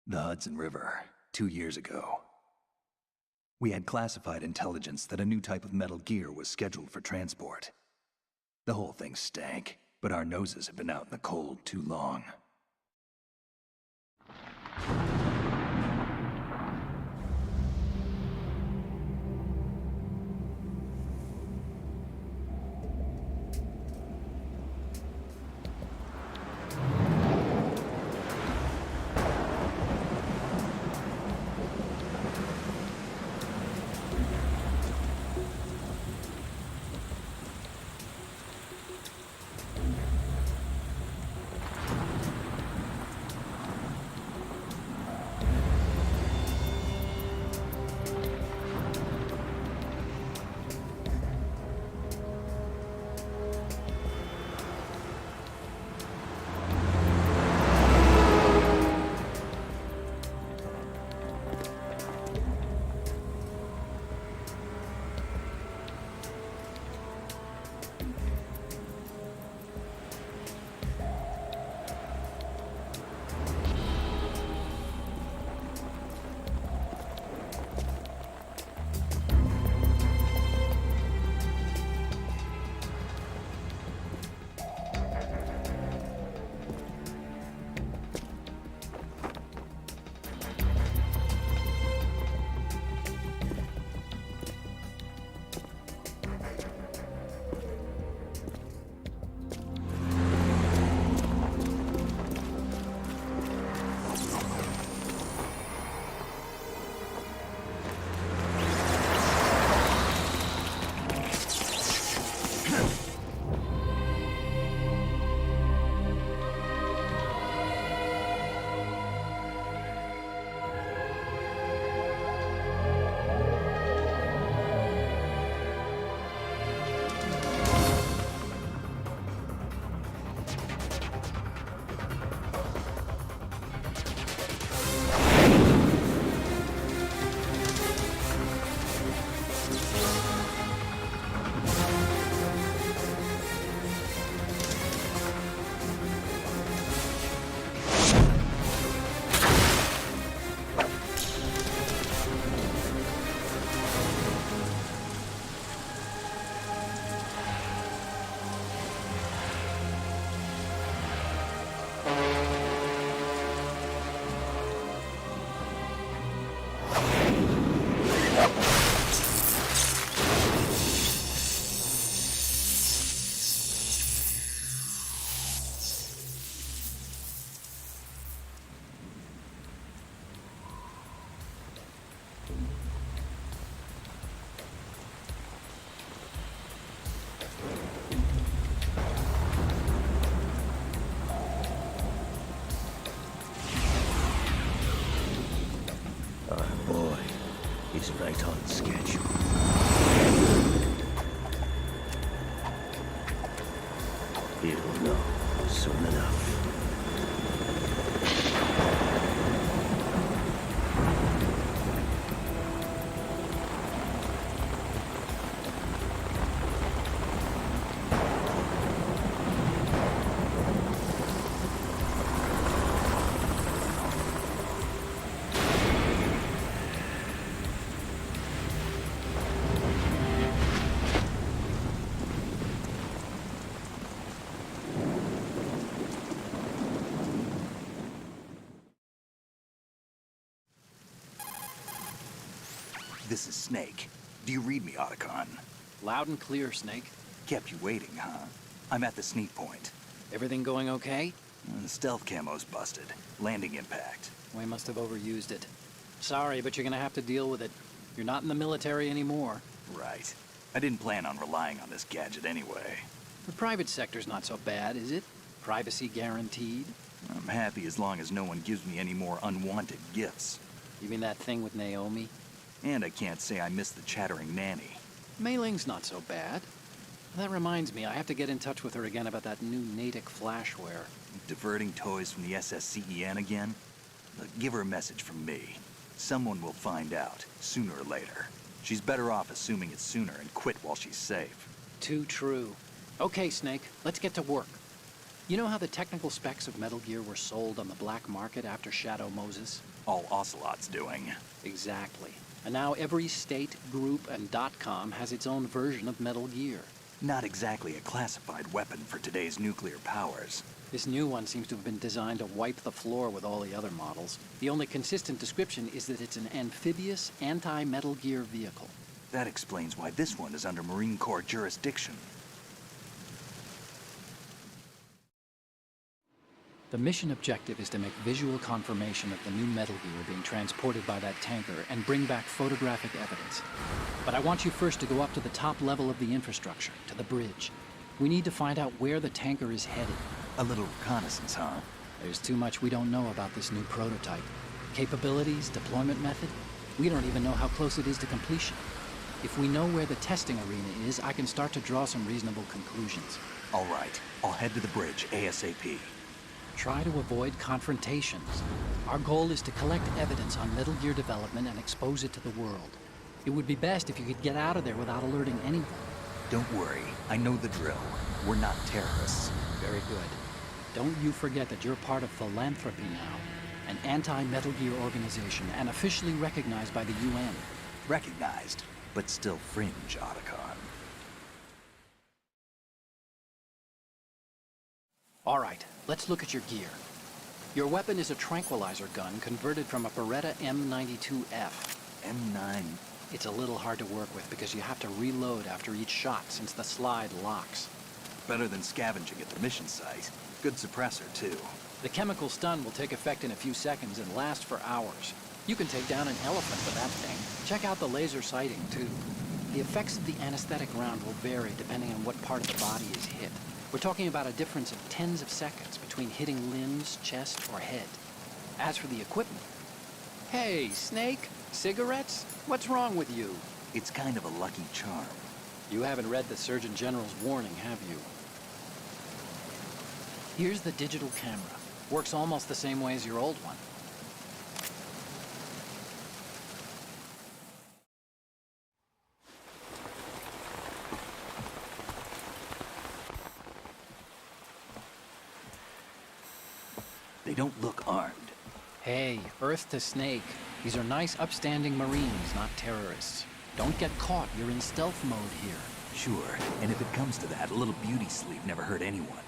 The Hudson River, 2 years ago. We had classified intelligence that a new type of metal gear was scheduled for transport. The whole thing stank, but our noses had been out in the cold too long. He's right on schedule. He'll know soon enough. This is Snake. Do you read me, Otacon? Loud and clear, Snake. Kept you waiting, huh? I'm at the sneak point. Everything going okay? The stealth camo's busted. Landing impact. We must have overused it. Sorry, but you're gonna have to deal with it. You're not in the military anymore. Right. I didn't plan on relying on this gadget anyway. The private sector's not so bad, is it? Privacy guaranteed? I'm happy as long as no one gives me any more unwanted gifts. You mean that thing with Naomi? And I can't say I miss the chattering nanny. Mei Ling's not so bad. That reminds me, I have to get in touch with her again about that new Natick flashware. Diverting toys from the SSCEN again? Look, give her a message from me. Someone will find out, sooner or later. She's better off assuming it's sooner and quit while she's safe. Too true. Okay, Snake, let's get to work. You know how the technical specs of Metal Gear were sold on the black market after Shadow Moses? all Ocelot's doing. Exactly. And now every state, group, and .com has its own version of Metal Gear. Not exactly a classified weapon for today's nuclear powers. This new one seems to have been designed to wipe the floor with all the other models. The only consistent description is that it's an amphibious, anti-Metal Gear vehicle. That explains why this one is under Marine Corps jurisdiction. The mission objective is to make visual confirmation of the new Metal Gear being transported by that tanker and bring back photographic evidence. But I want you first to go up to the top level of the infrastructure, to the bridge. We need to find out where the tanker is headed. A little reconnaissance, huh? There's too much we don't know about this new prototype. Capabilities, deployment method. We don't even know how close it is to completion. If we know where the testing arena is, I can start to draw some reasonable conclusions. All right, I'll head to the bridge ASAP. Try to avoid confrontations. Our goal is to collect evidence on Metal Gear development and expose it to the world. It would be best if you could get out of there without alerting anyone. Don't worry, I know the drill. We're not terrorists. Very good. Don't you forget that you're part of Philanthropy now, an anti-Metal Gear organization and officially recognized by the UN. Recognized, but still fringe, Otacon. All right, let's look at your gear. Your weapon is a tranquilizer gun converted from a Beretta M92F. M9. It's a little hard to work with because you have to reload after each shot since the slide locks. Better than scavenging at the mission site. Good suppressor, too. The chemical stun will take effect in a few seconds and last for hours. You can take down an elephant with that thing. Check out the laser sighting, too. The effects of the anesthetic round will vary depending on what part of the body is hit. We're talking about a difference of tens of seconds between hitting limbs, chest, or head. As for the equipment... Hey, Snake? Cigarettes? What's wrong with you? It's kind of a lucky charm. You haven't read the Surgeon General's warning, have you? Here's the digital camera. Works almost the same way as your old one. They don't look armed. Hey, Earth to Snake. These are nice, upstanding Marines, not terrorists. Don't get caught. You're in stealth mode here. Sure, and if it comes to that, a little beauty sleep never hurt anyone.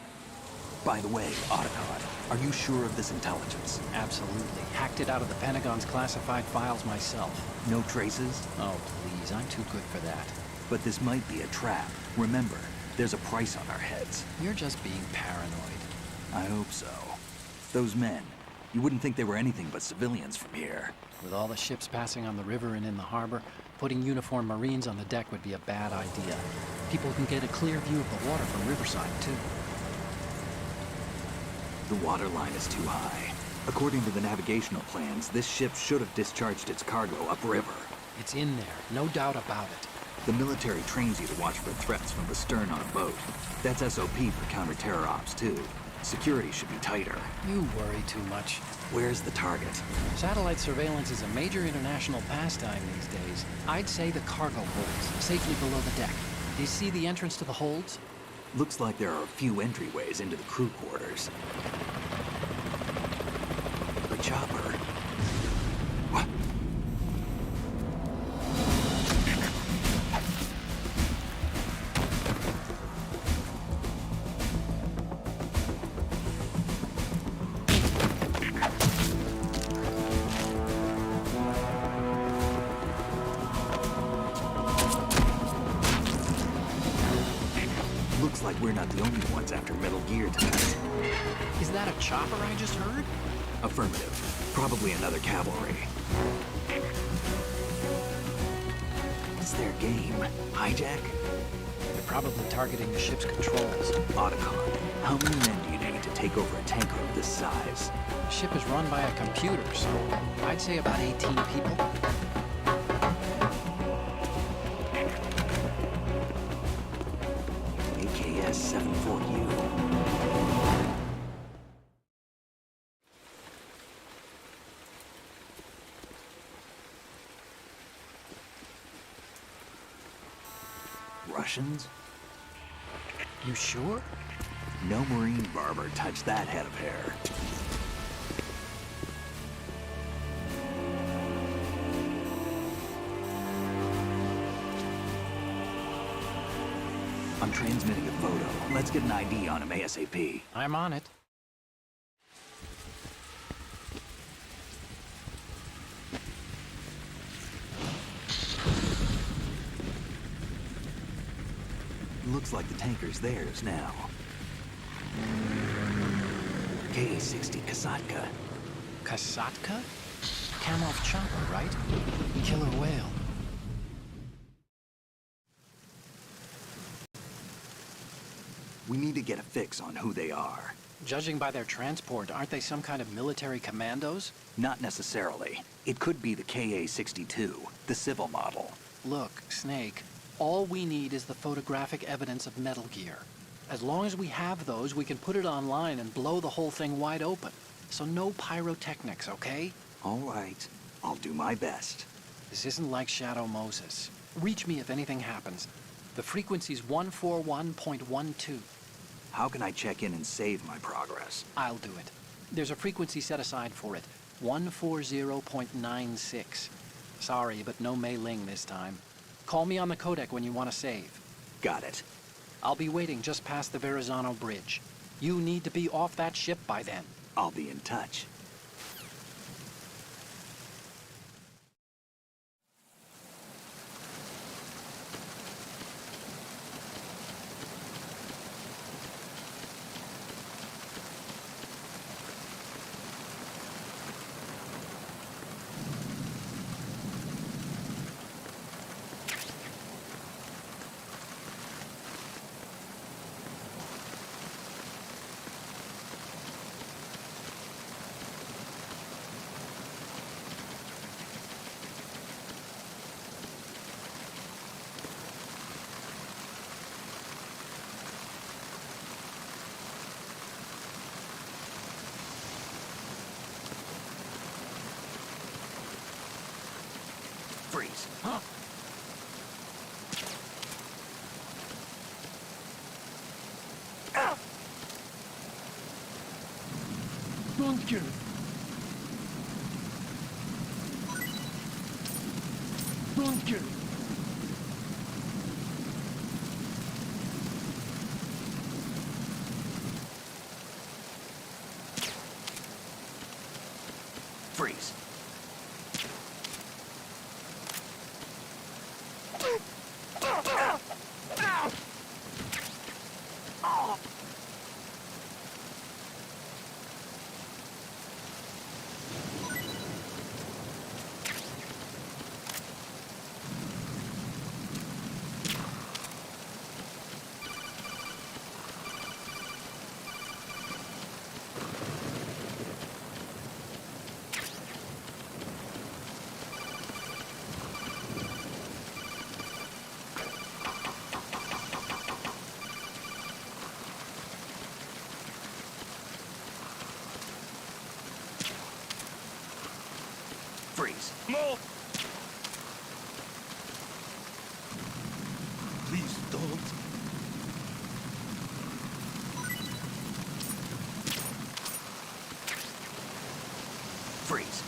By the way, Otacon, are you sure of this intelligence? Absolutely. Hacked it out of the Pentagon's classified files myself. No traces? Oh, please. I'm too good for that. But this might be a trap. Remember, there's a price on our heads. You're just being paranoid. I hope so. Those men, you wouldn't think they were anything but civilians from here. With all the ships passing on the river and in the harbor, putting uniformed Marines on the deck would be a bad idea. People can get a clear view of the water from Riverside, too. The water line is too high. According to the navigational plans, this ship should have discharged its cargo upriver. It's in there, no doubt about it. The military trains you to watch for threats from the stern on a boat. That's SOP for counter-terror ops, too. Security should be tighter. You worry too much. Where's the target? Satellite surveillance is a major international pastime these days. I'd say the cargo holds, safely below the deck. Do you see the entrance to the holds? Looks like there are a few entryways into the crew quarters. The chopper. What? Looks like we're not the only ones after Metal Gear tonight. Is that a chopper I just heard? Affirmative. Probably another cavalry. What's their game? Hijack? They're probably targeting the ship's controls. Otacon, how many men do you need to take over a tanker of this size? The ship is run by a computer, so I'd say about 18 people. AKS 74U. Russians? You sure? No Marine barber touched that head of hair. I'm transmitting a photo. Let's get an ID on him ASAP. I'm on it. Looks like the tanker's theirs now. KA-60 Kasatka. Kasatka? Kamov chopper, right? Killer whale. We need to get a fix on who they are. Judging by their transport, aren't they some kind of military commandos? Not necessarily. It could be the KA-62, the civil model. Look, Snake, all we need is the photographic evidence of Metal Gear. As long as we have those, we can put it online and blow the whole thing wide open. So no pyrotechnics, okay? All right. I'll do my best. This isn't like Shadow Moses. Reach me if anything happens. The frequency's 141.12. How can I check in and save my progress? I'll do it. There's a frequency set aside for it. 140.96. Sorry, but no Mei Ling this time. Call me on the codec when you want to save. Got it. I'll be waiting just past the Verrazano Bridge. You need to be off that ship by then. I'll be in touch. Freeze. Huh? Don't kill it. Don't kill it. Freeze. Freeze. No! Please don't. Freeze.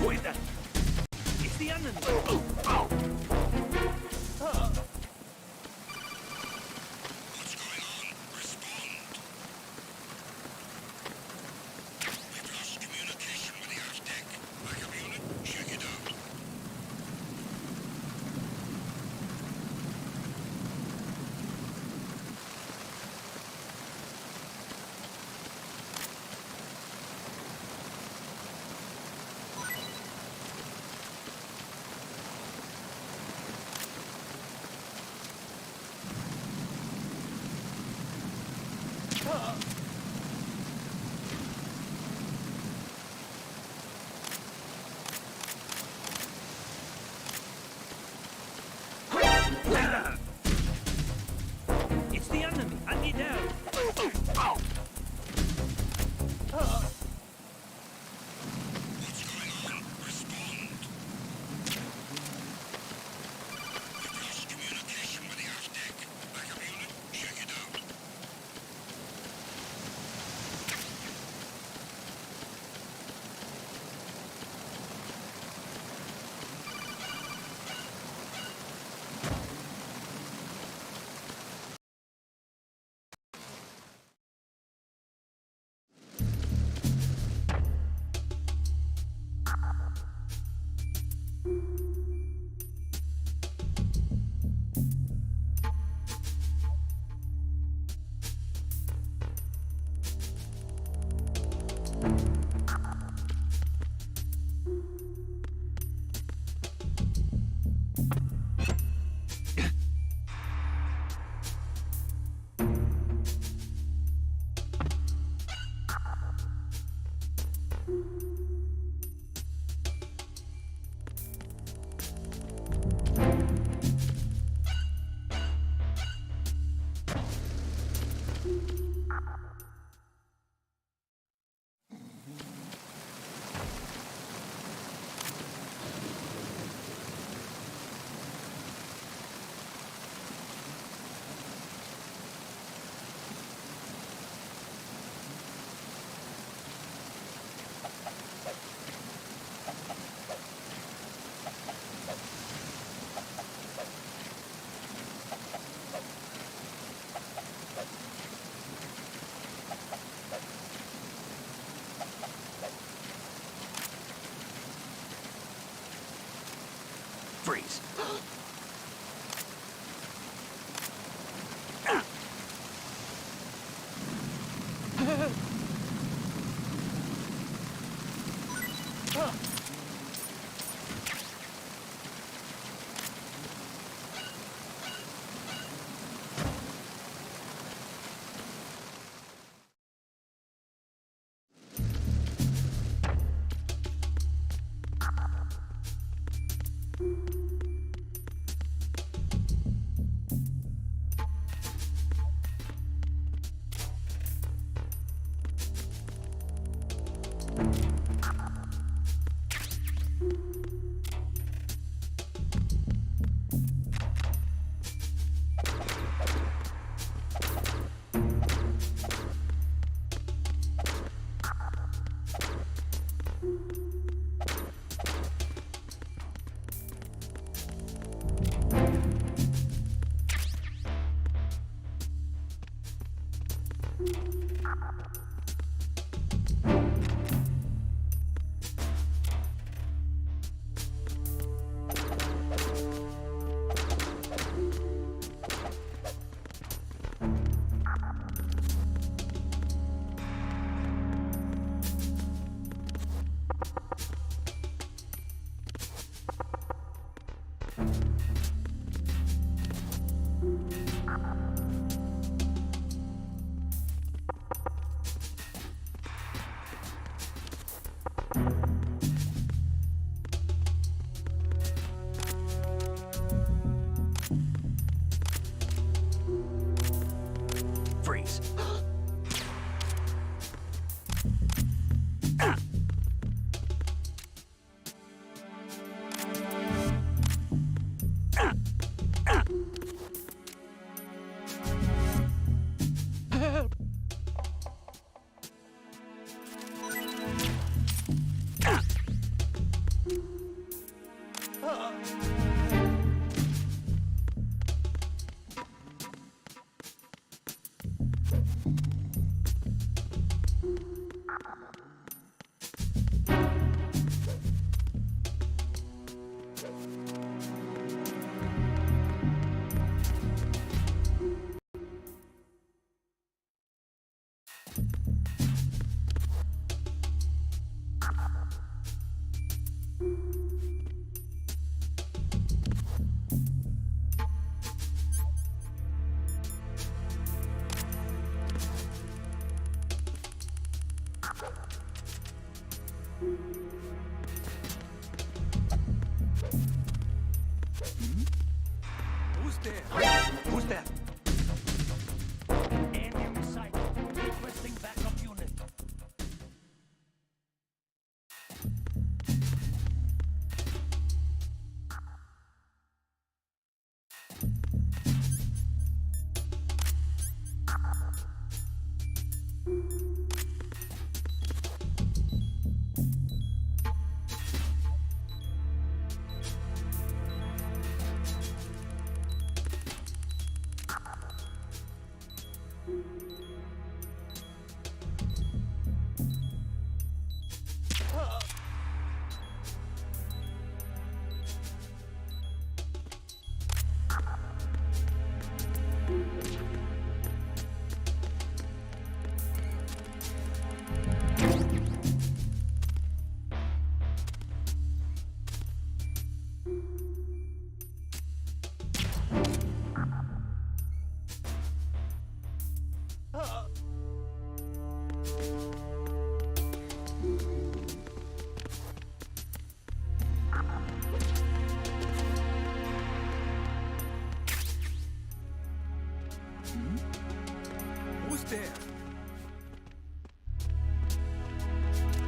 Wait, that. It's the enemy. Oh, oh. What's going on? Respond. We've lost communication with the Earth deck. I can It's the enemy! I need help! What's going on? Respond. We've lost communication with the aft deck. Backup unit, check it out. Freeze. Who's there? Who's that? Enemy sight. Requesting backup unit. Who's there?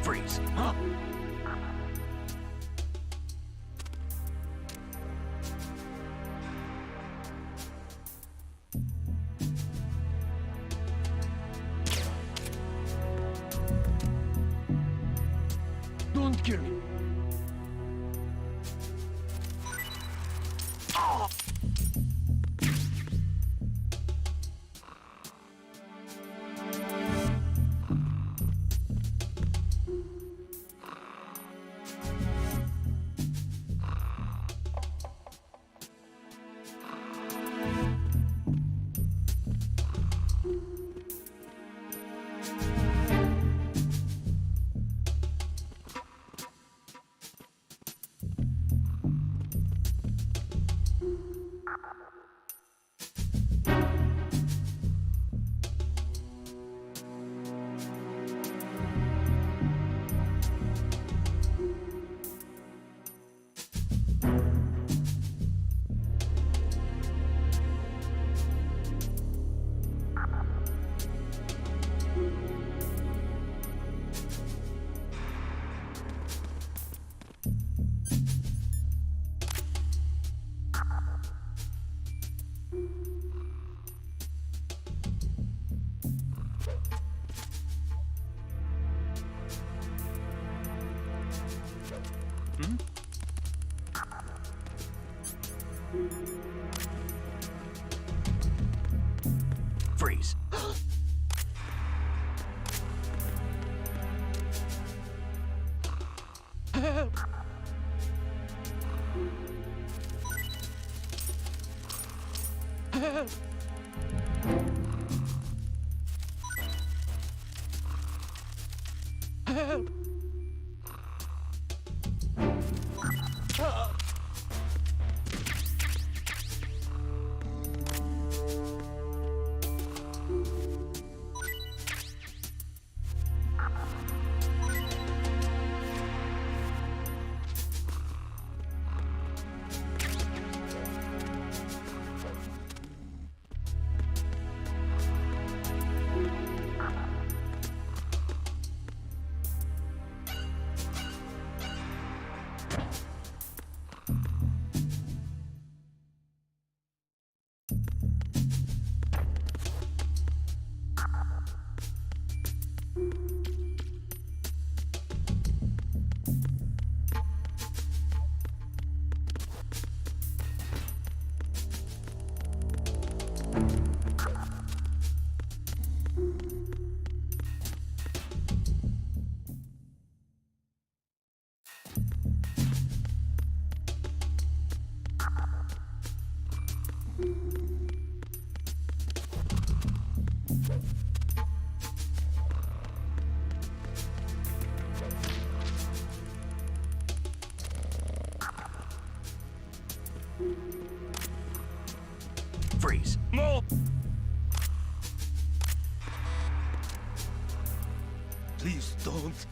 Freeze. Huh? Don't kill me. Freeze. Freeze. Move! Please don't.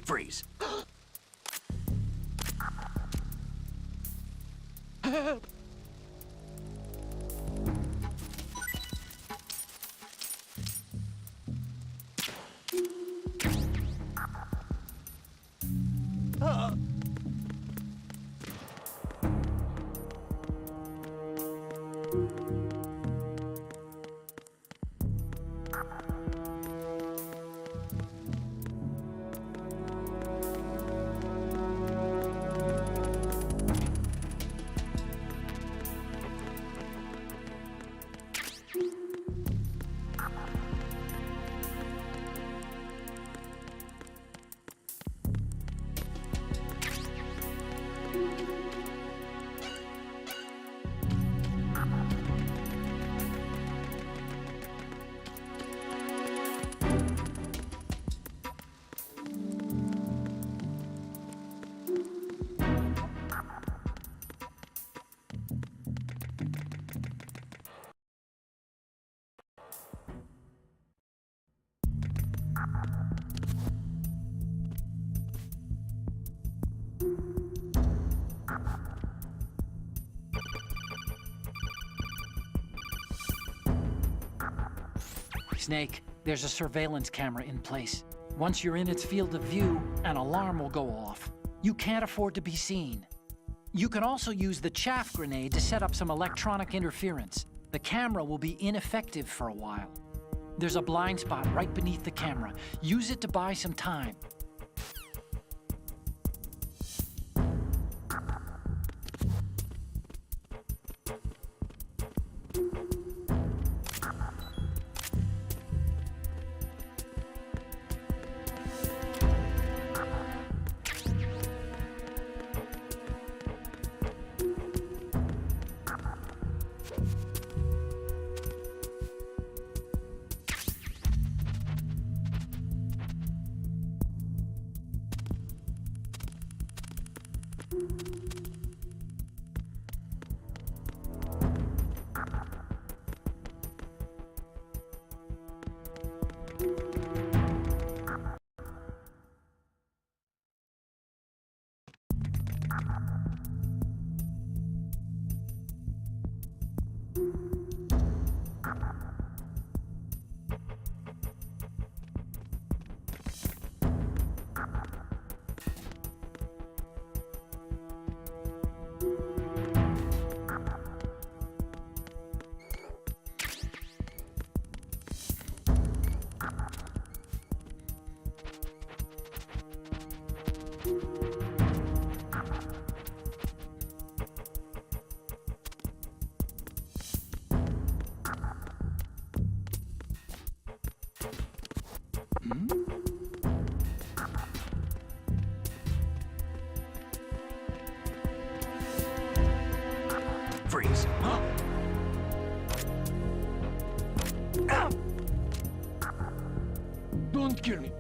Freeze. Snake, there's a surveillance camera in place. Once you're in its field of view, an alarm will go off. You can't afford to be seen. You can also use the chaff grenade to set up some electronic interference. The camera will be ineffective for a while. There's a blind spot right beneath the camera. Use it to buy some time. Freeze. Huh? Don't kill me.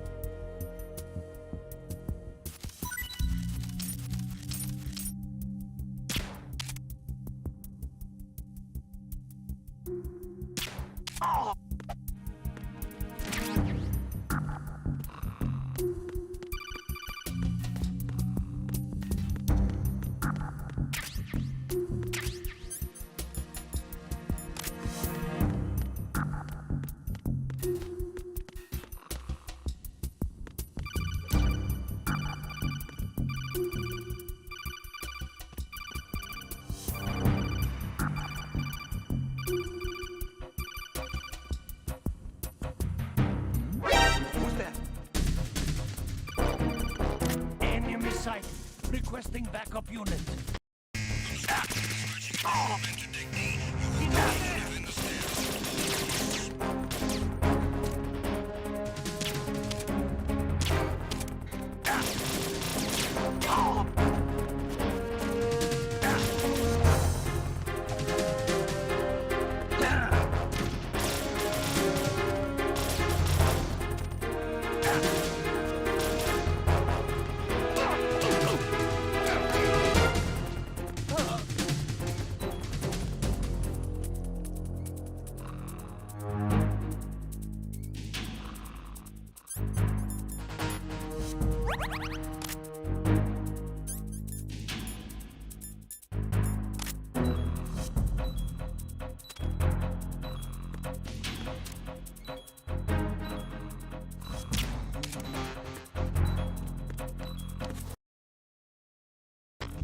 backup unit.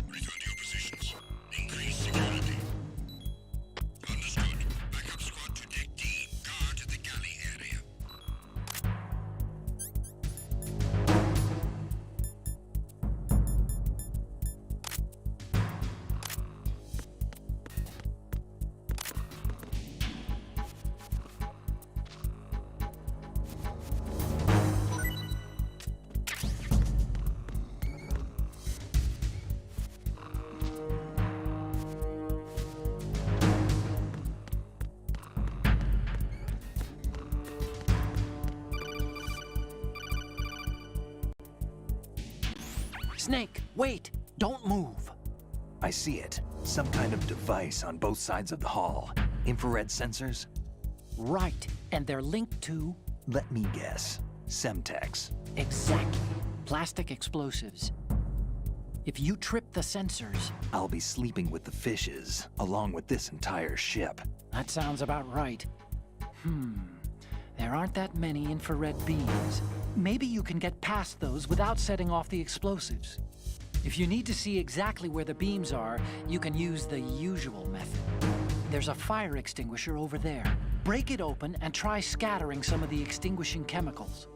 Return to your positions. Increase security. Understood. Backup squad to deck D. Guard the galley area. Snake, wait! Don't move! I see it. Some kind of device on both sides of the hall. Infrared sensors? Right, and they're linked to... Let me guess. Semtex. Exactly. Plastic explosives. If you trip the sensors... I'll be sleeping with the fishes, along with this entire ship. That sounds about right. There aren't that many infrared beams. Maybe you can get past those without setting off the explosives. If you need to see exactly where the beams are, you can use the usual method. There's a fire extinguisher over there. Break it open and try scattering some of the extinguishing chemicals.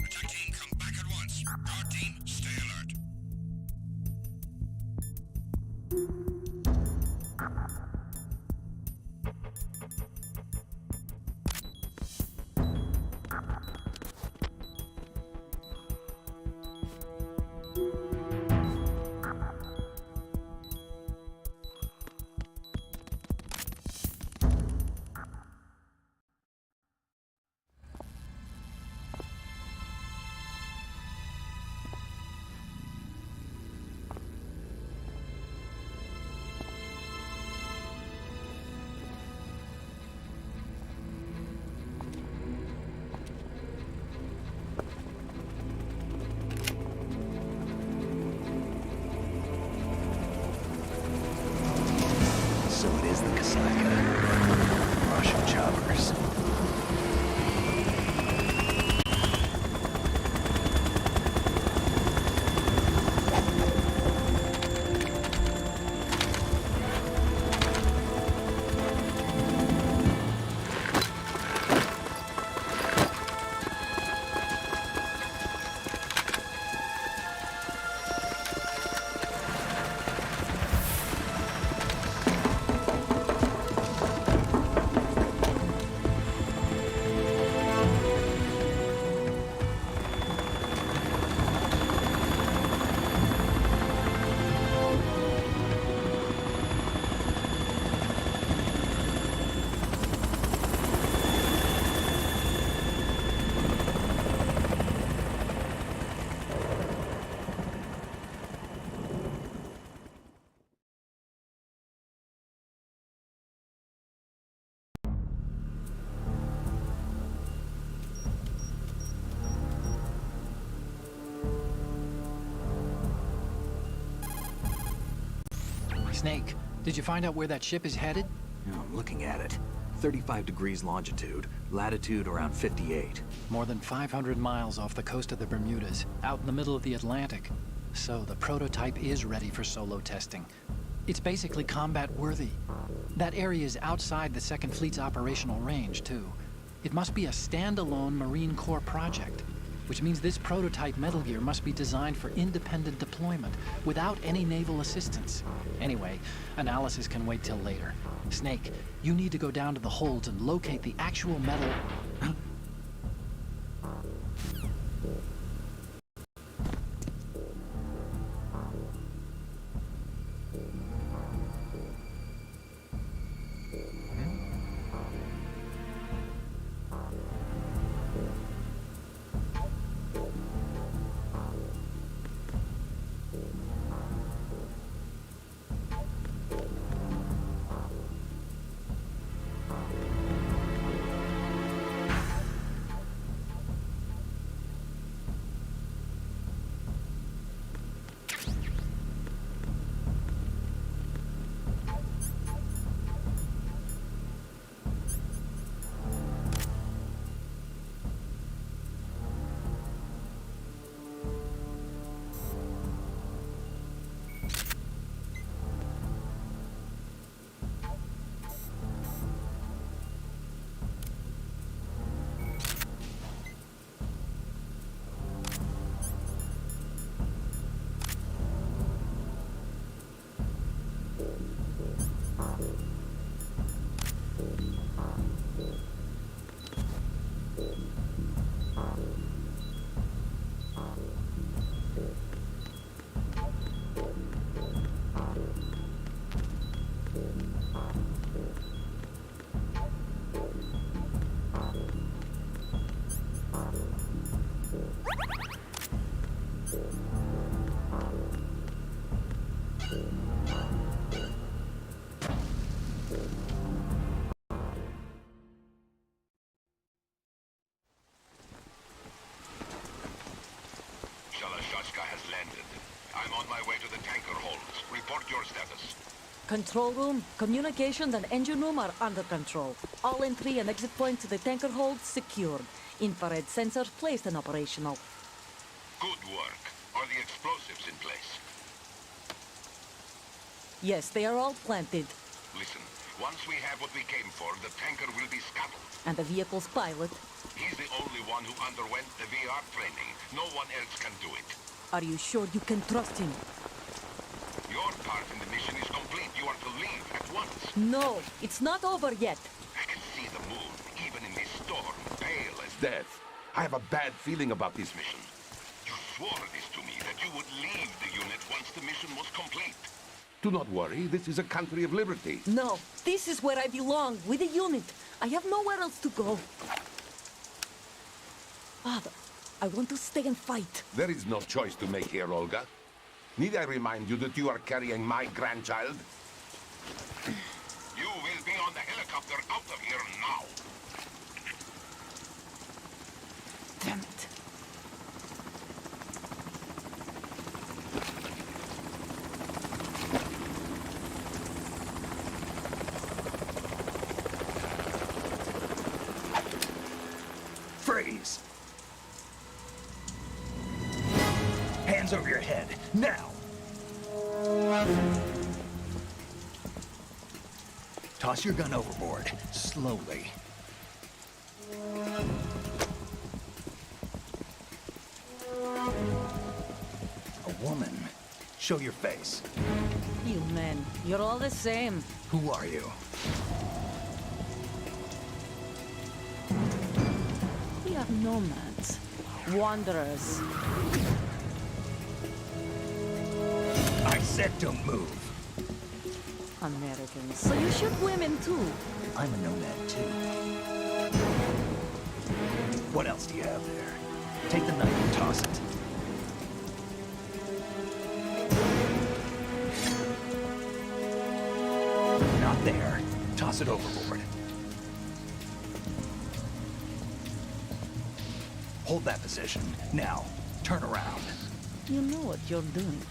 Attack team, come back at once. Guard team, stay alert. So it is the Kasaka. Russian choppers. Snake, did you find out where that ship is headed? I'm looking at it. 35 degrees longitude, latitude around 58. More than 500 miles off the coast of the Bermudas, out in the middle of the Atlantic. So the prototype is ready for solo testing. It's basically combat-worthy. That area is outside the Second Fleet's operational range, too. It must be a standalone Marine Corps project, which means this prototype Metal Gear must be designed for independent deployment, without any naval assistance. Anyway, analysis can wait till later. Snake, you need to go down to the holds and locate the actual metal... Shalashaska has landed. I'm on my way to the tanker holds. Report your status. Control room, communications and engine room are under control. All entry and exit points to the tanker hold secured. Infrared sensors placed and operational. Good work. Are the explosives in place? Yes, they are all planted. Listen, once we have what we came for, the tanker will be scuttled. And the vehicle's pilot. He's the only one who underwent the VR training. No one else can do it. Are you sure you can trust him? Your part in the mission is complete. You are to leave at once. No, it's not over yet. I can see the moon, even in this storm, pale as death. I have a bad feeling about this mission. You swore this to me, that you would leave the unit once the mission was complete. Do not worry, this is a country of liberty. No, this is where I belong, with the unit. I have nowhere else to go. Father, I want to stay and fight. There is no choice to make here, Olga. Need I remind you that you are carrying my grandchild? You will be on the helicopter out of here now. Damn it. Freeze! Hands over your head, now! Toss your gun overboard, slowly. A woman. Show your face. You men, you're all the same. Who are you? We are nomads. Wanderers. I said don't move. Americans. So you shoot women too. I'm a nomad too. What else do you have there? Take the knife and toss it. Not there. Toss it overboard. Hold that position. Now, turn around. You know what you're doing.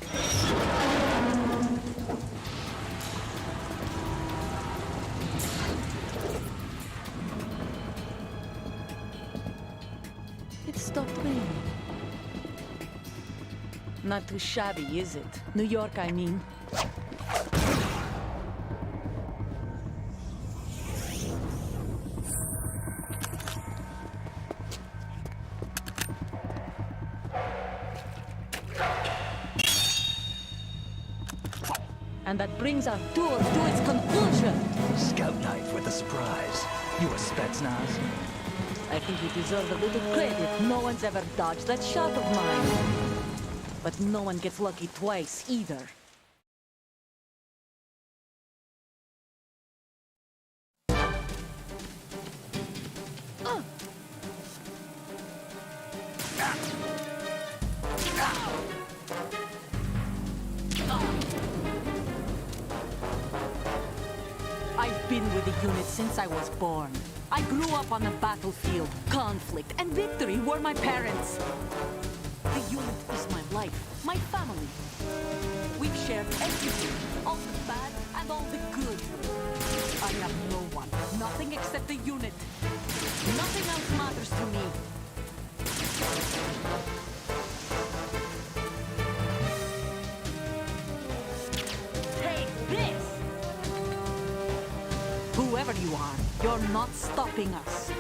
Not too shabby, is it? New York, I mean. And that brings our tour to its conclusion. Scout knife with a surprise. You a Spetsnaz? I think you deserve a little credit. No one's ever dodged that shot of mine. But no one gets lucky twice, either. I've been with the unit since I was born. I grew up on the battlefield. Conflict and victory were my parents. The unit is my life, my family. We've shared everything, all the bad and all the good. I have no one, nothing except the unit. Nothing else matters to me. Take this! Whoever you are, you're not stopping us.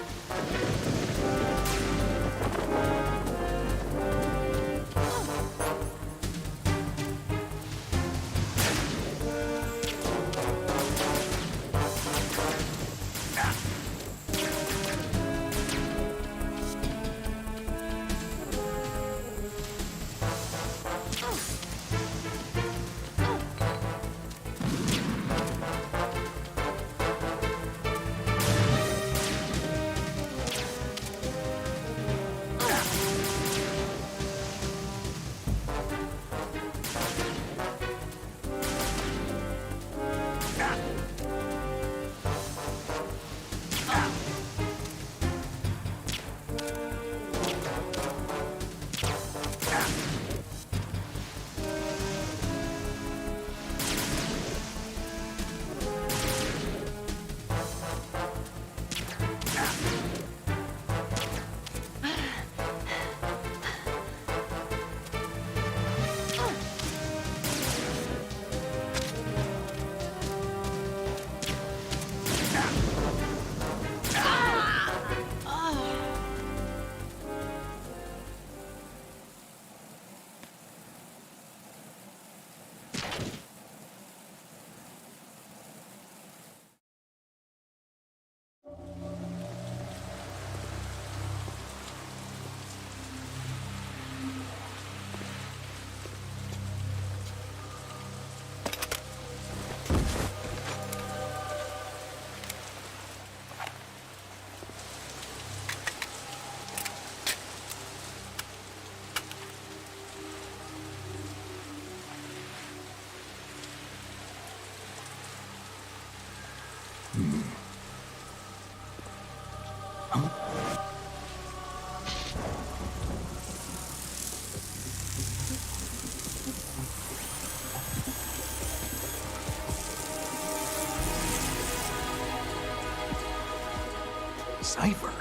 Cipher?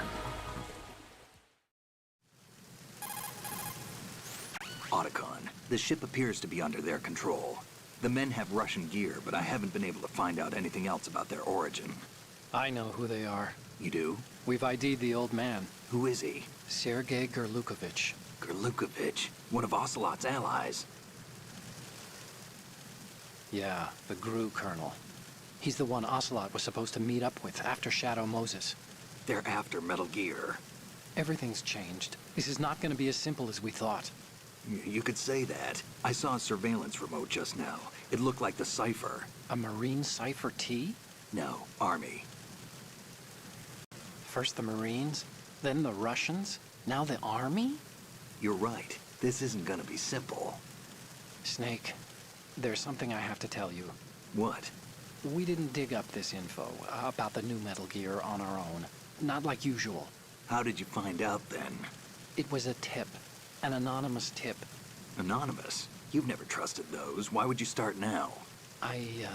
Otacon, the ship appears to be under their control. The men have Russian gear, but I haven't been able to find out anything else about their origin. I know who they are. You do? We've ID'd the old man, Who is he? Sergei Gerlukovich. Gerlukovich, one of Ocelot's allies. Yeah, the GRU colonel. He's the one Ocelot was supposed to meet up with after Shadow Moses. They're after Metal Gear. Everything's changed. This is not going to be as simple as we thought. You could say that. I saw a surveillance remote just now. It looked like the Cipher. A Marine Cipher T? No, Army. First the Marines, then the Russians, now the Army? You're right. This isn't gonna be simple. Snake, there's something I have to tell you. What? We didn't dig up this info about the new Metal Gear on our own. Not like usual. How did you find out then? It was a tip. An anonymous tip. Anonymous? You've never trusted those. Why would you start now? I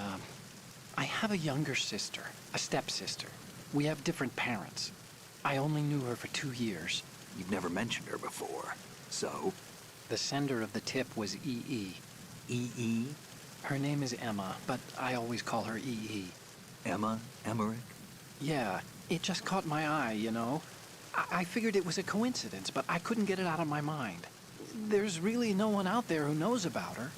have a younger sister, a stepsister. We have different parents. I only knew her for 2 years. You've never mentioned her before. So? The sender of the tip was EE. E.E.? Her name is Emma, but I always call her EE. Emma? Emmerich? Yeah, it just caught my eye, you know? I figured it was a coincidence, but I couldn't get it out of my mind. There's really no one out there who knows about her.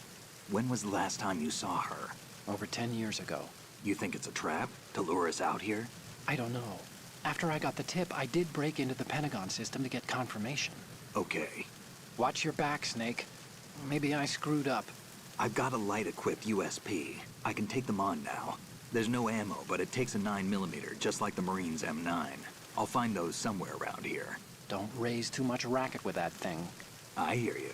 When was the last time you saw her? Over 10 years ago. You think it's a trap to lure us out here? I don't know. After I got the tip, I did break into the Pentagon system to get confirmation. Okay. Watch your back, Snake. Maybe I screwed up. I've got a light-equipped USP. I can take them on now. There's no ammo, but it takes a 9mm, just like the Marines' M9. I'll find those somewhere around here. Don't raise too much racket with that thing. I hear you.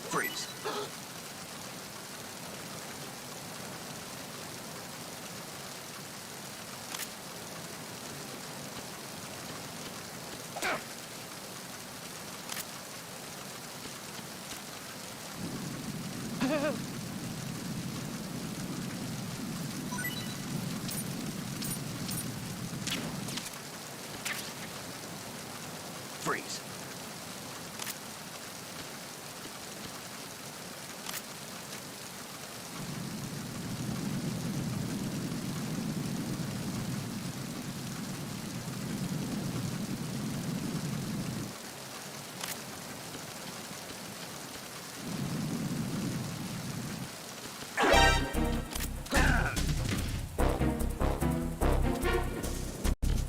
Freeze. Freeze.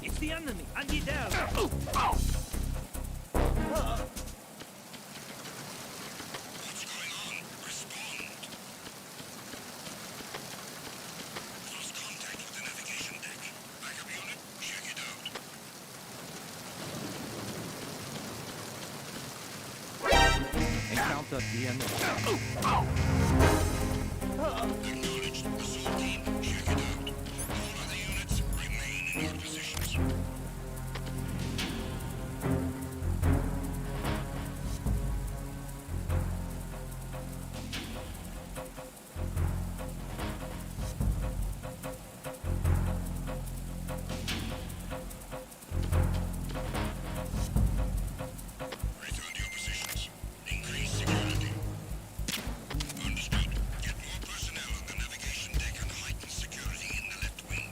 It's the enemy! I need help! What's going on? Respond. Lost contact with the navigation deck. Backup unit, check it out. Encounter the enemy. Acknowledge Assault team, check it out. All other units, remain in your positions. Return to your positions. Increase security. Understood. Get more personnel on the navigation deck and heighten security in the left wing.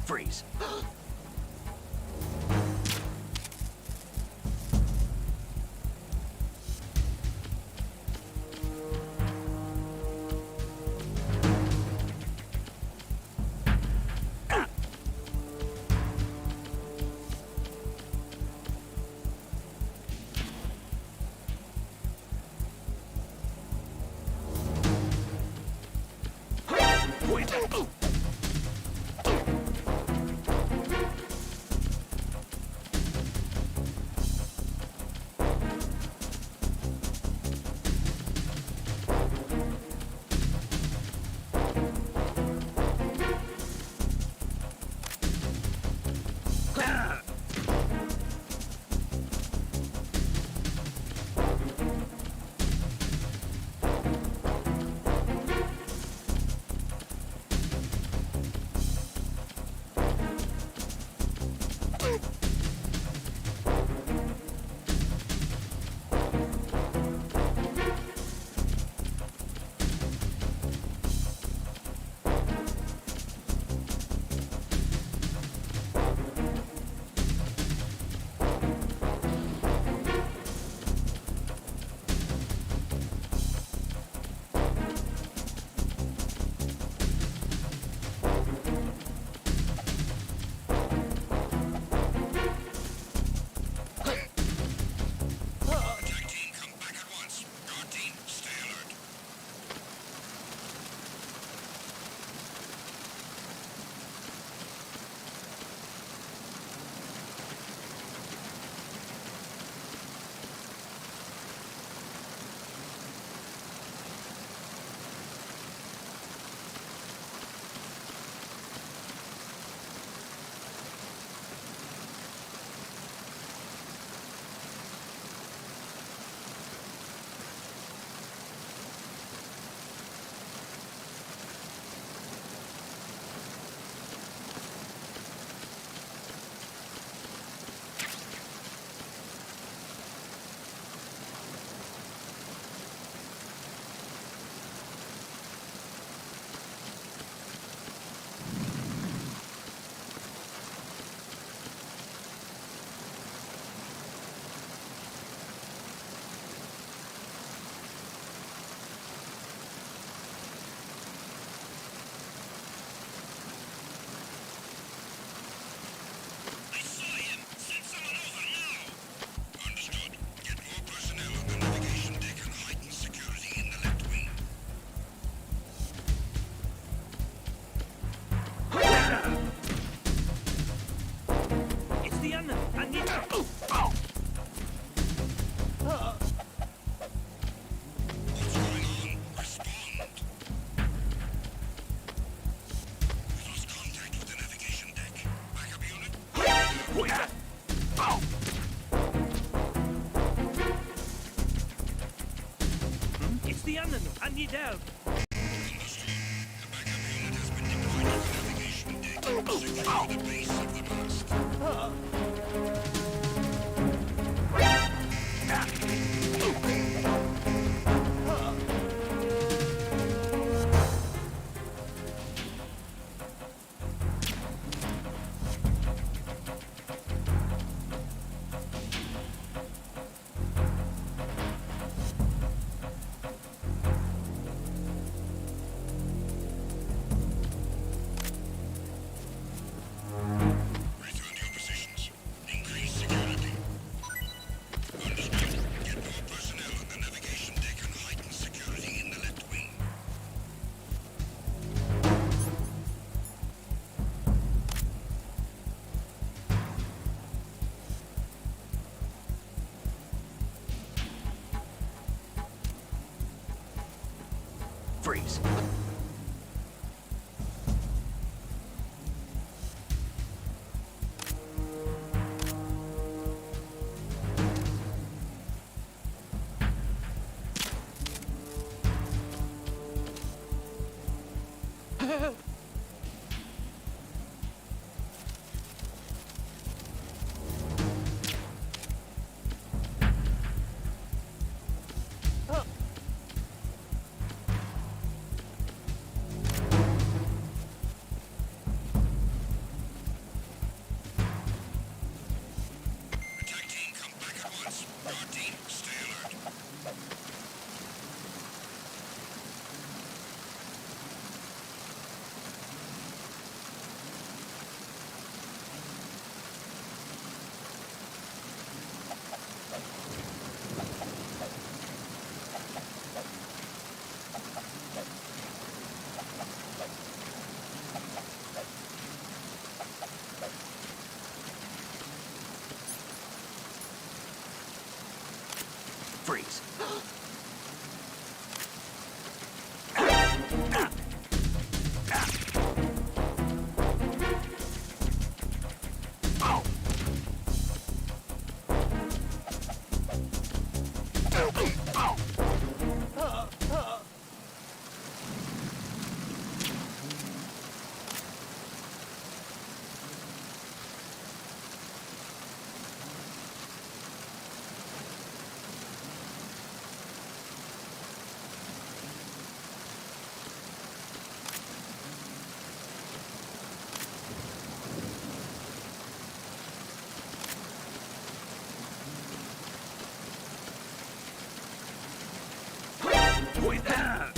Freeze. Wait. Attack team, come back at once. Guard team, stay alert. I saw him! Send someone over now! Understood. Get more personnel on the navigation deck and heighten security in the left wing. It's the enemy. I need help. What's going on? Respond. We lost contact with the navigation deck. Backup unit? It's the enemy. I need help. Understood. The backup unit has been deployed to the navigation deck. Secure the base of the mast. Return to your positions. Freeze. Attack team, come back at once. Guard team, stay alert. Freeze. Cuidado!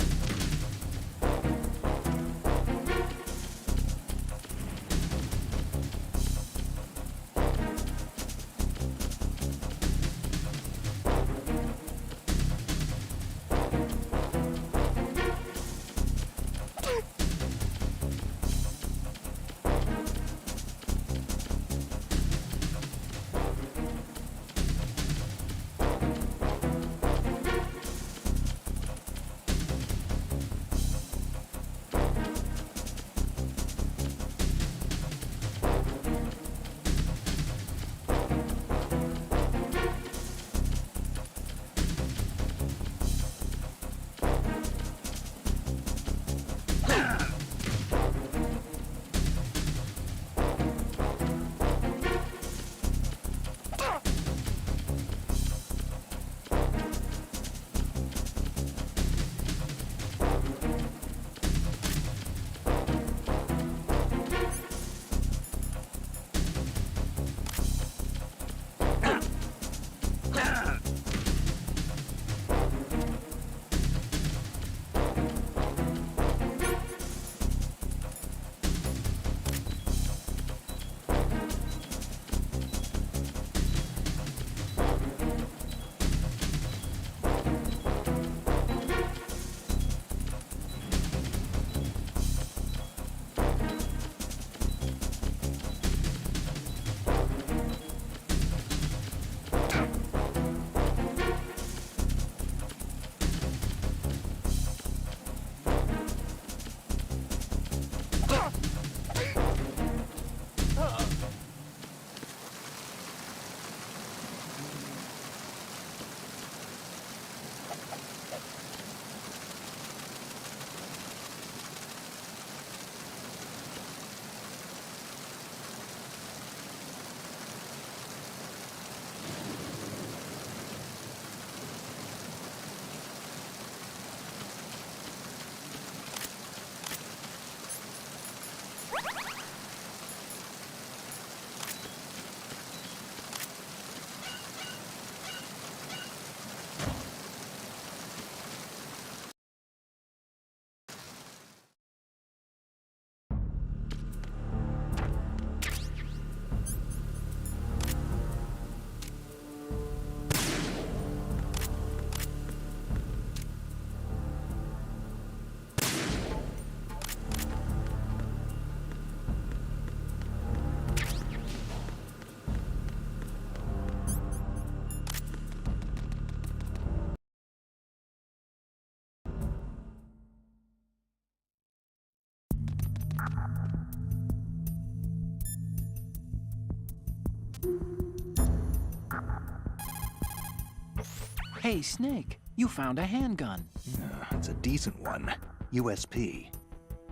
Hey, Snake, you found a handgun. It's a decent one. USP.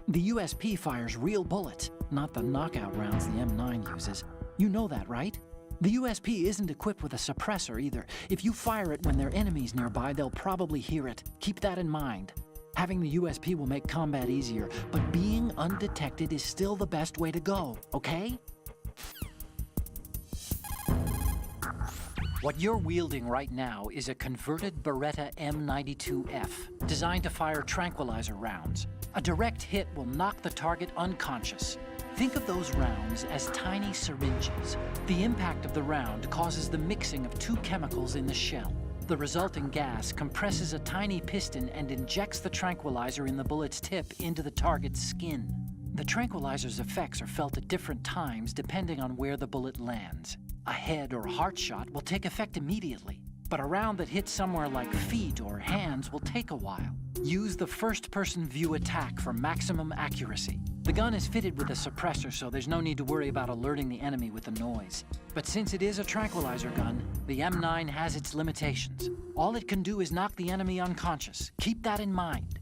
The USP fires real bullets, not the knockout rounds the M9 uses. You know that, right? The USP isn't equipped with a suppressor either. If you fire it when there are enemies nearby, they'll probably hear it. Keep that in mind. Having the USP will make combat easier, but being undetected is still the best way to go, okay? What you're wielding right now is a converted Beretta M92F, designed to fire tranquilizer rounds. A direct hit will knock the target unconscious. Think of those rounds as tiny syringes. The impact of the round causes the mixing of two chemicals in the shell. The resulting gas compresses a tiny piston and injects the tranquilizer in the bullet's tip into the target's skin. The tranquilizer's effects are felt at different times depending on where the bullet lands. A head or heart shot will take effect immediately, but a round that hits somewhere like feet or hands will take a while. Use the first-person view attack for maximum accuracy. The gun is fitted with a suppressor, so there's no need to worry about alerting the enemy with the noise. But since it is a tranquilizer gun, the M9 has its limitations. All it can do is knock the enemy unconscious. Keep that in mind.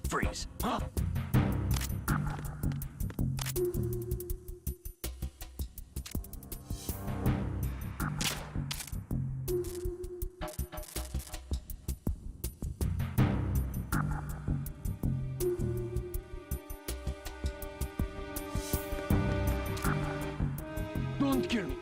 Freeze. Huh? Don't kill me.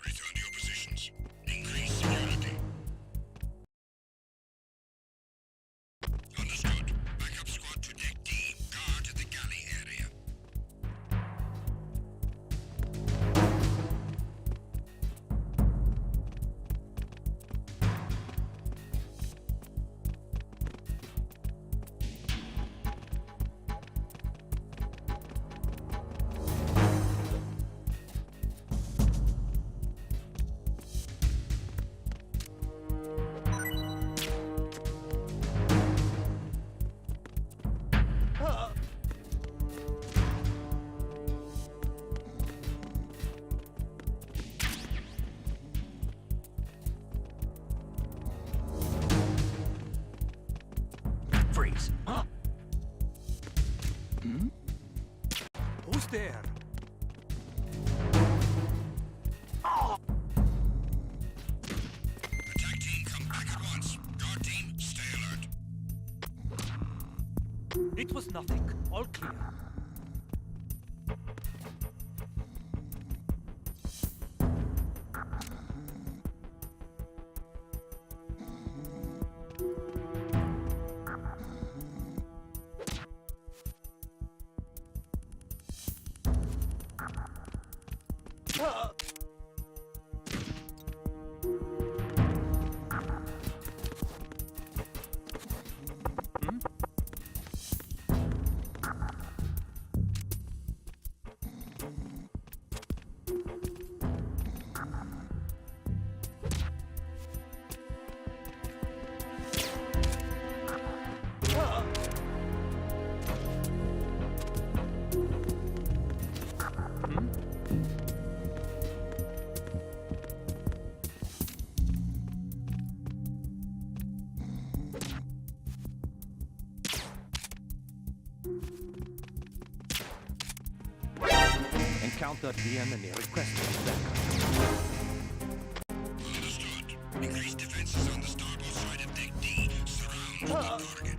Return to your positions. Increase security. Understood. Backup squad to deck D. Guard the galley area. Freeze. Huh? Who's there? Attack team, come back at once. Guard team, stay alert. It was nothing. All clear. counter DM and request back. Understood. Increase defenses on the starboard side of Deck D. Surround the target.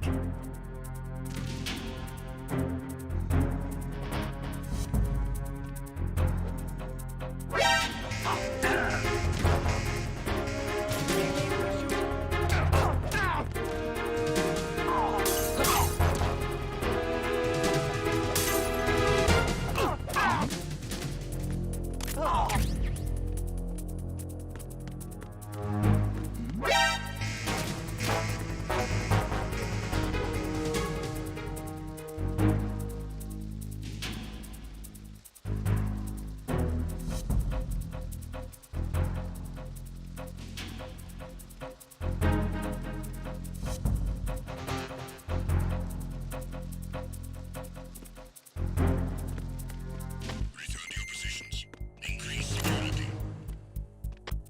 Return to your positions. Increase security.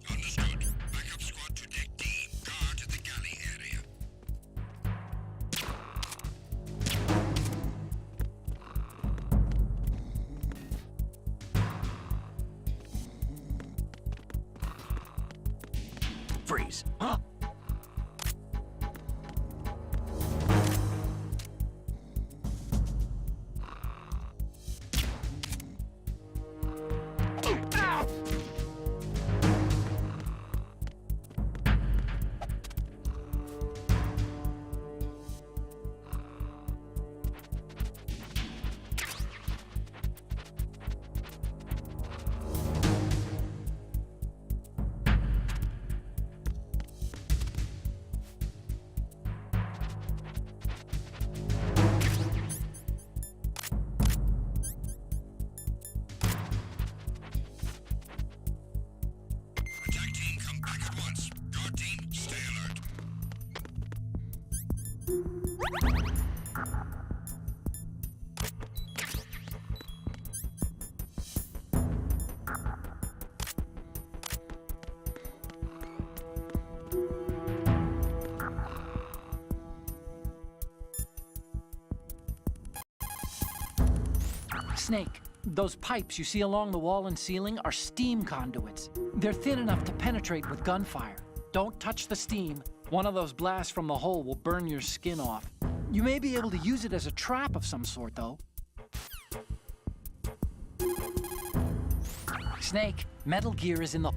Understood. Backup squad to Deck D. Guard the galley area. Freeze. Attack team, come back at once. Guard team, stay alert. Snake, those pipes you see along the wall and ceiling are steam conduits. They're thin enough to penetrate with gunfire. Don't touch the steam. One of those blasts from the hole will burn your skin off. You may be able to use it as a trap of some sort, though. Snake, Metal Gear is in the...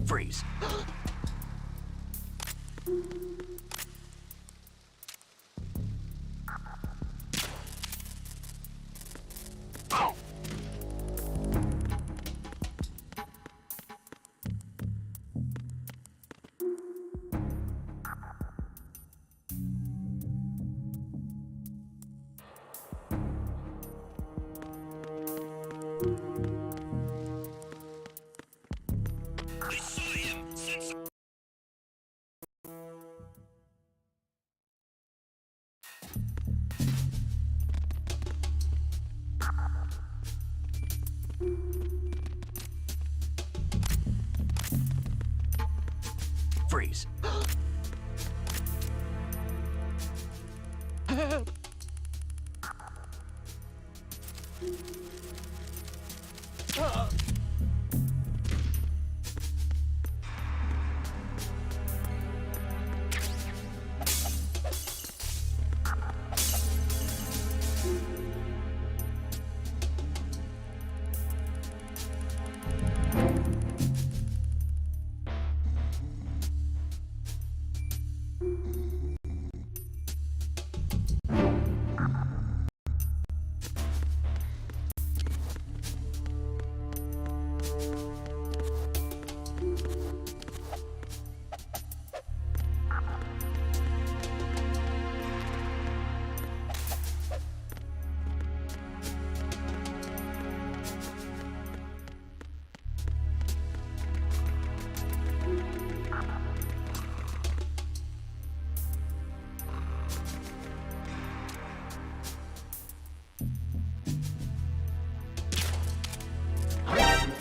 Freeze. I saw him since... Freeze.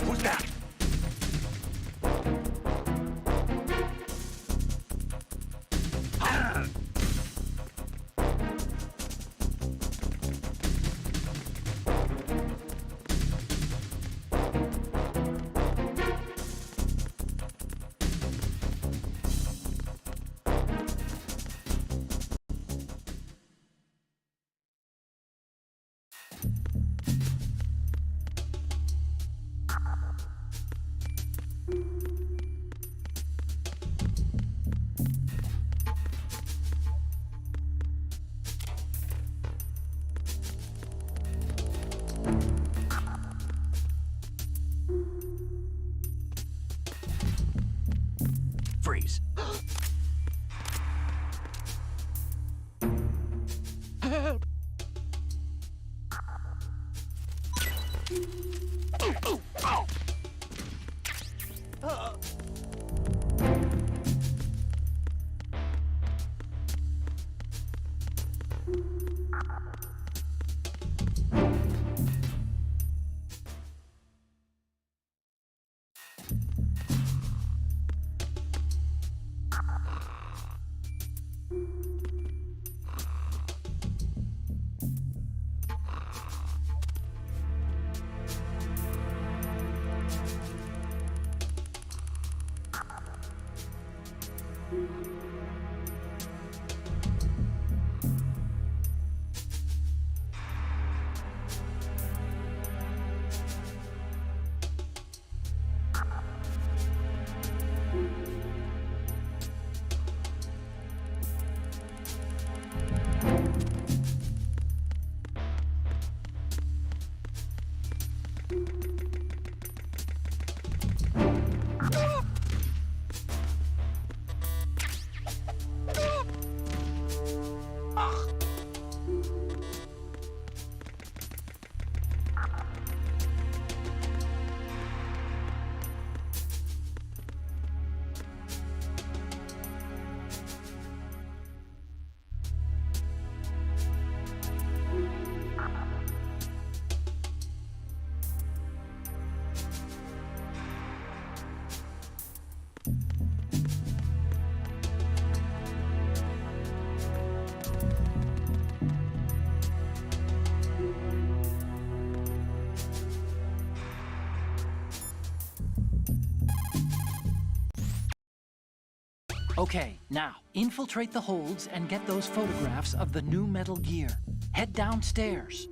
Who's that? Freeze. Okay, now, infiltrate the holds and get those photographs of the new Metal Gear. Head downstairs.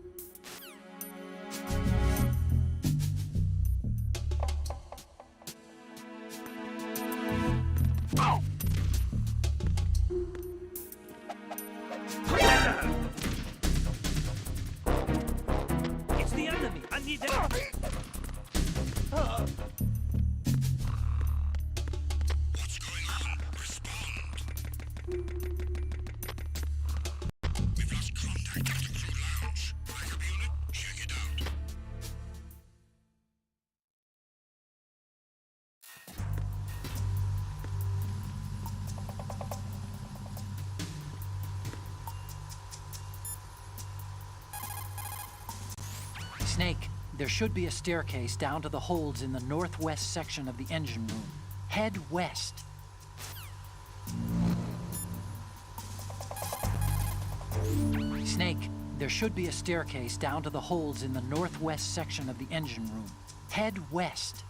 It's the enemy. I need help. What's going on? Respond. We've lost contact with the crew lounge. Backup unit, check it out. Snake, there should be a staircase down to the holds in the northwest section of the engine room. Head west. Snake, there should be a staircase down to the holds in the northwest section of the engine room. Head west.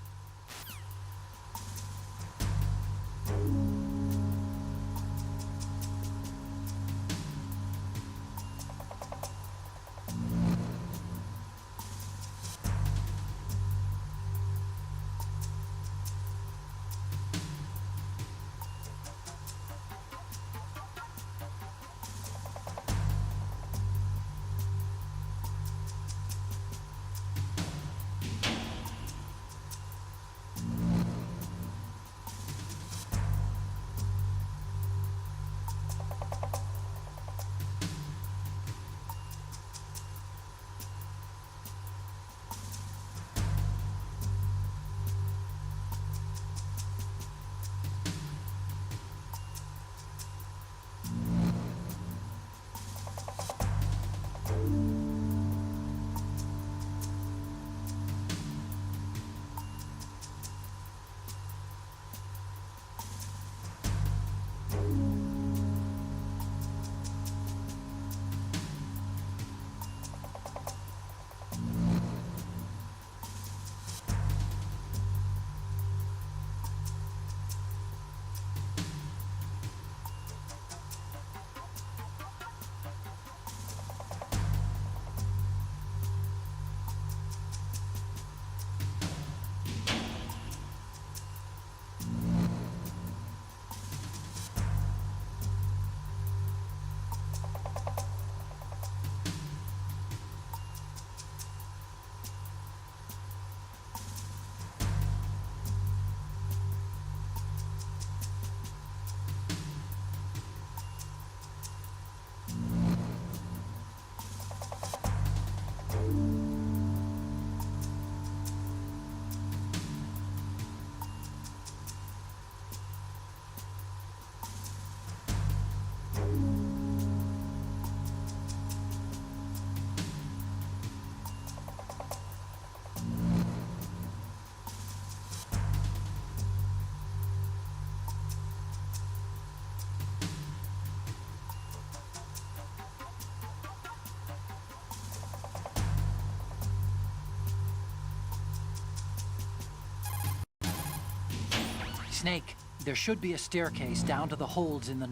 Snake, there should be a staircase down to the holds in the...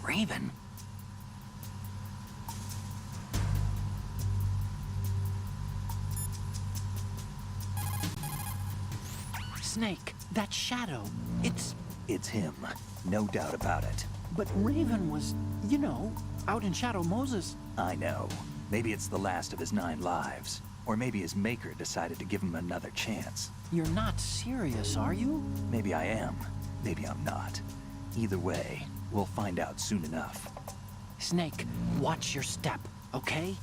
Raven? Snake, that shadow, It's him. No doubt about it. But Raven was, you know, out in Shadow Moses. I know. Maybe it's the last of his 9 lives. Or maybe his maker decided to give him another chance. You're not serious, are you? Maybe I am. Maybe I'm not. Either way, we'll find out soon enough. Snake, watch your step, okay?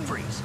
Freeze.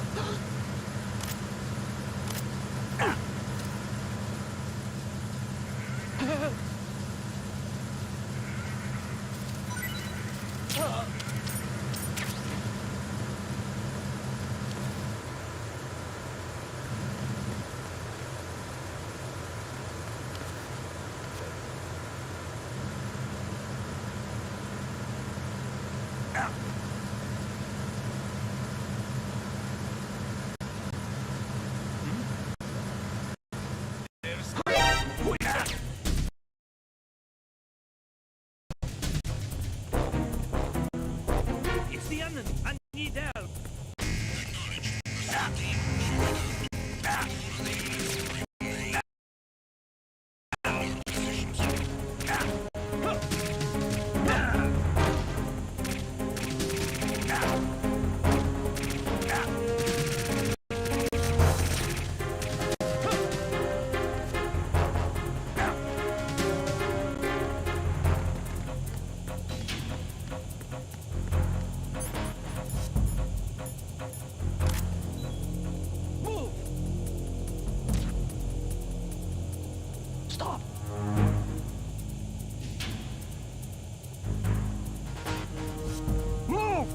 Move!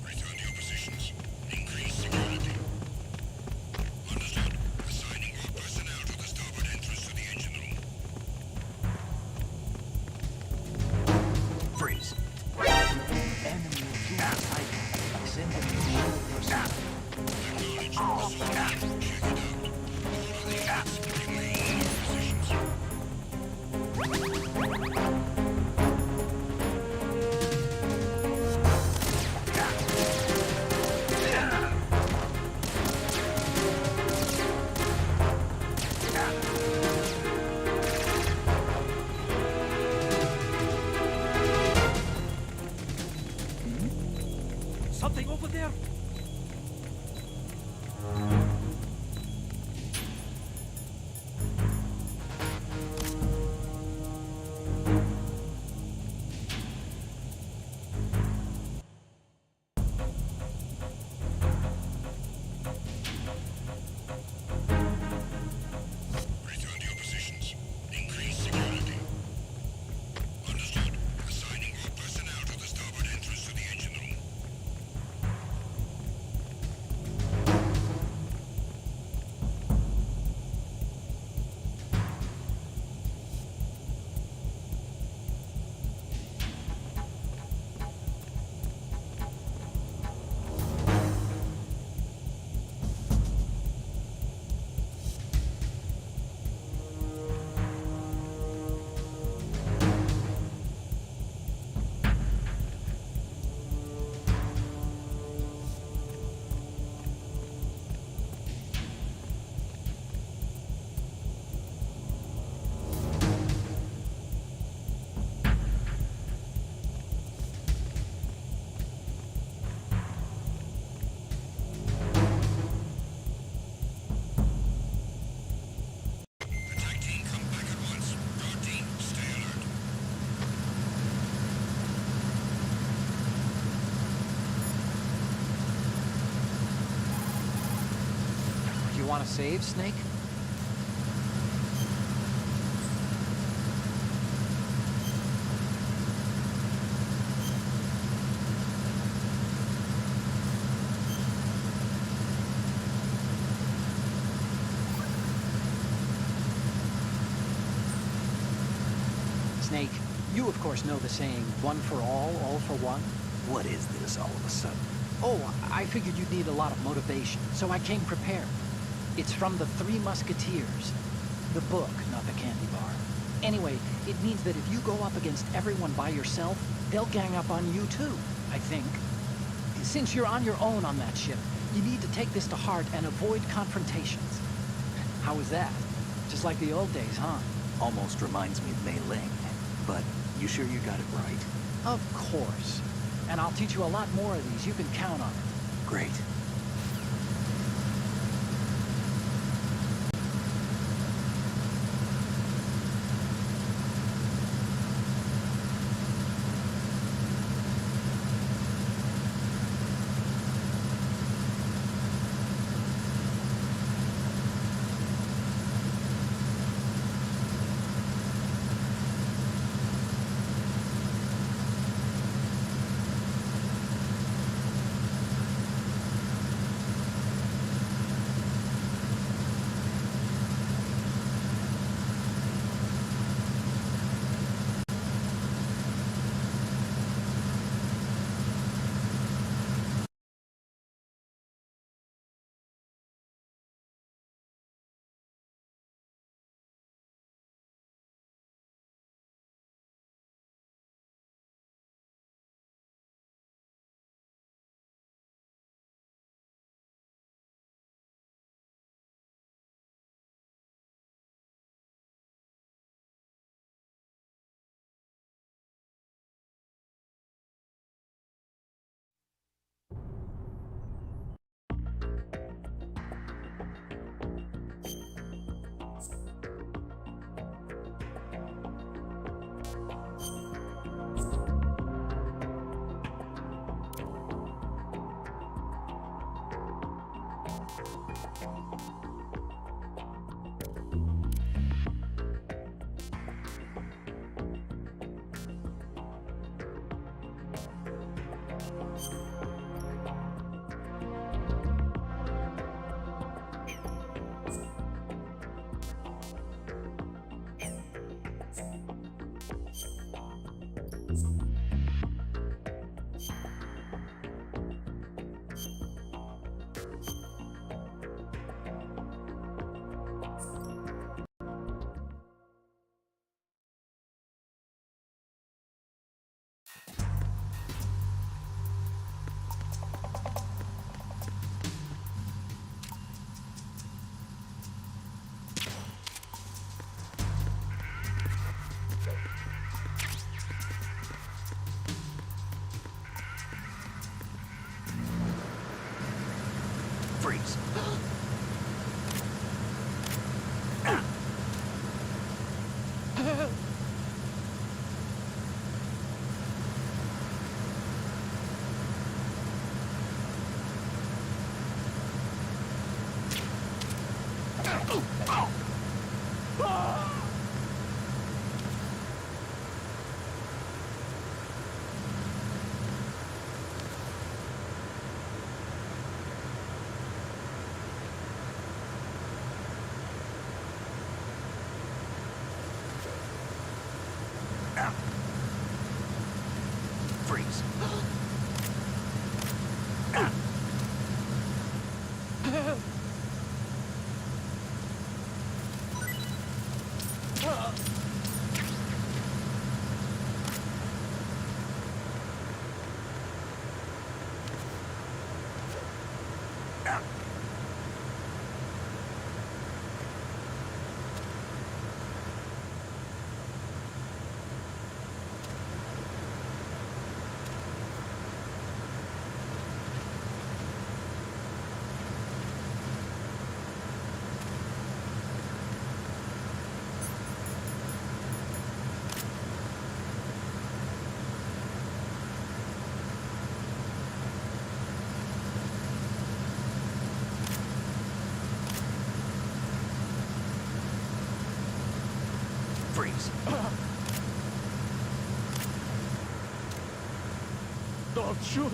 Return to your positions. Increase security. Understood. Assigning all personnel to the starboard entrance to the engine room. Freeze. Enemy gas. Send them to personnel. Acknowledge. Check it out. All the units remain in your positions. Something over there? Return to your positions. Increase security. Understood. Assigning all personnel to the starboard entrance to the engine room. Attack team, come back at once. Guard team, stay alert. Do you want to save, Snake? Snake, you of course know the saying, one for all for one? What is this all of a sudden? Oh, I figured you'd need a lot of motivation, so I came prepared. It's from the Three Musketeers. The book, not the candy bar. Anyway, it means that if you go up against everyone by yourself, they'll gang up on you too, I think. Since you're on your own on that ship, you need to take this to heart and avoid confrontations. How was that? Just like the old days, huh? Almost reminds me of Mei Ling. But you sure you got it right? Of course. And I'll teach you a lot more of these. You can count on it. Great. Freeze. Freeze. Freeze. Don't shoot!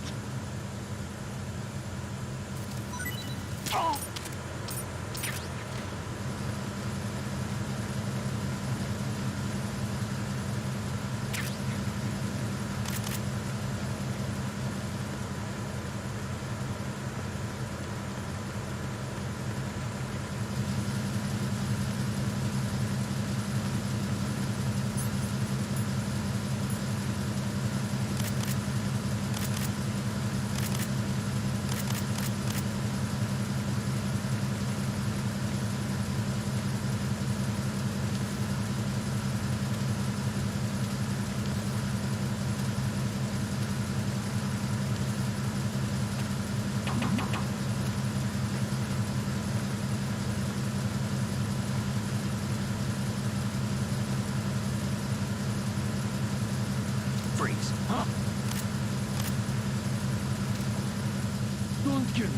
Freeze. Don't kill me!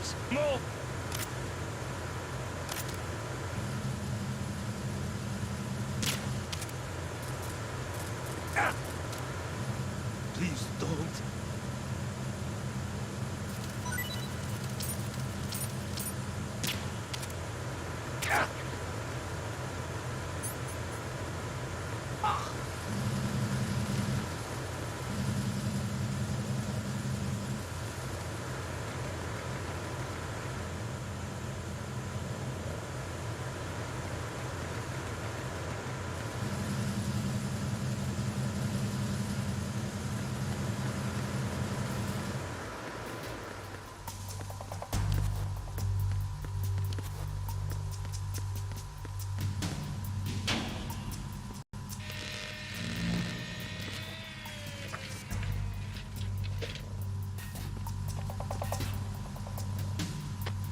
Freeze! Move! Please don't.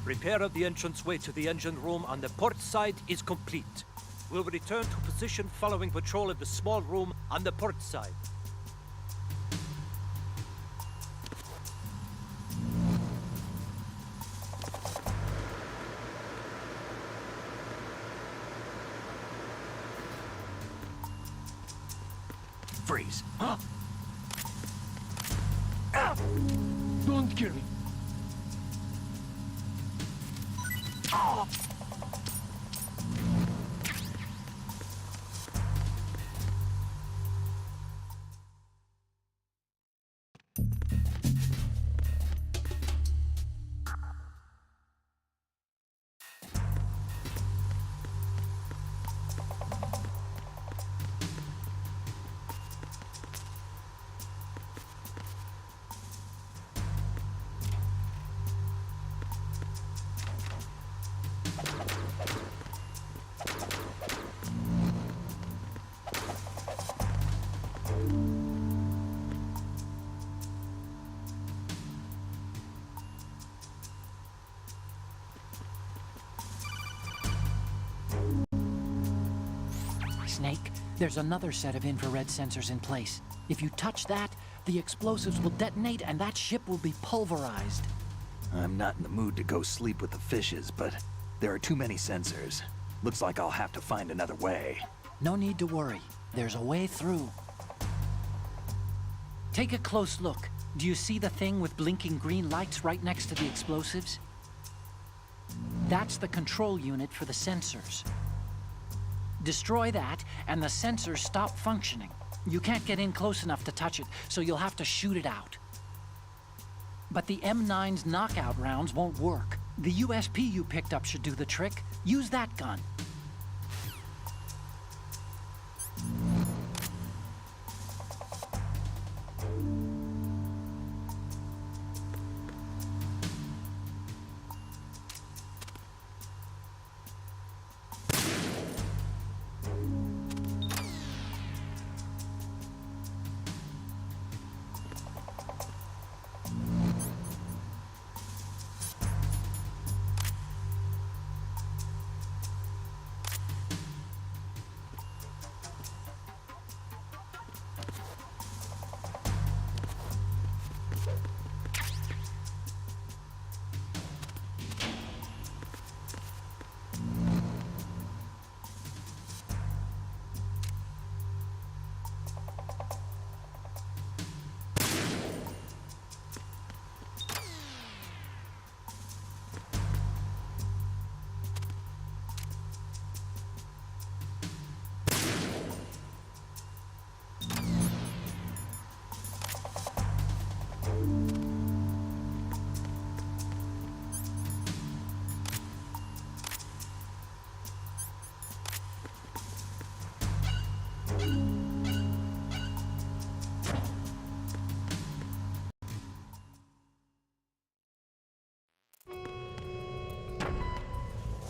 Repair of the entranceway to the engine room on the port side is complete. We'll return to position following patrol of the small room on the port side. Freeze. Huh? Don't kill me. Snake, there's another set of infrared sensors in place. If you touch that, the explosives will detonate and that ship will be pulverized. I'm not in the mood to go sleep with the fishes, but there are too many sensors. Looks like I'll have to find another way. No need to worry. There's a way through. Take a close look. Do you see the thing with blinking green lights right next to the explosives? That's the control unit for the sensors. Destroy that, and the sensors stop functioning. You can't get in close enough to touch it, so you'll have to shoot it out. But the M9's knockout rounds won't work. The USP you picked up should do the trick. Use that gun.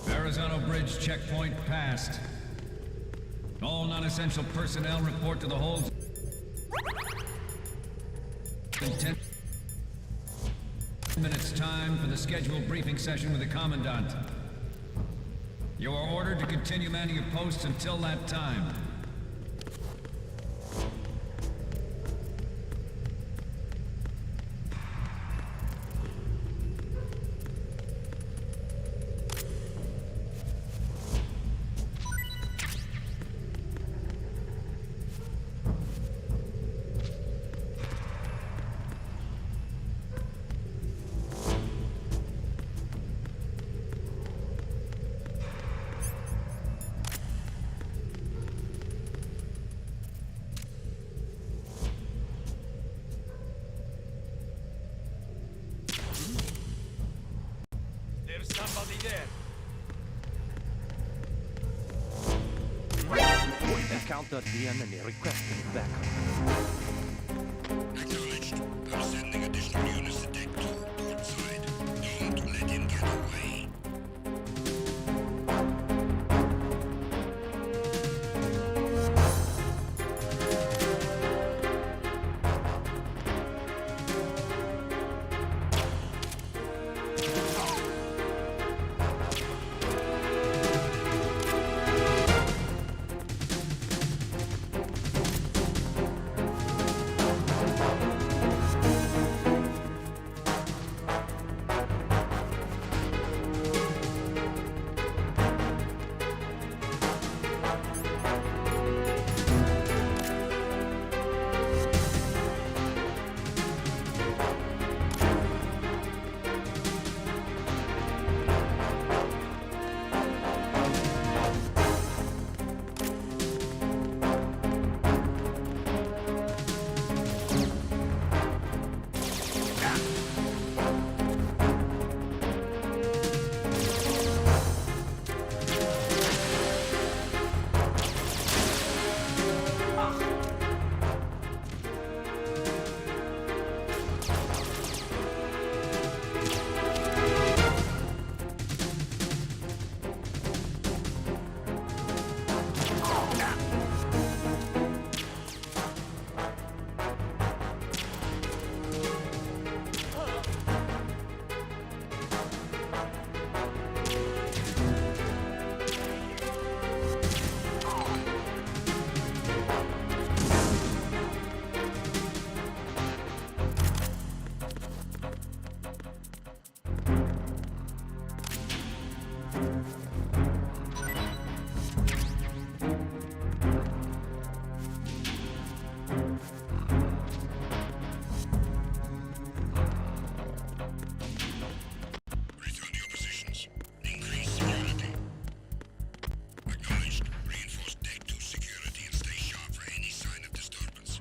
Verrazano Bridge checkpoint passed. All non-essential personnel report to the holds. In 10 minutes time for the scheduled briefing session with the Commandant. You are ordered to continue manning your posts until that time. there! Encountered the enemy requesting backup. Acknowledged. I'm sending additional units to Deck 2, port side. Don't let him get away. Return to your positions. Increase security. Acknowledged. Reinforce Deck 2 security and stay sharp for any sign of disturbance.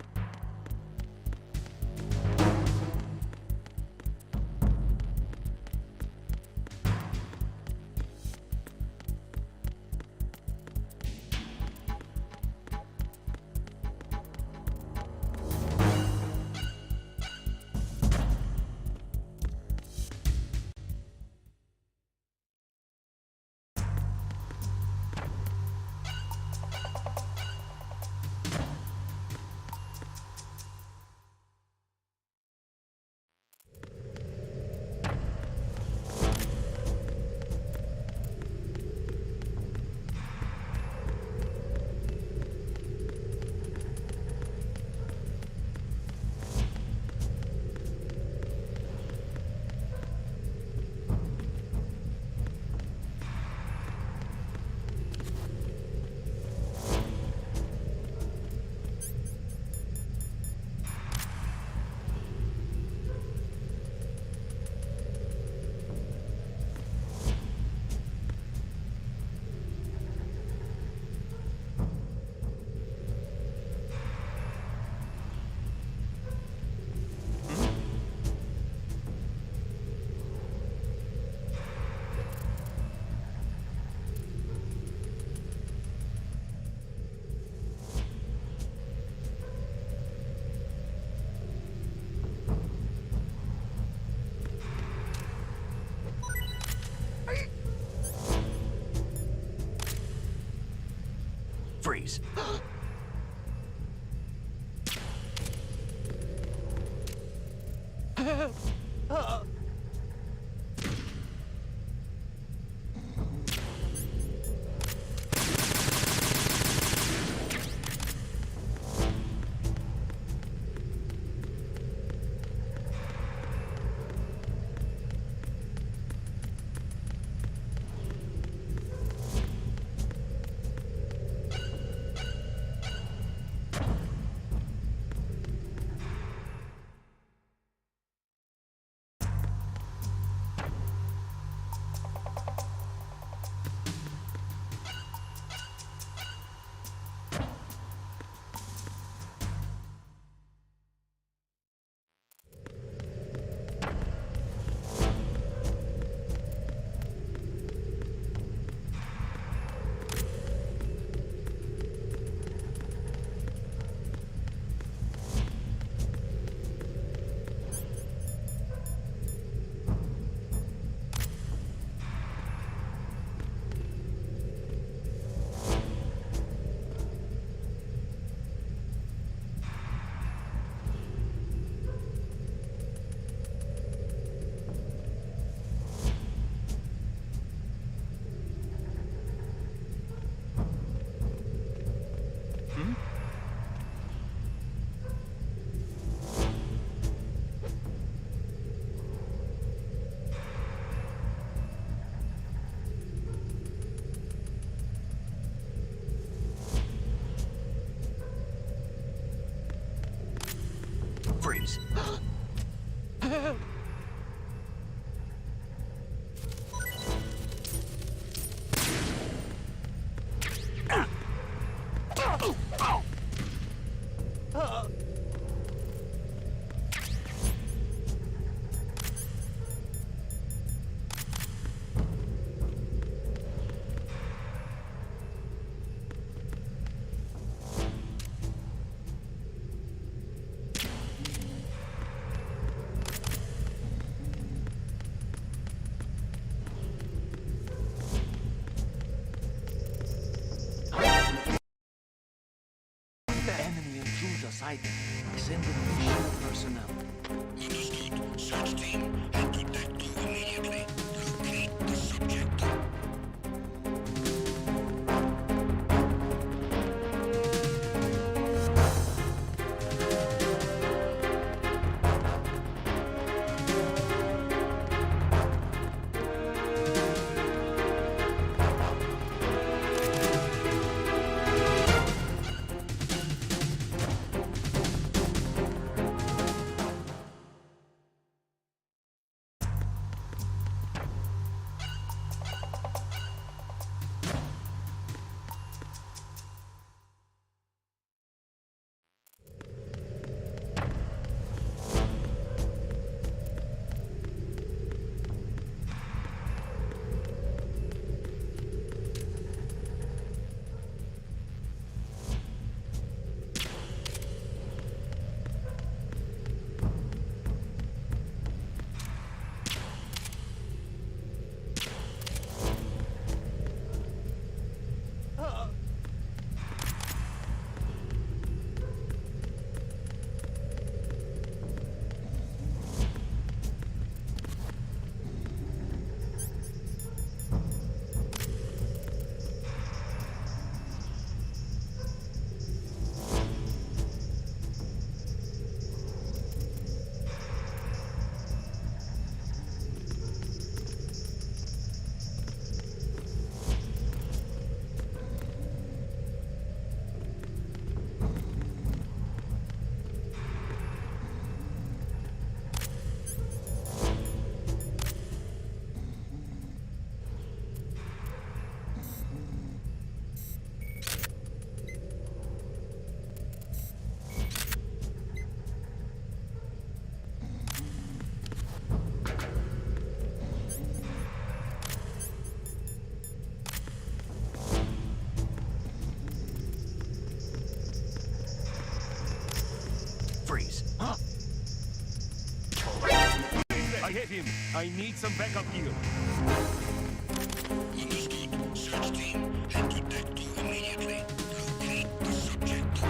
Freeze. Freeze! Enemy intruder sighted. Send in additional personnel. Understood. Search team, head to deck 2 immediately. Locate the subject. Freeze! I hit him. I need some backup gear. Understood. Search team, head to deck 2 immediately. Locate the subject.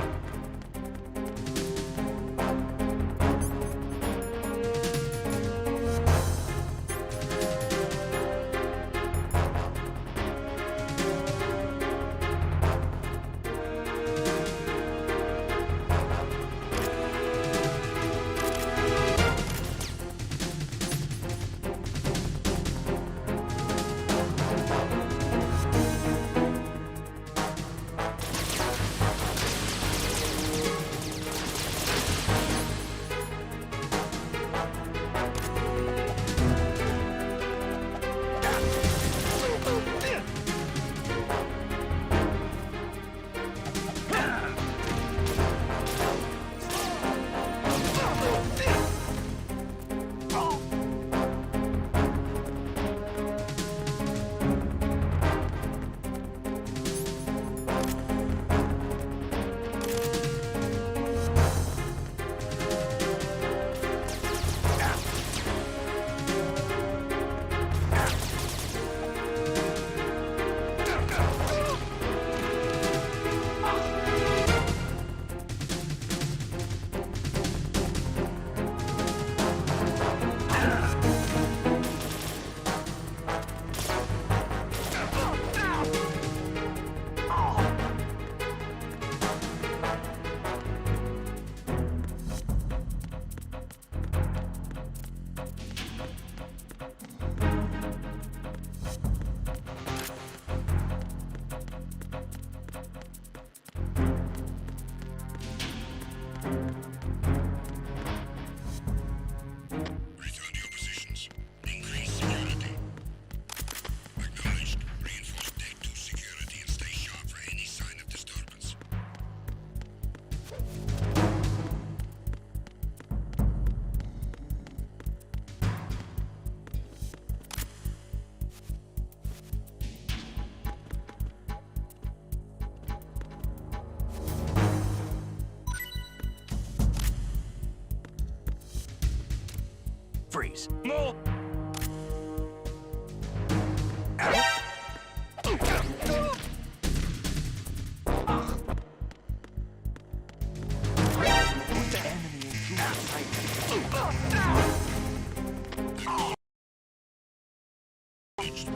Freeze. No!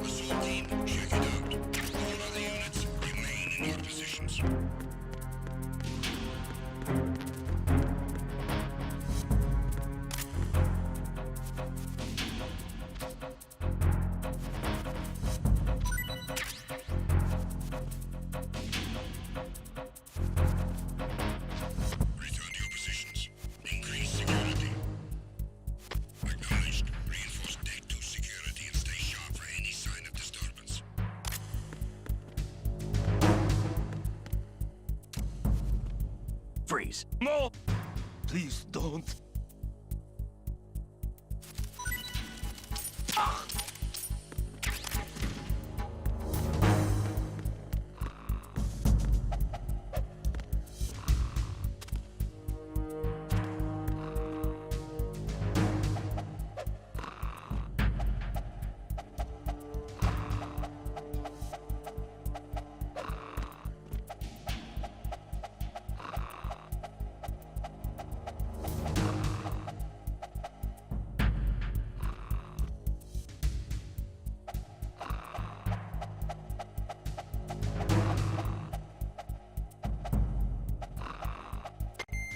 Assault team, check it out. All other units, remain in your positions. Return to your positions. Increase security. Acknowledged. Reinforce Deck 2 security and stay sharp for any sign of disturbance. Freeze. No! Please don't.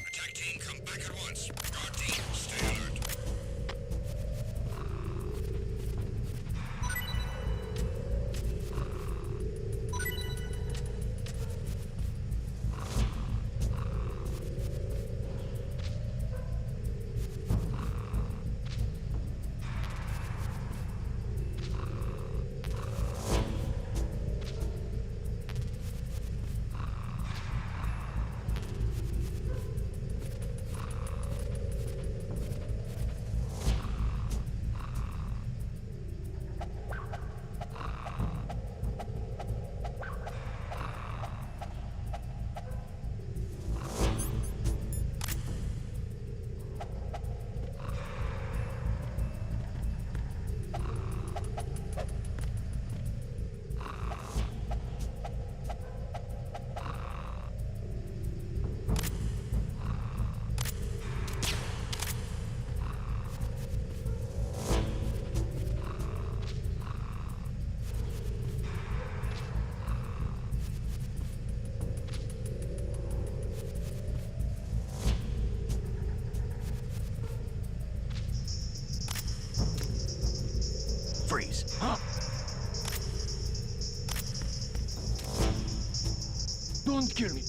Attack team, come back at once. Guard team, stay alert. Freeze. Don't kill me.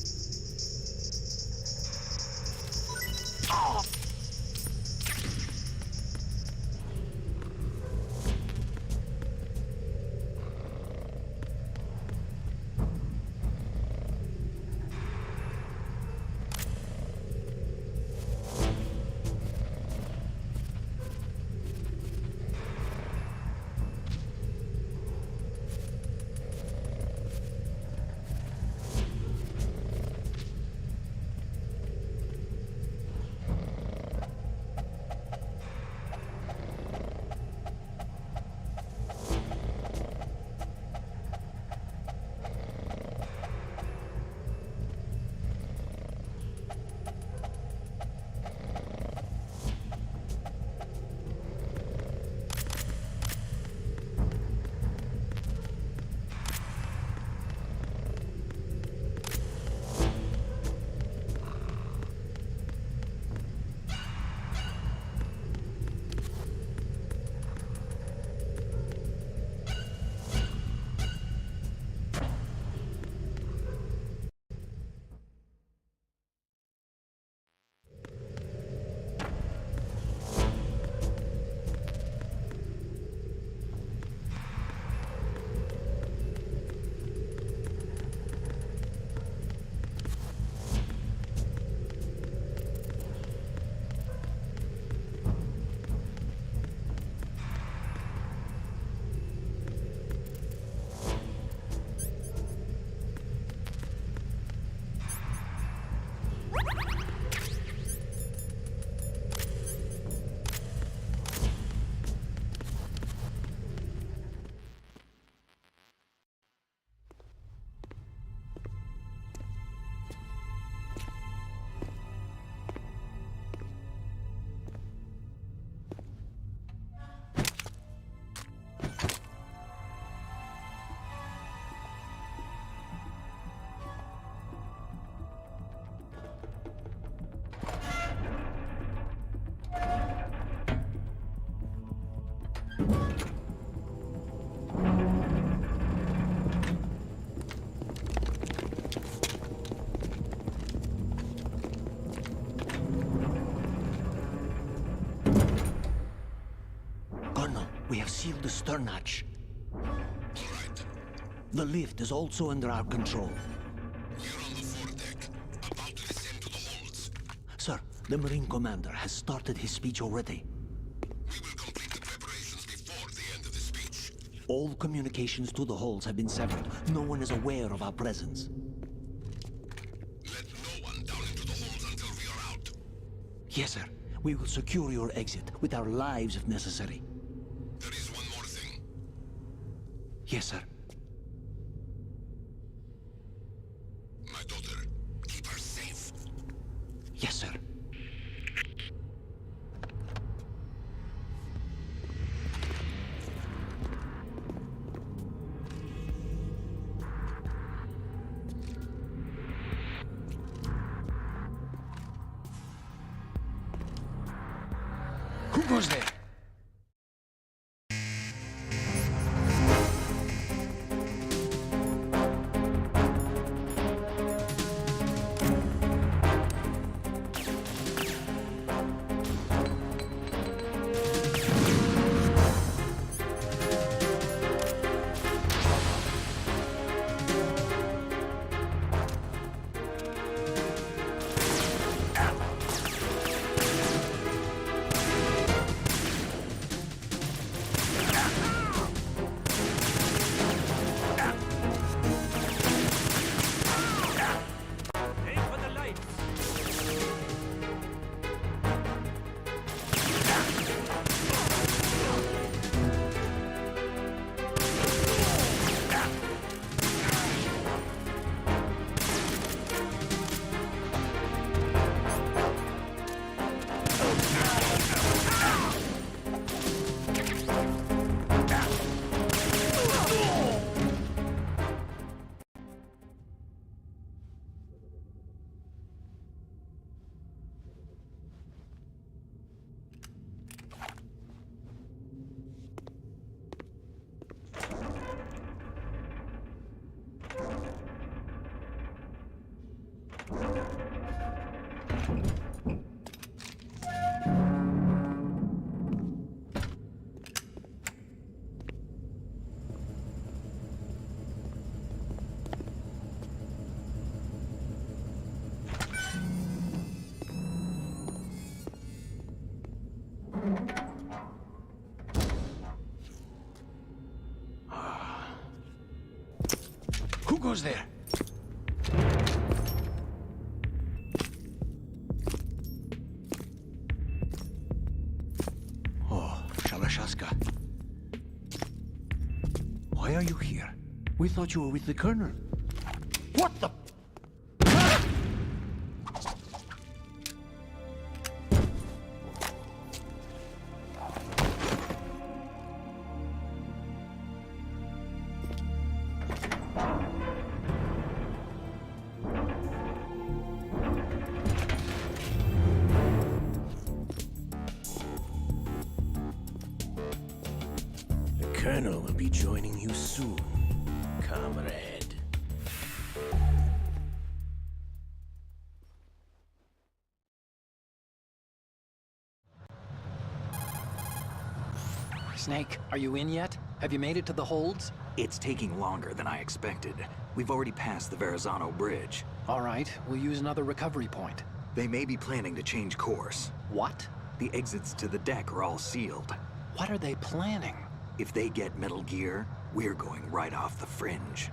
seal the stern hatch. All right. The lift is also under our control. We're on the foredeck, about to descend to the holds. Sir, the Marine Commander has started his speech already. We will complete the preparations before the end of the speech. All communications to the holds have been severed. No one is aware of our presence. Let no one down into the holds until we are out. Yes, sir. We will secure your exit with our lives if necessary. There is one more thing. Yes, sir. My daughter, keep her safe. Yes, sir. Who goes there? Aim for the lights. Who goes there? Oh, Shalashaska. Why are you here? We thought you were with the Colonel. What the... The Colonel will be joining you soon, comrade. Snake, are you in yet? Have you made it to the holds? It's taking longer than I expected. We've already passed the Verrazano Bridge. All right, we'll use another recovery point. They may be planning to change course. What? The exits to the deck are all sealed. What are they planning? If they get Metal Gear, we're going right off the fringe.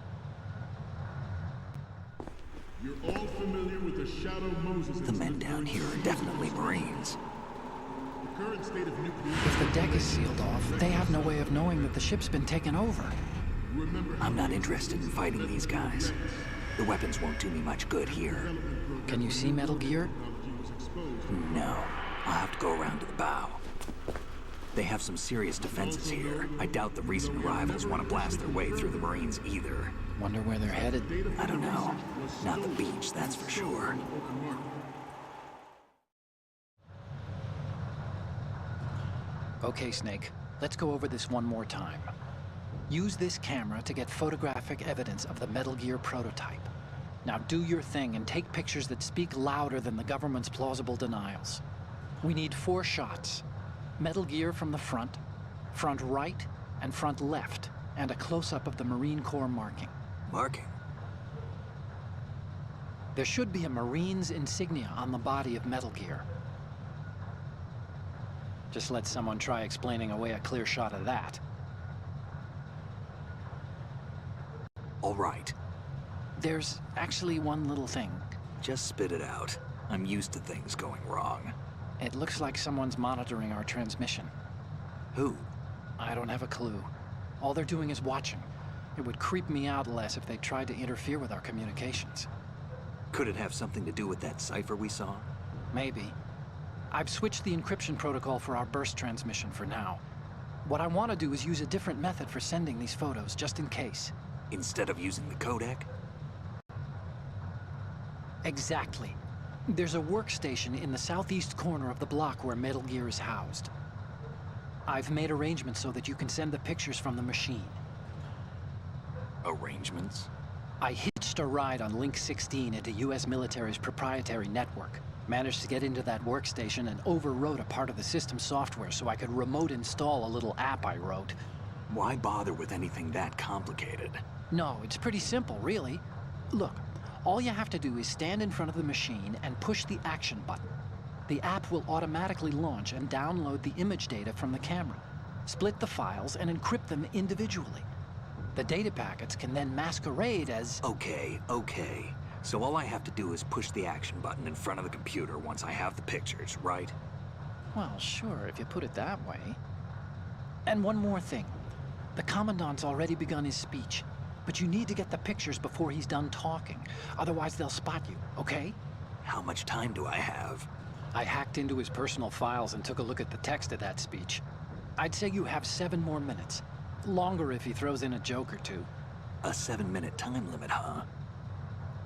You're all familiar with the Shadow Moses The men down here are definitely Marines. The current state of nuclear... If the deck is sealed off, they have no way of knowing that the ship's been taken over. I'm not interested in fighting these guys. The weapons won't do me much good here. Can you see Metal Gear? No. I'll have to go around to the bow. They have some serious defenses here. I doubt the recent arrivals want to blast their way through the Marines either. Wonder where they're headed? I don't know. Not the beach, that's for sure. Okay, Snake. Let's go over this one more time. Use this camera to get photographic evidence of the Metal Gear prototype. Now do your thing and take pictures that speak louder than the government's plausible denials. We need 4 shots. Metal Gear from the front, front right, and front left, and a close-up of the Marine Corps marking. Marking? There should be a Marine's insignia on the body of Metal Gear. Just let someone try explaining away a clear shot of that. All right. There's actually one little thing. Just spit it out. I'm used to things going wrong. It looks like someone's monitoring our transmission. Who? I don't have a clue. All they're doing is watching. It would creep me out less if they tried to interfere with our communications. Could it have something to do with that cipher we saw? Maybe. I've switched the encryption protocol for our burst transmission for now. What I want to do is use a different method for sending these photos, just in case. Instead of using the codec? Exactly. There's a workstation in the southeast corner of the block where Metal Gear is housed. I've made arrangements so that you can send the pictures from the machine. Arrangements? I hitched a ride on Link 16 into US military's proprietary network. Managed to get into that workstation and overwrote a part of the system software so I could remote install a little app I wrote. Why bother with anything that complicated? No, it's pretty simple, really. Look, all you have to do is stand in front of the machine and push the action button. The app will automatically launch and download the image data from the camera, split the files, and encrypt them individually. The data packets can then masquerade as... Okay. So all I have to do is push the action button in front of the computer once I have the pictures, right? Well, sure, if you put it that way. And one more thing. The Commandant's already begun his speech, but you need to get the pictures before he's done talking. Otherwise, they'll spot you, okay? How much time do I have? I hacked into his personal files and took a look at the text of that speech. I'd say you have 7 more minutes. Longer if he throws in a joke or two. A 7-minute time limit, huh?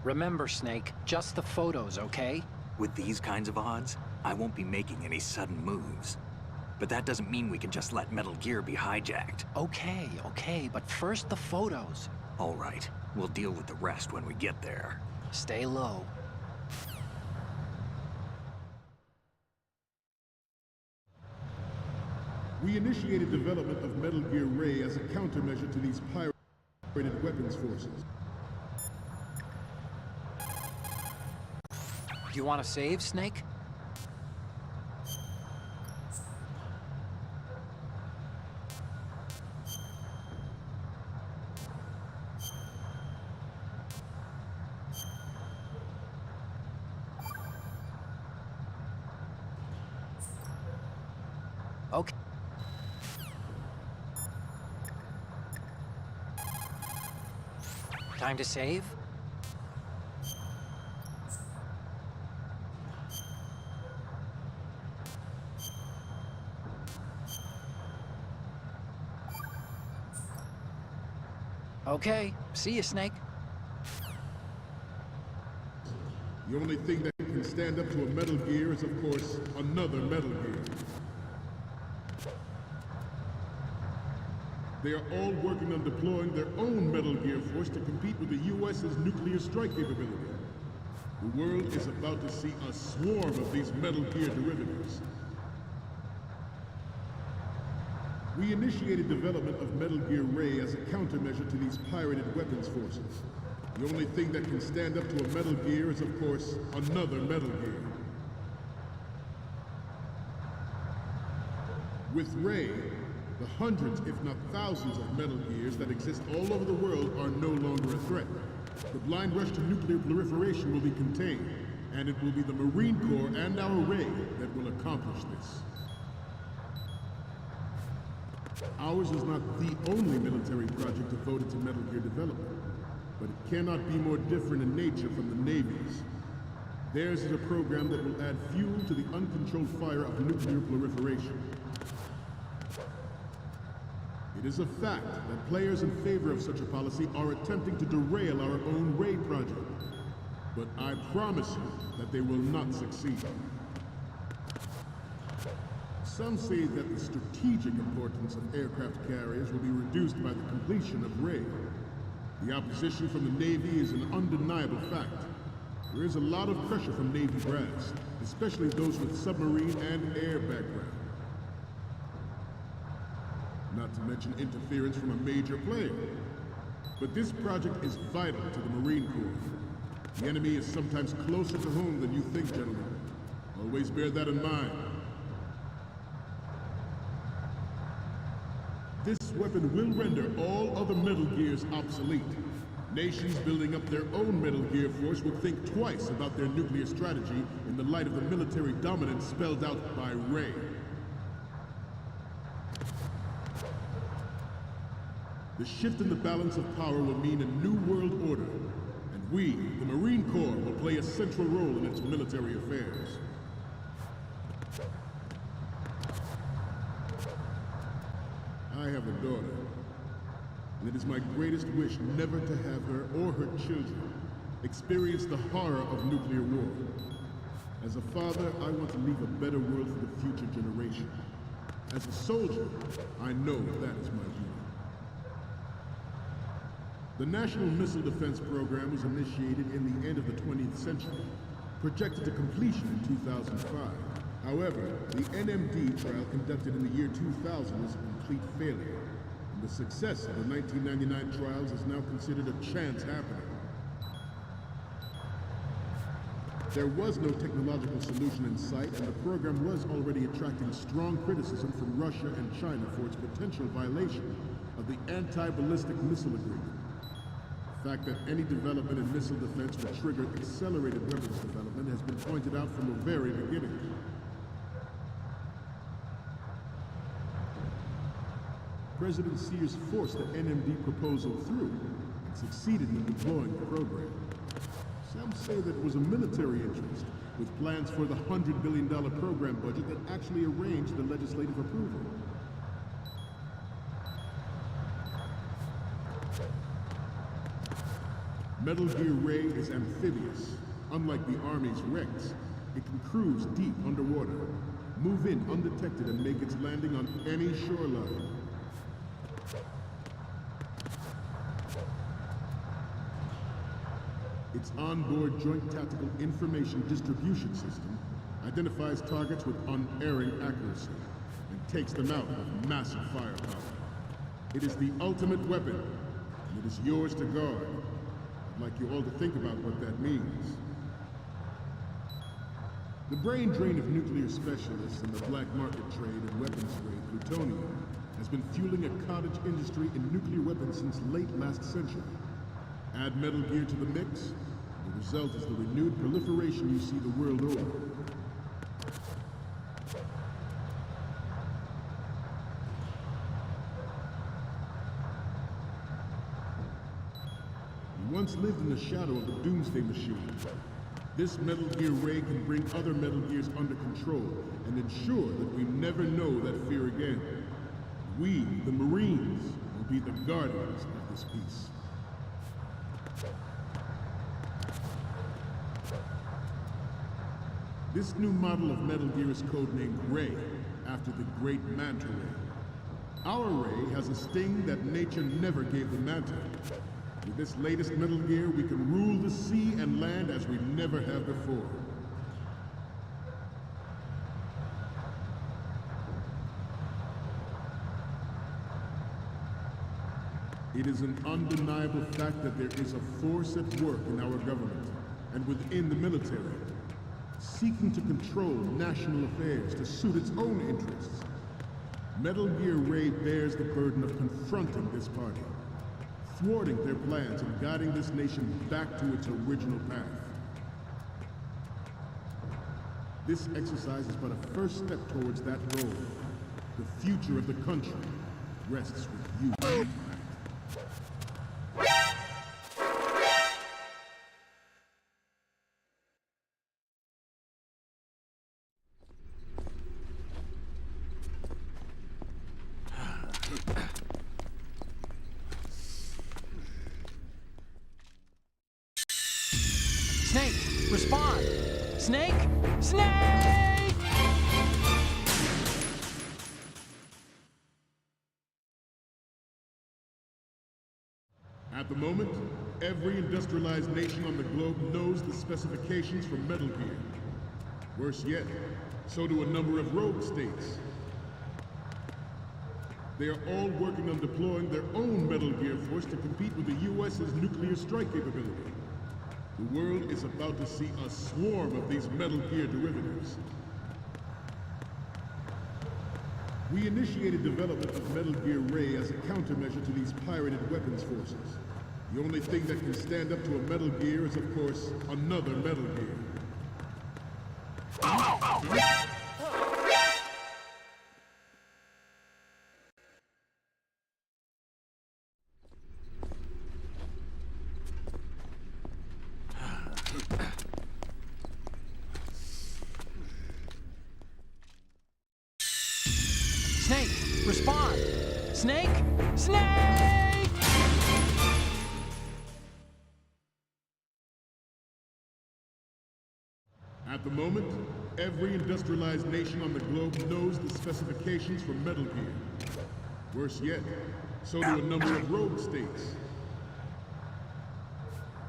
Remember, Snake, just the photos, okay? With these kinds of odds, I won't be making any sudden moves. But that doesn't mean we can just let Metal Gear be hijacked. Okay, but first the photos. All right, we'll deal with the rest when we get there. Stay low. We initiated development of Metal Gear Ray as a countermeasure to these pirated weapons forces. You want to save, Snake? Okay. Time to save? Okay, see you, Snake. The only thing that can stand up to a Metal Gear is, of course, another Metal Gear. They are all working on deploying their own Metal Gear force to compete with the U.S.'s nuclear strike capability. The world is about to see a swarm of these Metal Gear derivatives. We initiated development of Metal Gear Ray as a countermeasure to these pirated weapons forces. The only thing that can stand up to a Metal Gear is, of course, another Metal Gear. With Ray, the hundreds, if not thousands, of Metal Gears that exist all over the world are no longer a threat. The blind rush to nuclear proliferation will be contained, and it will be the Marine Corps and our Ray that will accomplish this. Ours is not the only military project devoted to Metal Gear development, but it cannot be more different in nature from the Navy's. Theirs is a program that will add fuel to the uncontrolled fire of nuclear proliferation. It is a fact that players in favor of such a policy are attempting to derail our own Ray project. But I promise you that they will not succeed. Some say that the strategic importance of aircraft carriers will be reduced by the completion of Ray. The opposition from the Navy is an undeniable fact. There is a lot of pressure from Navy brass, especially those with submarine and air background. not to mention interference from a major player. But this project is vital to the Marine Corps. The enemy is sometimes closer to home than you think, gentlemen. Always bear that in mind. This weapon will render all other Metal Gears obsolete. Nations building up their own Metal Gear force will think twice about their nuclear strategy in the light of the military dominance spelled out by Ray. The shift in the balance of power will mean a new world order, and we, the Marine Corps, will play a central role in its military affairs. I have a daughter, and it is my greatest wish never to have her or her children experience the horror of nuclear war. As a father, I want to leave a better world for the future generation. As a soldier, I know that is my duty. The National Missile Defense Program was initiated in the end of the 20th century, projected to completion in 2005. However, the NMD trial conducted in the year 2000 was a complete failure, and the success of the 1999 trials is now considered a chance happening. There was no technological solution in sight, and the program was already attracting strong criticism from Russia and China for its potential violation of the Anti-Ballistic Missile Agreement. The fact that any development in missile defense would trigger accelerated weapons development has been pointed out from the very beginning. President Sears forced the NMD proposal through and succeeded in deploying the program. Some say that it was a military interest, with plans for the $100 billion program budget that actually arranged the legislative approval. Metal Gear Ray is amphibious. Unlike the Army's Rex, it can cruise deep underwater, move in undetected, and make its landing on any shoreline. Its onboard Joint Tactical Information Distribution System identifies targets with unerring accuracy and takes them out with massive firepower. It is the ultimate weapon, and it is yours to guard. I'd like you all to think about what that means. The brain drain of nuclear specialists and the black market trade in weapons grade plutonium has been fueling a cottage industry in nuclear weapons since late last century. Add Metal Gear to the mix, the result is the renewed proliferation you see the world over. We once lived in the shadow of the Doomsday Machine. This Metal Gear Ray can bring other Metal Gears under control and ensure that we never know that fear again. We, the Marines, will be the guardians of this peace. This new model of Metal Gear is codenamed Ray, after the great Manta Ray. Our Ray has a sting that nature never gave the Manta. With this latest Metal Gear, we can rule the sea and land as we never have before. It is an undeniable fact that there is a force at work in our government and within the military, seeking to control national affairs to suit its own interests. Metal Gear Ray bears the burden of confronting this party, thwarting their plans and guiding this nation back to its original path. This exercise is but a first step towards that goal. The future of the country rests with you. Snake, respond! Snake? Snake! At the moment, every industrialized nation on the globe knows the specifications for Metal Gear. Worse yet, so do a number of rogue states. They are all working on deploying their own Metal Gear force to compete with the US's nuclear strike capability. The world is about to see a swarm of these Metal Gear derivatives. We initiated development of Metal Gear Ray as a countermeasure to these pirated weapons forces. The only thing that can stand up to a Metal Gear is, of course, another Metal Gear. Snake, respond! Snake! Snake! At the moment, every industrialized nation on the globe knows the specifications for Metal Gear. Worse yet, so do a number of rogue states.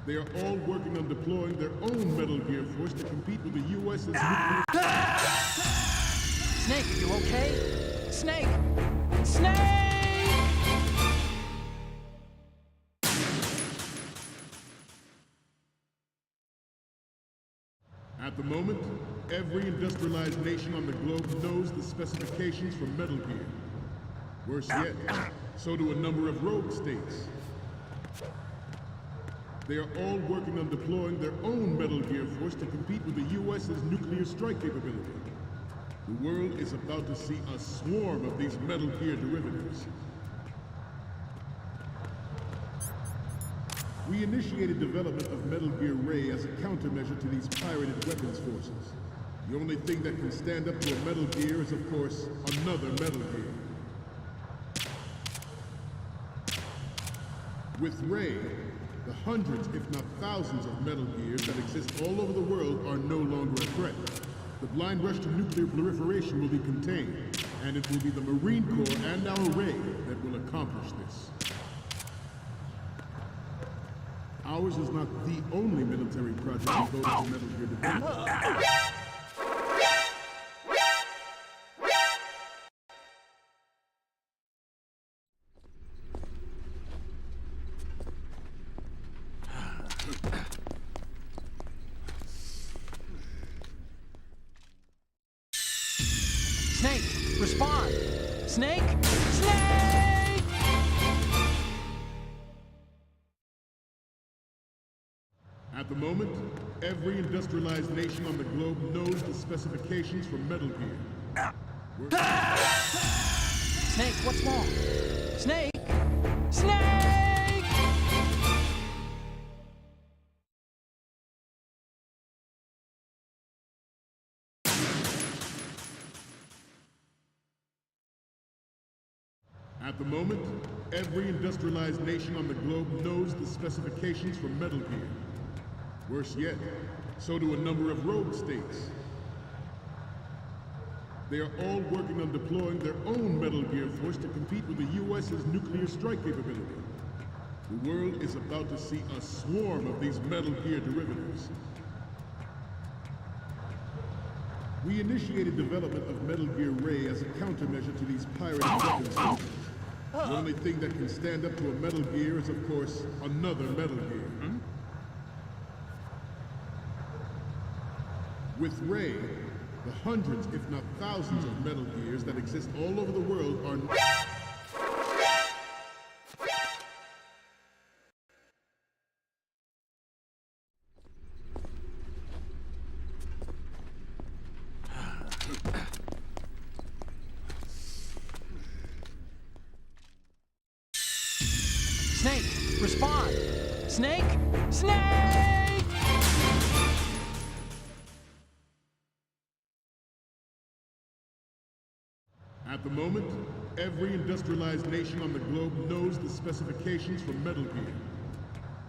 They are all working on deploying their own Metal Gear force to compete with the US's nuclear... Snake, you okay? Snake! Snake! At the moment, every industrialized nation on the globe knows the specifications for Metal Gear. Worse yet, so do a number of rogue states. They are all working on deploying their own Metal Gear force to compete with the US's nuclear strike capability. The world is about to see a swarm of these Metal Gear derivatives. We initiated development of Metal Gear Ray as a countermeasure to these pirated weapons forces. The only thing that can stand up to a Metal Gear is, of course, another Metal Gear. With Ray, the hundreds, if not thousands, of Metal Gears that exist all over the world are no longer a threat. The blind rush to nuclear proliferation will be contained, and it will be the Marine Corps and our Ray that will accomplish this. Ours is not the only military project devoted to Metal Gear development. Snake, respond! Snake! Snake! At the moment, every industrialized nation on the globe knows the specifications for Metal Gear. Snake, what's wrong? Snake! Snake! At the moment, every industrialized nation on the globe knows the specifications for Metal Gear. Worse yet, so do a number of rogue states. They are all working on deploying their own Metal Gear force to compete with the US's nuclear strike capability. The world is about to see a swarm of these Metal Gear derivatives. We initiated development of Metal Gear Ray as a countermeasure to these pirated weapons forces. The only thing that can stand up to a Metal Gear is, of course, another Metal Gear. With Ray, the hundreds, if not thousands, of Metal Gears that exist all over the world are... Snake, respond! Snake! Snake! At the moment, every industrialized nation on the globe knows the specifications for Metal Gear.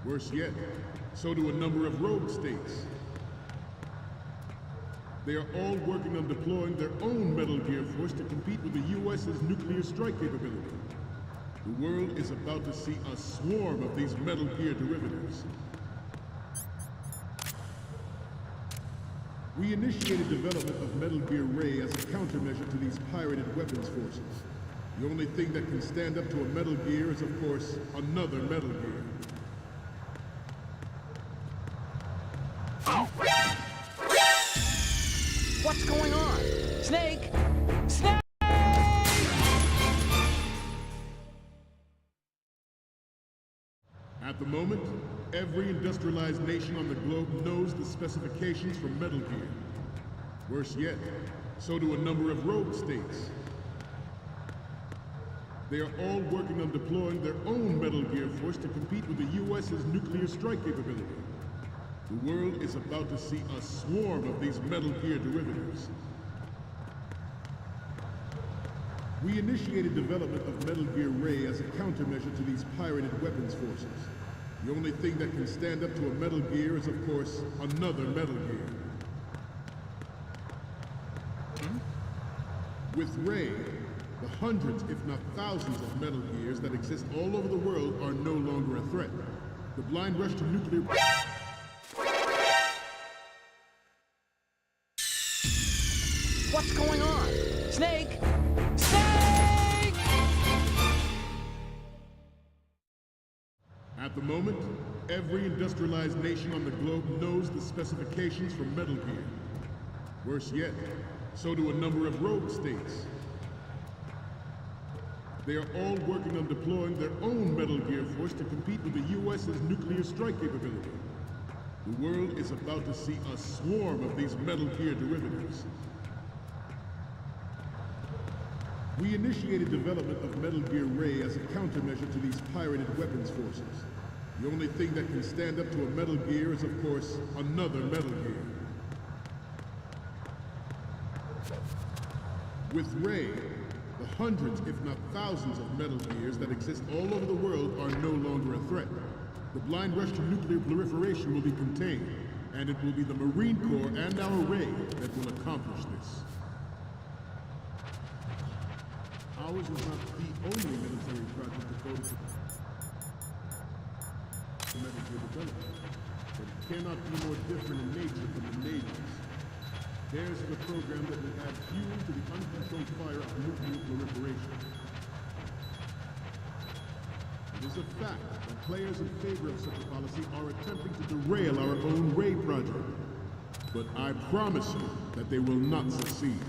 Worse yet, so do a number of rogue states. They are all working on deploying their own Metal Gear force to compete with the US's nuclear strike capability. The world is about to see a swarm of these Metal Gear derivatives. We initiated development of Metal Gear Ray as a countermeasure to these pirated weapons forces. The only thing that can stand up to a Metal Gear is, of course, another Metal Gear. What's going on? Snake! Snake! At the moment, every industrialized nation on the globe knows the specifications for Metal Gear. Worse yet, so do a number of rogue states. They are all working on deploying their own Metal Gear force to compete with the US's nuclear strike capability. The world is about to see a swarm of these Metal Gear derivatives. We initiated development of Metal Gear Ray as a countermeasure to these pirated weapons forces. The only thing that can stand up to a Metal Gear is, of course, another Metal Gear. With Ray, the hundreds, if not thousands, of Metal Gears that exist all over the world are no longer a threat. The blind rush to nuclear... What's going on? Snake! Snake! At the moment, every industrialized nation on the globe knows the specifications for Metal Gear. Worse yet, so do a number of rogue states. They are all working on deploying their own Metal Gear force to compete with the US's nuclear strike capability. The world is about to see a swarm of these Metal Gear derivatives. We initiated development of Metal Gear Ray as a countermeasure to these pirated weapons forces. The only thing that can stand up to a Metal Gear is, of course, another Metal Gear. With Ray, the hundreds, if not thousands, of Metal Gears that exist all over the world are no longer a threat. The blind rush to nuclear proliferation will be contained, and it will be the Marine Corps and our Ray that will accomplish this. Ours is not the only military project devoted to Metal Gear development, but it cannot be more different in nature from the Navy's. Theirs is a program that will add fuel to the uncontrolled fire of nuclear proliferation. It is a fact that players in favor of such a policy are attempting to derail our own Ray project. But I promise you that they will not succeed.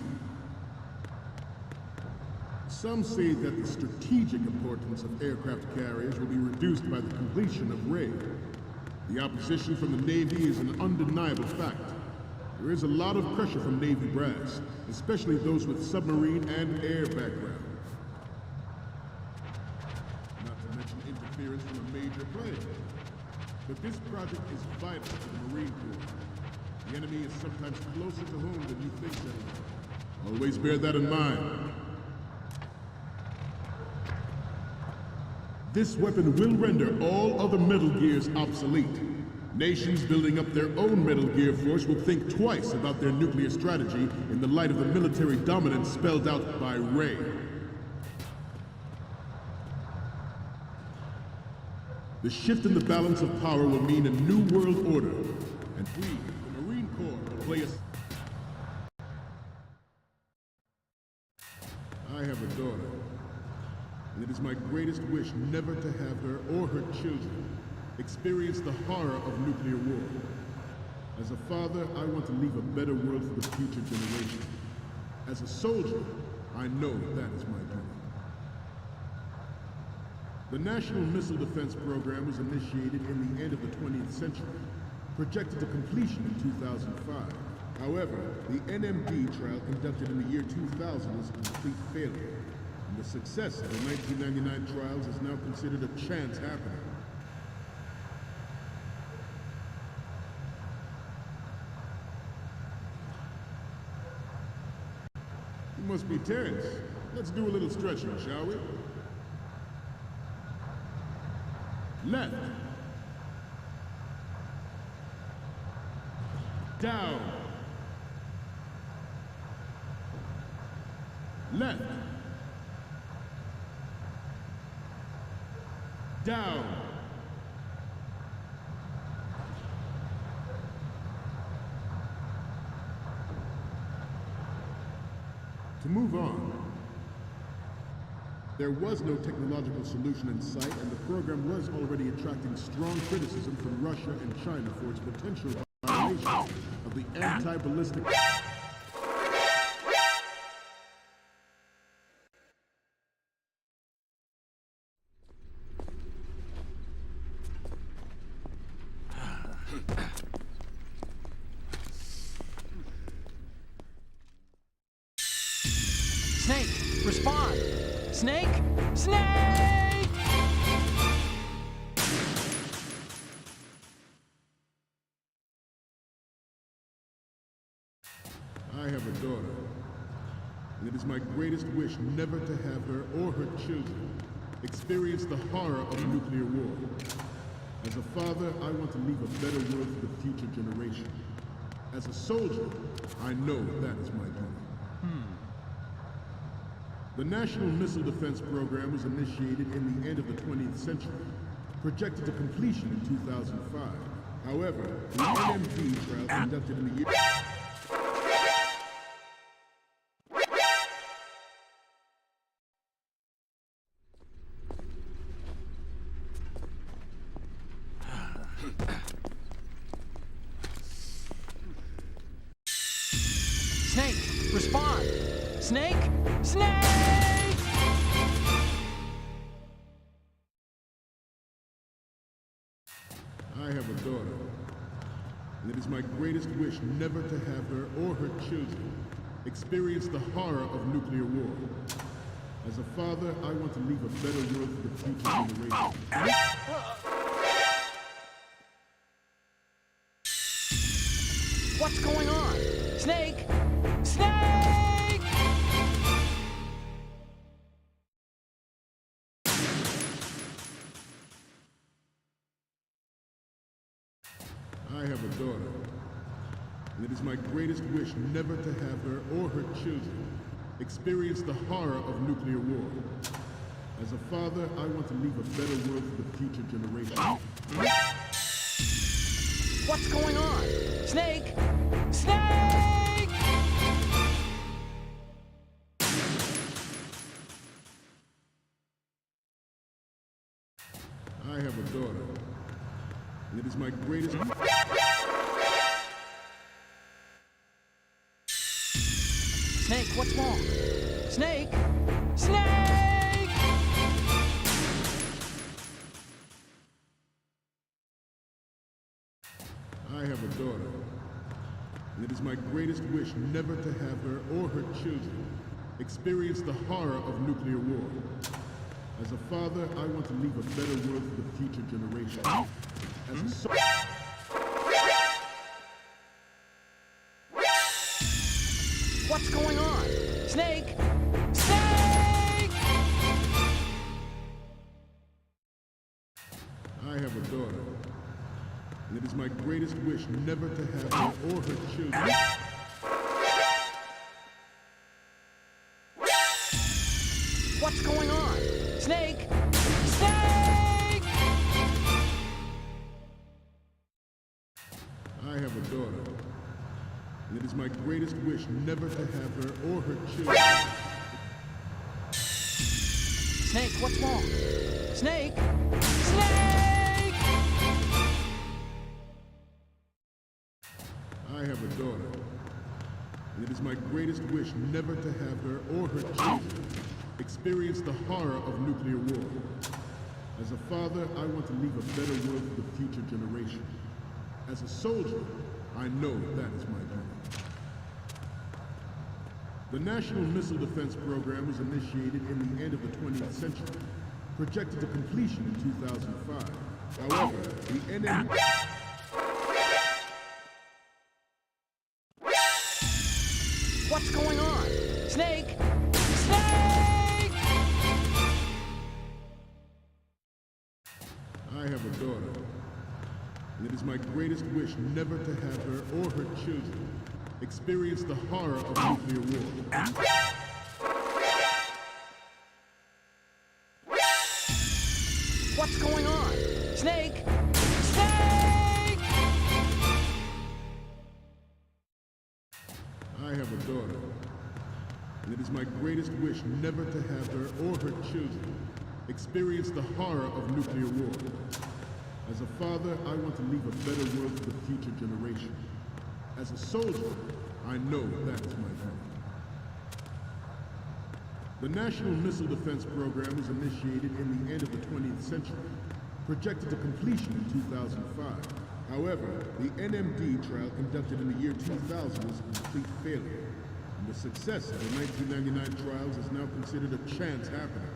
Some say that the strategic importance of aircraft carriers will be reduced by the completion of Ray. The opposition from the Navy is an undeniable fact. There is a lot of pressure from Navy brass, especially those with submarine and air background. Not to mention interference from a major player. But this project is vital to the Marine Corps. The enemy is sometimes closer to home than you think, gentlemen. Always bear that in mind. This weapon will render all other Metal Gears obsolete. Nations building up their own Metal Gear force will think twice about their nuclear strategy in the light of the military dominance spelled out by Ray. The shift in the balance of power will mean a new world order, and we, the Marine Corps, will play a... I have a daughter. And it is my greatest wish never to have her or her children experience the horror of nuclear war. As a father, I want to leave a better world for the future generation. As a soldier, I know that is my duty. The National Missile Defense Program was initiated in the end of the 20th century, projected to completion in 2005. However, the NMD trial conducted in the year 2000 was a complete failure. And the success of the 1999 trials is now considered a chance happening. You must be Terrence. Let's do a little stretching, shall we? Left. Down. Left. Down. To move on, There was no technological solution in sight, and the program was already attracting strong criticism from Russia and China for its potential violation of the anti-ballistic... Snake, respond! Snake! Snake! I have a daughter, and it is my greatest wish never to have her or her children experience the horror of nuclear war. As a father, I want to leave a better world for the future generation. As a soldier, I know that is my duty. The National Missile Defense Program was initiated in the end of the 20th century, projected to completion in 2005. However, the NMD trial conducted in the year... Snake, respond! Snake! Snake! I have a daughter, and it is my greatest wish never to have her or her children experience the horror of nuclear war. As a father, I want to leave a better world for the future generation. What's going on? Snake! Snake! I have a daughter, and it is my greatest wish never to have her or her children experience the horror of nuclear war. As a father, I want to leave a better world for the future generation. What's going on? Snake! Snake! I have a daughter, and it is my greatest... Snake, what's wrong? Snake! Snake! I have a daughter, and it is my greatest wish never to have her or her children experience the horror of nuclear war. As a father, I want to leave a better world for the future generation. As a son... What's going on? Snake! Snake! I have a daughter, and it is my greatest wish never to have her or her children... What's going on? Snake! Snake! I have a daughter, and it is my greatest wish never to have her or her children... Snake, what's wrong? Snake! Snake! I have a daughter, and it is my greatest wish never to have her or her children experience the horror of nuclear war. As a father, I want to leave a better world for the future generation. As a soldier, I know that is my duty. The National Missile Defense Program was initiated in the end of the 20th century, projected to completion in 2005. However, the enemy... What's going on? Snake! Snake! I have a daughter, and it is my greatest wish never to have her or her children experience the horror of nuclear war. What's going on? Snake! Snake! I have a daughter, and it is my greatest wish never to have her or her children experience the horror of nuclear war. As a father, I want to leave a better world for the future generation. As a soldier, I know that is my duty. The National Missile Defense Program was initiated in the end of the 20th century, projected to completion in 2005. However, the NMD trial conducted in the year 2000 was a complete failure, and the success of the 1999 trials is now considered a chance happening.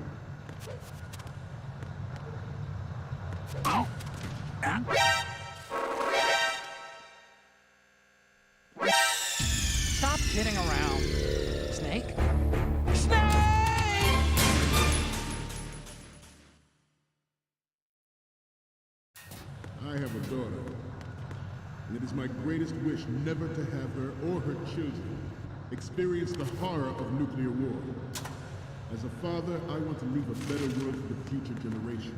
Stop kidding around. Snake? I have a daughter, and it is my greatest wish never to have her or her children experience the horror of nuclear war. As a father, I want to leave a better world for the future generation.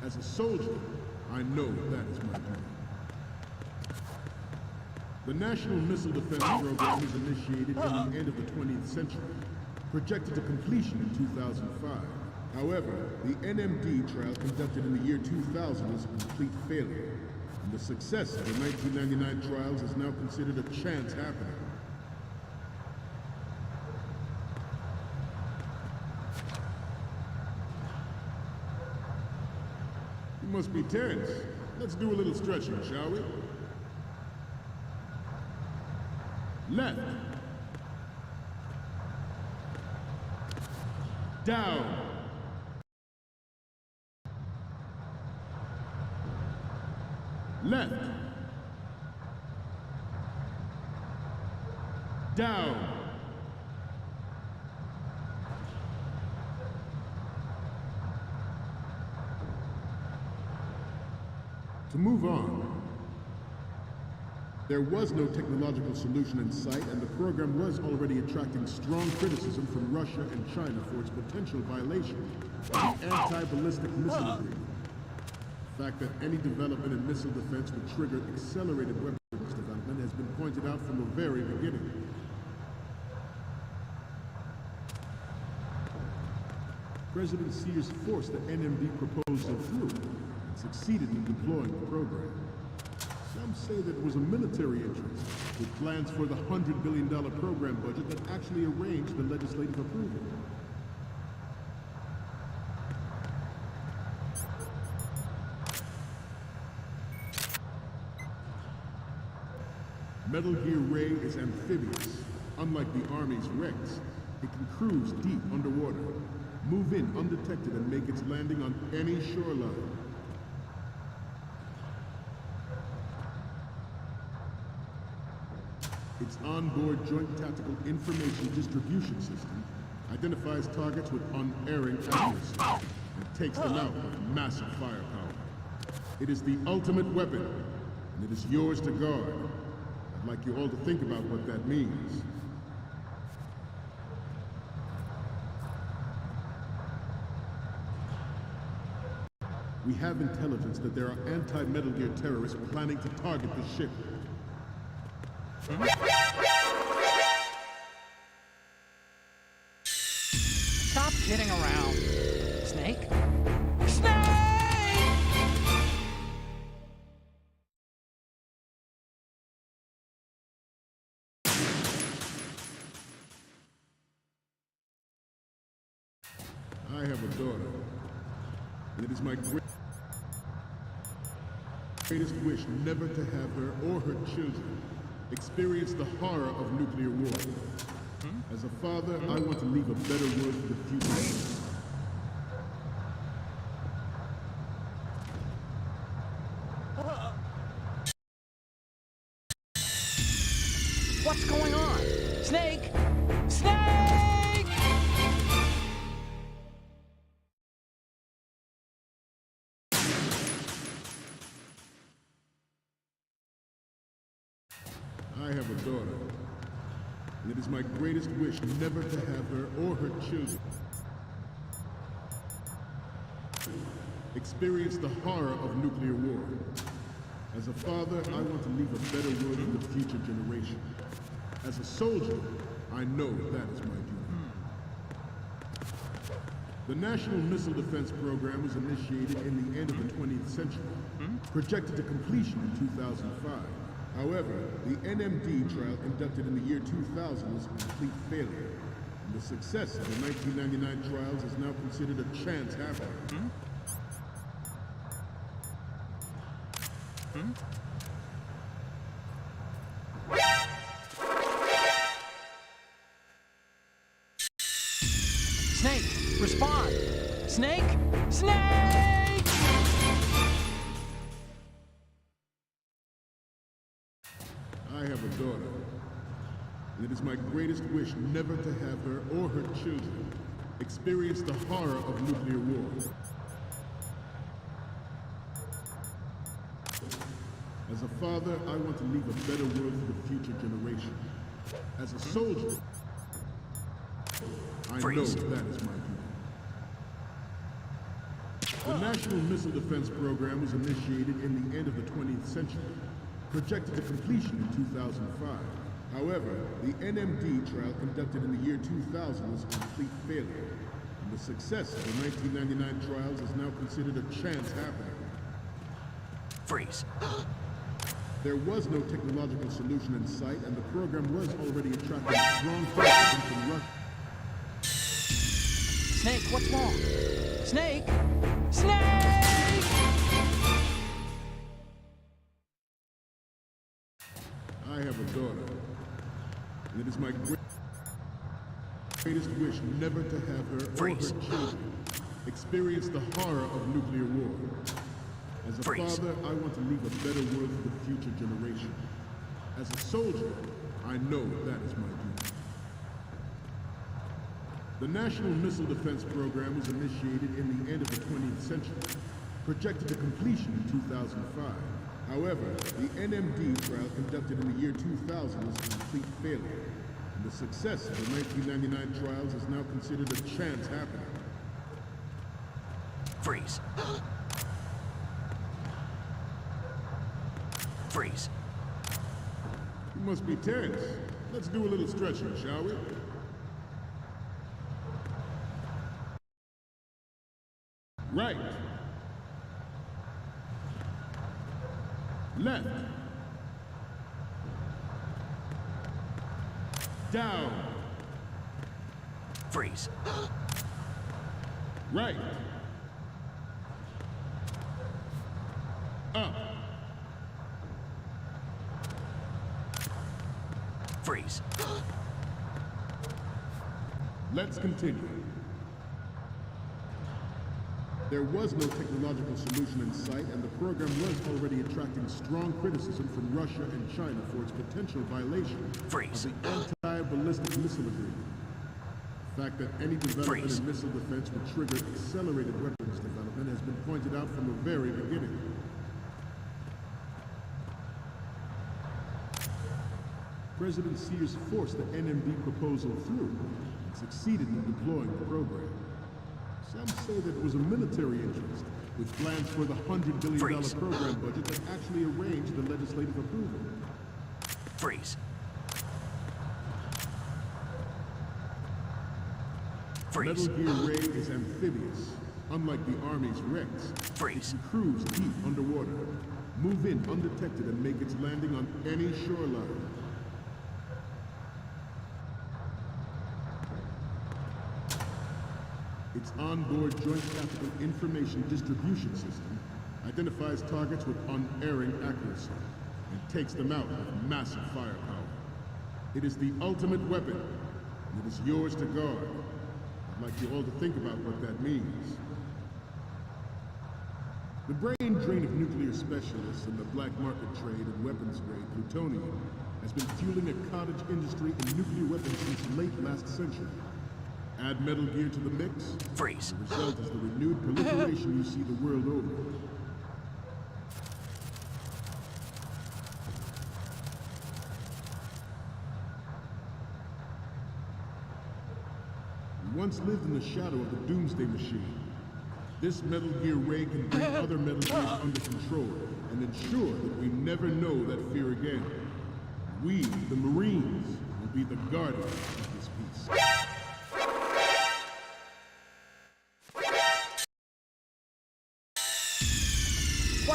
As a soldier, I know that is my duty. The National Missile Defense Program was initiated in the end of the 20th century, projected to completion in 2005. However, the NMD trial conducted in the year 2000 was a complete failure, and the success of the 1999 trials is now considered a chance happening. You must be tense. Let's do a little stretching, shall we? Left. Down. Left. Down. To move on, there was no technological solution in sight, and the program was already attracting strong criticism from Russia and China for its potential violation of the anti-ballistic missile agreement. The fact that any development in missile defense would trigger accelerated weapons development has been pointed out from the very beginning. President Sears forced the NMD proposal through and succeeded in deploying the program. Some say that it was a military interest, with plans for the $100 billion program budget that actually arranged the legislative approval. Metal Gear Ray is amphibious. Unlike the Army's Rex, it can cruise deep underwater, move in undetected, and make its landing on any shoreline. Its onboard Joint Tactical Information Distribution System identifies targets with unerring accuracy and takes them out with massive firepower. It is the ultimate weapon, and it is yours to guard. I'd like you all to think about what that means. We have intelligence that there are anti-Metal Gear terrorists planning to target the ship. Stop kidding around. Snake? I have a daughter, and it is my greatest wish never to have her or her children experience the horror of nuclear war. As a father, I want to leave a better world for the future. What's going on? Snake! Snake! I have a daughter, and it is my greatest wish never to have her or her children experience the horror of nuclear war. As a father, I want to leave a better world for the future generation. As a soldier, I know that is my duty. The National Missile Defense Program was initiated in the end of the 20th century, projected to completion in 2005. However, the NMD trial conducted in the year 2000 was a complete failure, and the success of the 1999 trials is now considered a chance happening. Snake, respond! Snake! Snake! I have a daughter, and it is my greatest wish never to have her or her children experience the horror of nuclear war. As a father, I want to leave a better world for the future generation. As a soldier, I know that is my duty. The National Missile Defense Program was initiated in the end of the 20th century, projected to completion in 2005. However, the NMD trial conducted in the year 2000 was a complete failure, and the success of the 1999 trials is now considered a chance happening. Freeze. There was no technological solution in sight, and the program was already attracting strong criticism from Russia. Snake, what's wrong? Snake! Snake! I have a daughter, and it is my greatest wish never to have her or her children experience the horror of nuclear war. As a father, I want to leave a better world for the future generation. As a soldier, I know that is my duty. The National Missile Defense Program was initiated in the end of the 20th century, projected to completion in 2005. However, the NMD trial conducted in the year 2000 was a complete failure, and the success of the 1999 trials is now considered a chance happening. Freeze. Freeze. You must be tense. Let's do a little stretching, shall we? Right. Left. Down. Freeze. Right. Up. Freeze. Let's continue. There was no technological solution in sight, and the program was already attracting strong criticism from Russia and China for its potential violation of the anti-ballistic missile agreement. The fact that any development in missile defense would trigger accelerated weapons development has been pointed out from the very beginning. President Sears forced the NMD proposal through and succeeded in deploying the program. Some say that it was a military interest, with plans for the $100 billion program budget that actually arranged the legislative approval. Freeze. Metal Gear Ray is amphibious, unlike the Army's Rex. It can cruise deep underwater, move in undetected, and make its landing on any shoreline. Its onboard Joint Tactical Information Distribution System identifies targets with unerring accuracy and takes them out with massive firepower. It is the ultimate weapon, and it is yours to guard. I'd like you all to think about what that means. The brain drain of nuclear specialists in the black market trade in weapons-grade plutonium has been fueling a cottage industry in nuclear weapons since late last century. Add Metal Gear to the mix, Freeze. The result is the renewed proliferation you see the world over. We once lived in the shadow of the Doomsday Machine. This Metal Gear Ray can bring other Metal Gears under control and ensure that we never know that fear again. We, the Marines, will be the guardians of this peace.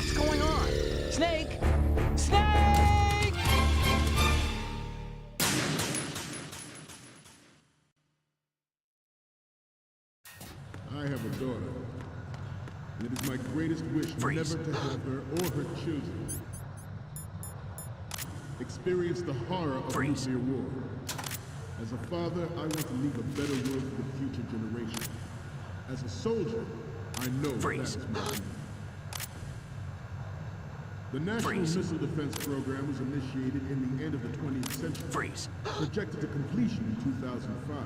What's going on? Snake! Snake! I have a daughter. It is my greatest wish never to have her or her children experience the horror of nuclear war. As a father, I want to leave a better world for the future generation. As a soldier, I know that is my duty. The National Missile Defense Program was initiated in the end of the 20th century, projected to completion in 2005.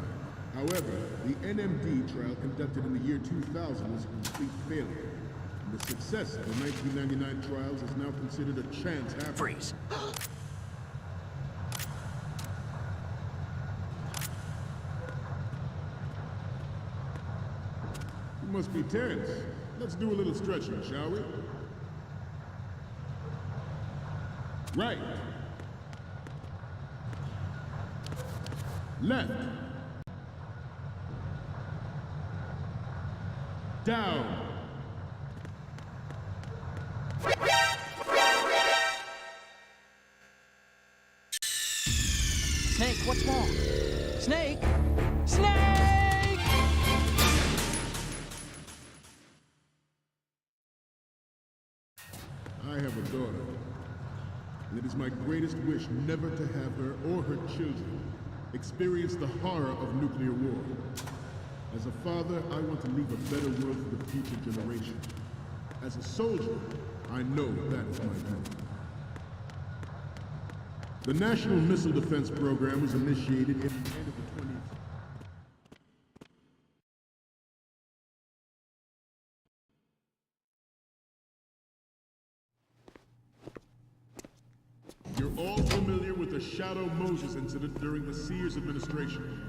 However, the NMD trial conducted in the year 2000 was a complete failure. And the success of the 1999 trials is now considered a chance happening. You must be tense. Let's do a little stretching, shall we? Right. Left. Down. Snake, what's wrong? Snake! Snake! I have a daughter. And it is my greatest wish never to have her or her children experience the horror of nuclear war. As a father, I want to leave a better world for the future generation. As a soldier, I know that is my duty. The National Missile Defense Program was initiated in the end of the 20th. You're all familiar with the Shadow Moses incident during the Sears administration.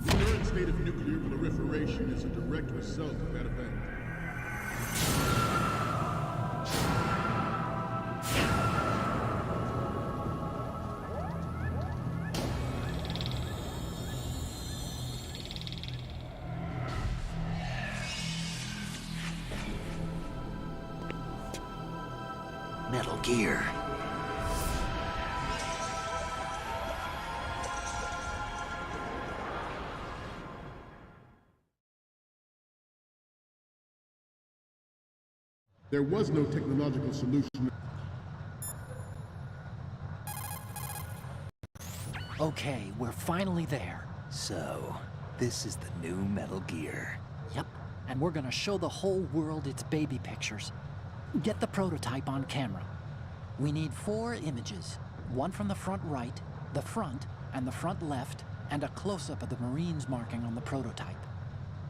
The current state of nuclear proliferation is a direct result of that event. Metal Gear. There was no technological solution. Okay, we're finally there. So, this is the new Metal Gear. Yep, and we're gonna show the whole world its baby pictures. Get the prototype on camera. We need 4 images. One from the front right, the front, and the front left, and a close-up of the Marines marking on the prototype.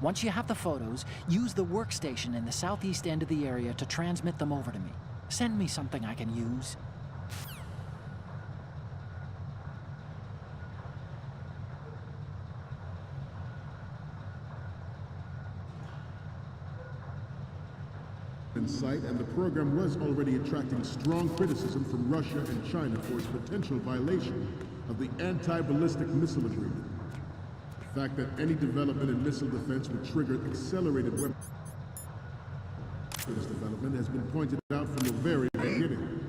Once you have the photos, use the workstation in the southeast end of the area to transmit them over to me. Send me something I can use. In sight, and the program was already attracting strong criticism from Russia and China for its potential violation of the anti-ballistic missile agreement. The fact that any development in missile defense would trigger accelerated weapons development has been pointed out from the very beginning.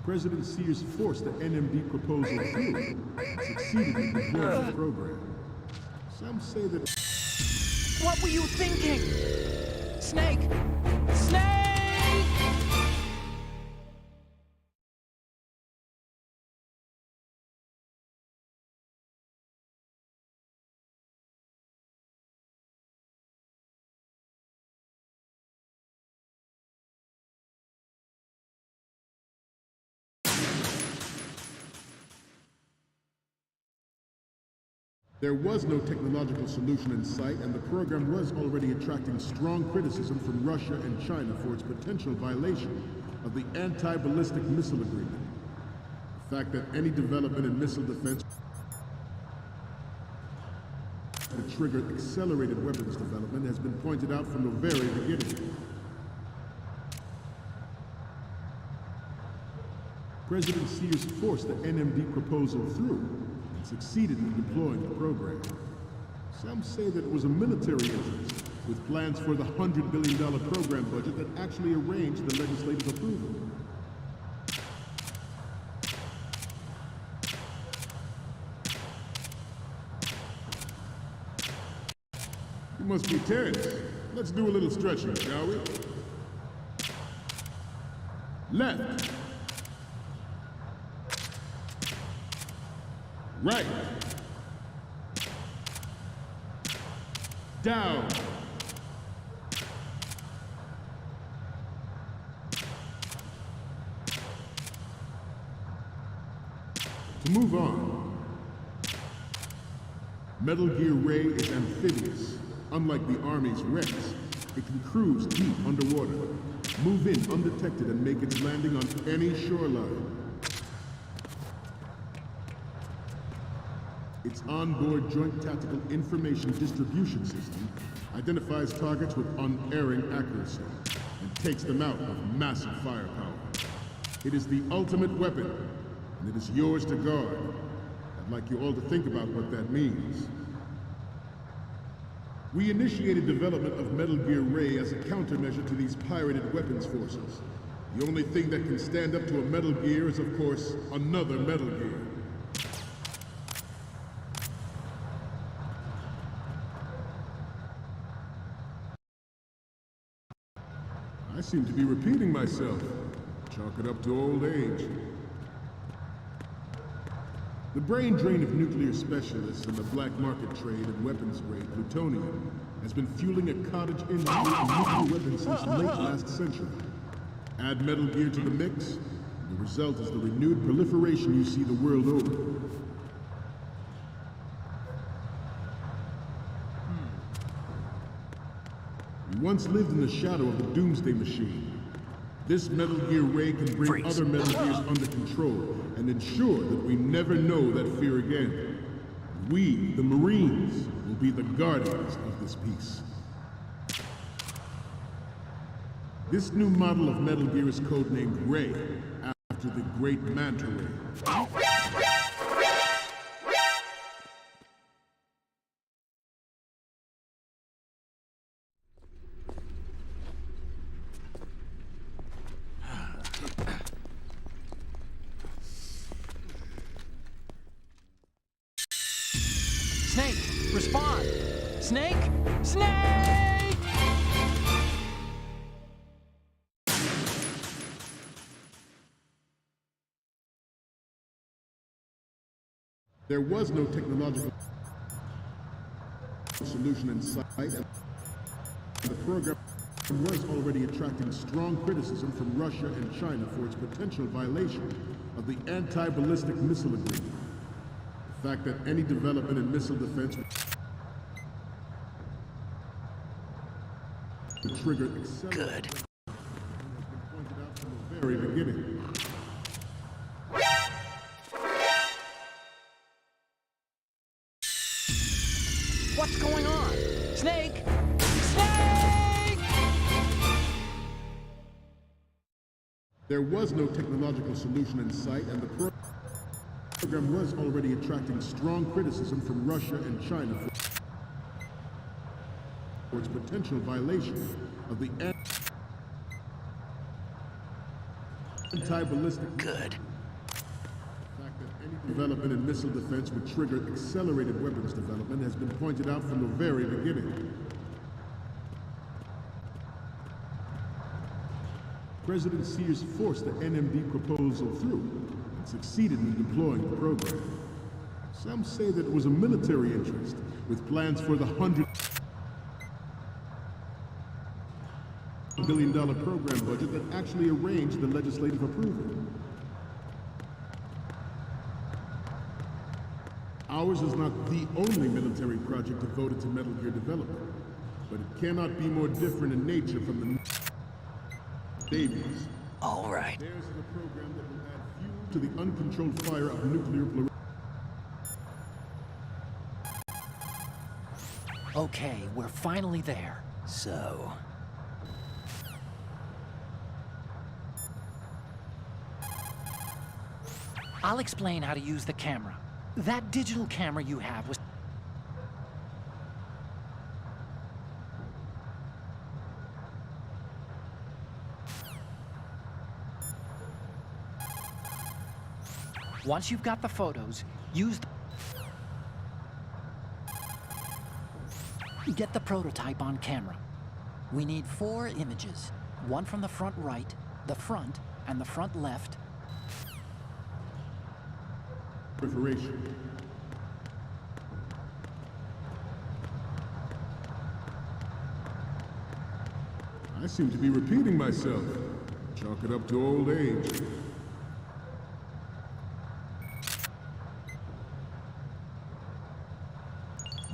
President Sears forced the NMD proposal through and succeeded in deploying the program. Some say that... What were you thinking? Snake! Snake! There was no technological solution in sight, and the program was already attracting strong criticism from Russia and China for its potential violation of the anti-ballistic missile agreement. The fact that any development in missile defense would trigger accelerated weapons development has been pointed out from the very beginning. President Sears forced the NMD proposal through and succeeded in deploying the program. Some say that it was a military interest with plans for the $100 billion program budget that actually arranged the legislative approval. You must be tense. Let's do a little stretching, shall we? Left. Right. Down. To move on, Metal Gear Ray is amphibious. Unlike the Army's Rex, it can cruise deep underwater, move in undetected, and make its landing on any shoreline. Its onboard Joint Tactical Information Distribution System identifies targets with unerring accuracy and takes them out with massive firepower. It is the ultimate weapon, and it is yours to guard. I'd like you all to think about what that means. We initiated development of Metal Gear Ray as a countermeasure to these pirated weapons forces. The only thing that can stand up to a Metal Gear is, of course, another Metal Gear. I seem to be repeating myself. Chalk it up to old age. The brain drain of nuclear specialists and the black market trade in weapons-grade plutonium has been fueling a cottage industry of nuclear weapons since late last century. Add Metal Gear to the mix, and the result is the renewed proliferation you see the world over. We once lived in the shadow of the Doomsday Machine. This Metal Gear Ray can bring other Metal Gears under control and ensure that we never know that fear again. We, the Marines, will be the guardians of this peace. This new model of Metal Gear is codenamed Ray, after the great Manta Ray. Snake, respond! Snake? Snake! There was no technological solution in sight, and the program was already attracting strong criticism from Russia and China for its potential violation of the anti-ballistic missile agreement. The fact that any development in missile defense would trigger accelerated. Good. Pointed out from the very beginning. What's going on? Snake! Snake! There was no technological solution in sight, and the program was already attracting strong criticism from Russia and China for its potential violation of the anti-ballistic. Good. The fact that any development in missile defense would trigger accelerated weapons development has been pointed out from the very beginning. President Sears forced the NMD proposal through and succeeded in deploying the program. Some say that it was a military interest, with plans for the $100 billion program budget that actually arranged the legislative approval. Ours is not the only military project devoted to Metal Gear development, but it cannot be more different in nature from the Navy's. All right. Theirs is a program that will add fuel to the uncontrolled fire of nuclear proliferation. Okay, we're finally there. So... I'll explain how to use the camera. That digital camera you have was... Once you've got the photos, get the prototype on camera. We need 4 images. One from the front right, the front, and the front left. Proliferation. I seem to be repeating myself. Chalk it up to old age.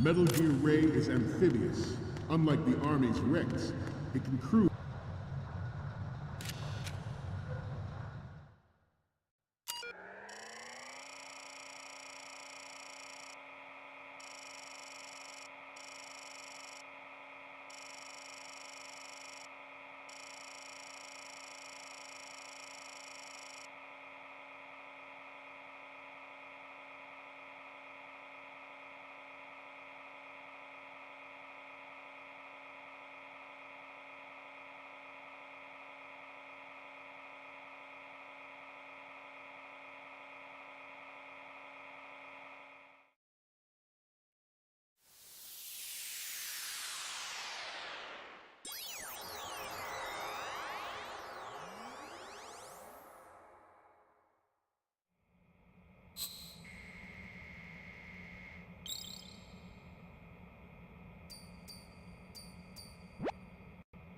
Metal Gear Ray is amphibious. Unlike the Army's Rex, it can cruise.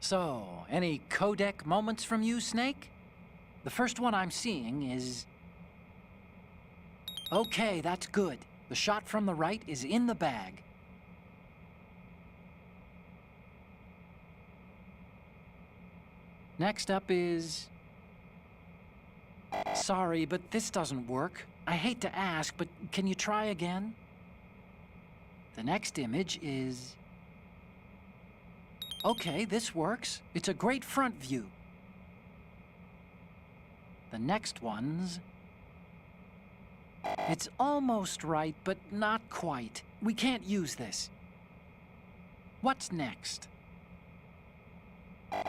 So, any codec moments from you, Snake? The first one I'm seeing is... Okay, that's good. The shot from the right is in the bag. Next up is... Sorry, but this doesn't work. I hate to ask, but can you try again? The next image is... Okay, this works. It's a great front view. The next one's... It's almost right, but not quite. We can't use this. What's next?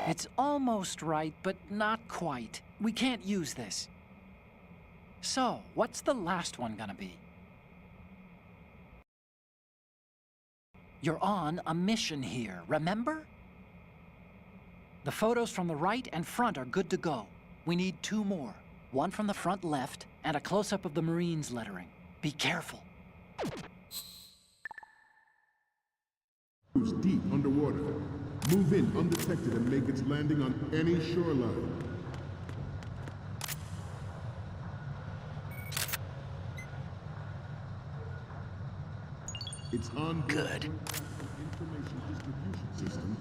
It's almost right, but not quite. We can't use this. So, what's the last one gonna be? You're on a mission here, remember? The photos from the right and front are good to go. We need 2 more. One from the front left, and a close-up of the Marines lettering. Be careful. Cruise deep underwater. Move in undetected and make its landing on any shoreline. It's on Good. information distribution system.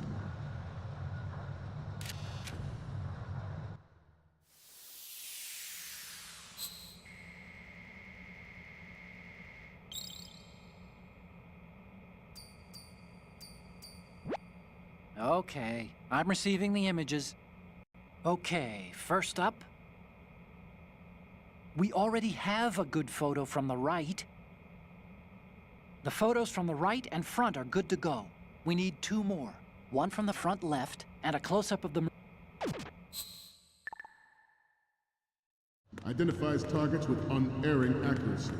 Okay, I'm receiving the images. Okay, first up... We already have a good photo from the right. The photos from the right and front are good to go. We need 2 more. One from the front left, and a close-up of the... Identifies targets with unerring accuracy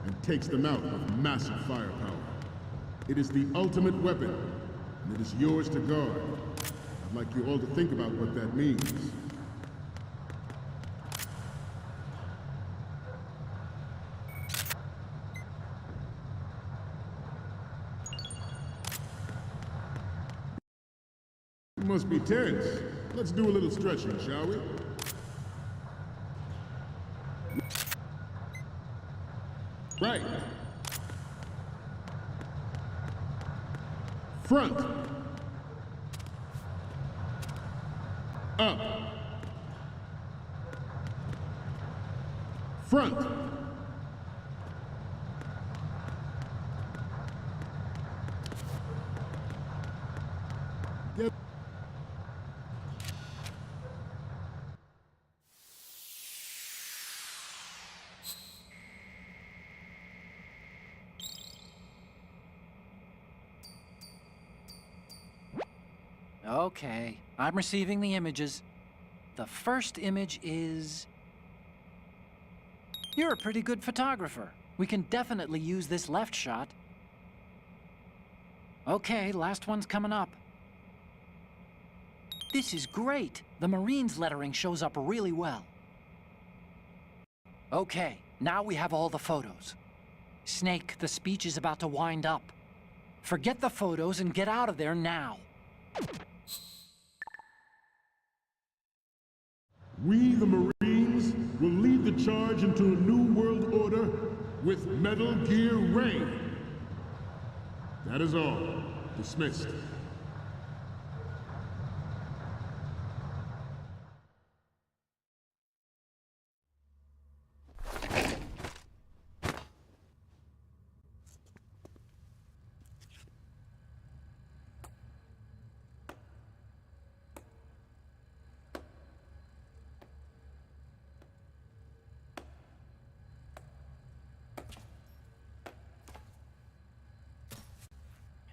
and takes them out with massive firepower. It is the ultimate weapon, and it is yours to guard. I'd like you all to think about what that means. You must be tense. Let's do a little stretching, shall we? Right. Front. Up. Front. Get. Okay, I'm receiving the images. The first image is... You're a pretty good photographer. We can definitely use this left shot. Okay, last one's coming up. This is great. The Marines lettering shows up really well. Okay, now we have all the photos. Snake, the speech is about to wind up. Forget the photos and get out of there now. We, the Marines, will lead the charge into a new world order with Metal Gear Ray. That is all. Dismissed.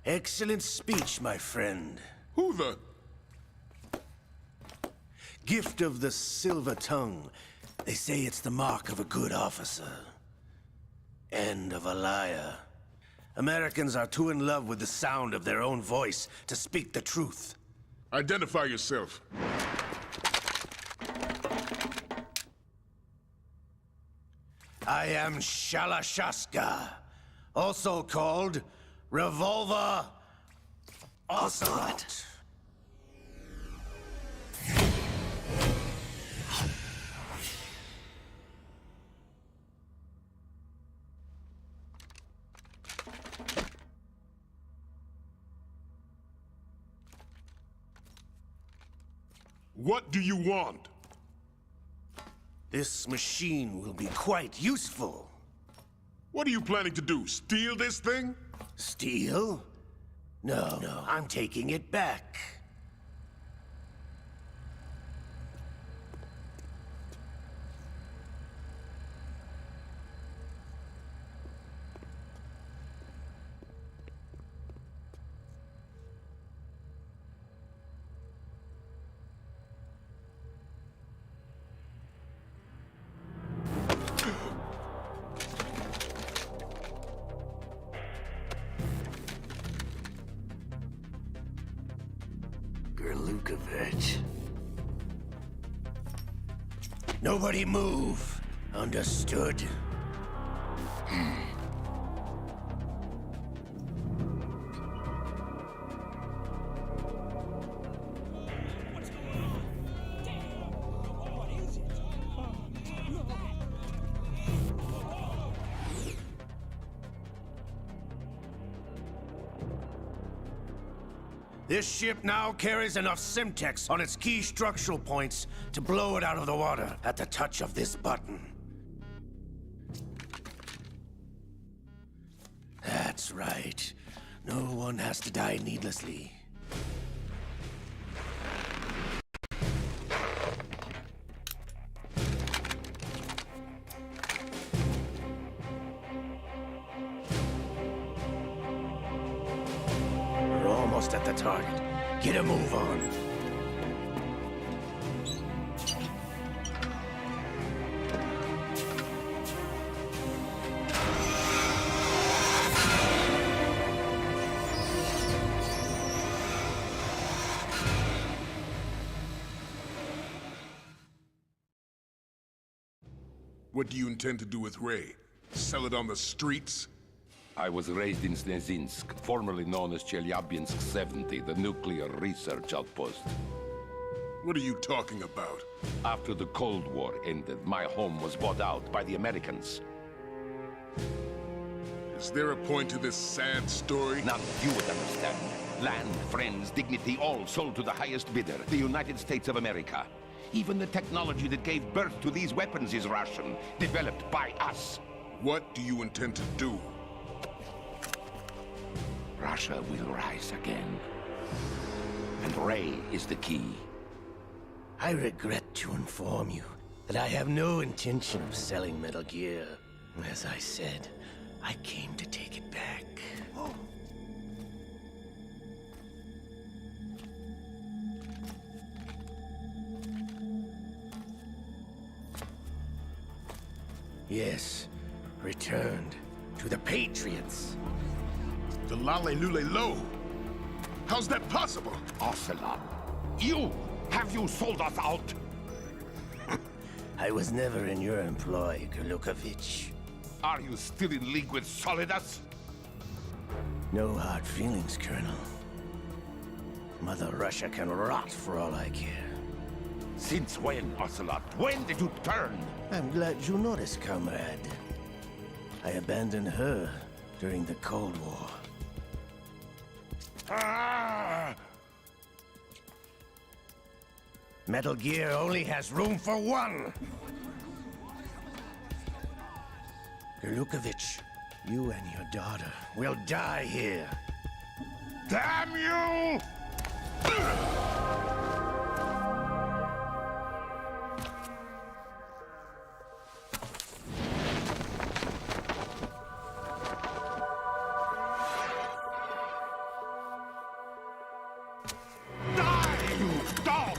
Excellent speech, my friend. Who the... Gift of the silver tongue. They say it's the mark of a good officer. And of a liar. Americans are too in love with the sound of their own voice to speak the truth. Identify yourself. I am Shalashaska, also called Revolver Ocelot. What do you want? This machine will be quite useful. What are you planning to do? Steal this thing? Steal? No, I'm taking it back. Nobody move. Understood? This ship now carries enough Simtex on its key structural points to blow it out of the water at the touch of this button. That's right. No one has to die needlessly. At the target. Get a move on. What do you intend to do with Ray? Sell it on the streets? I was raised in Snezinsk, formerly known as Chelyabinsk 70, the nuclear research outpost. What are you talking about? After the Cold War ended, my home was bought out by the Americans. Is there a point to this sad story? None you would understand. Land, friends, dignity, all sold to the highest bidder, the United States of America. Even the technology that gave birth to these weapons is Russian, developed by us. What do you intend to do? Russia will rise again. And Ray is the key. I regret to inform you that I have no intention of selling Metal Gear. As I said, I came to take it back. Yes, returned to the Patriots. The Lale Lule Lo. How's that possible? Ocelot, have you sold us out? I was never in your employ, Glukovich. Are you still in league with Solidus? No hard feelings, Colonel. Mother Russia can rot for all I care. Since when, Ocelot? When did you turn? I'm glad you noticed, comrade. I abandoned her during the Cold War. Ah! Metal Gear only has room for one! Glukovich, you and your daughter will die here. Damn you! Die, you dog!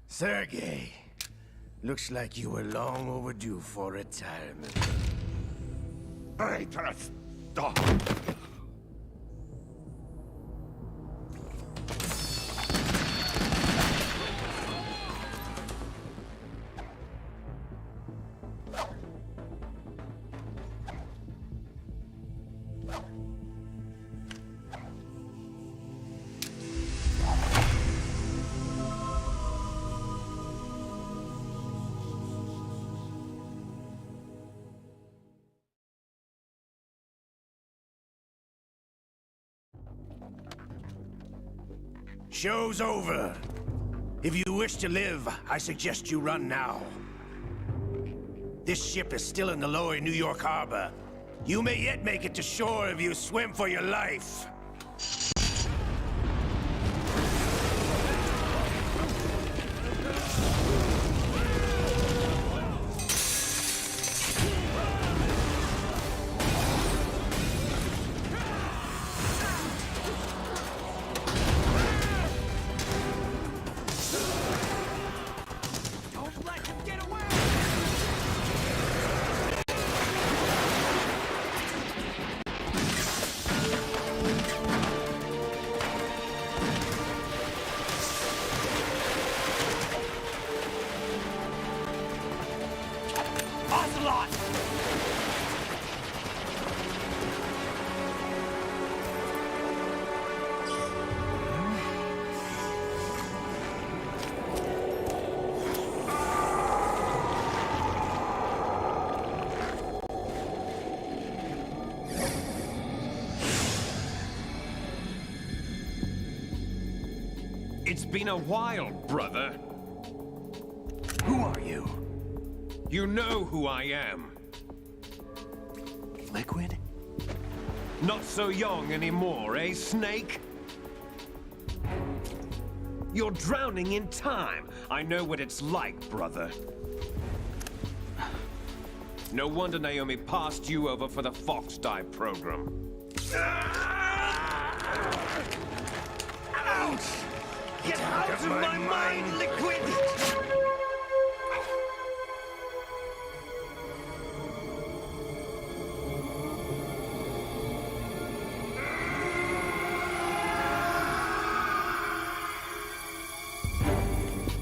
Sergei, looks like you were long overdue for retirement. Traitorous dog! Show's over. If you wish to live, I suggest you run now. This ship is still in the lower New York harbor. You may yet make it to shore if you swim for your life. It's been a while, brother. Who are you? You know who I am. Liquid? Not so young anymore, eh, Snake? You're drowning in time. I know what it's like, brother. No wonder Naomi passed you over for the Fox Die program. Ouch! Get out of my mind, Liquid!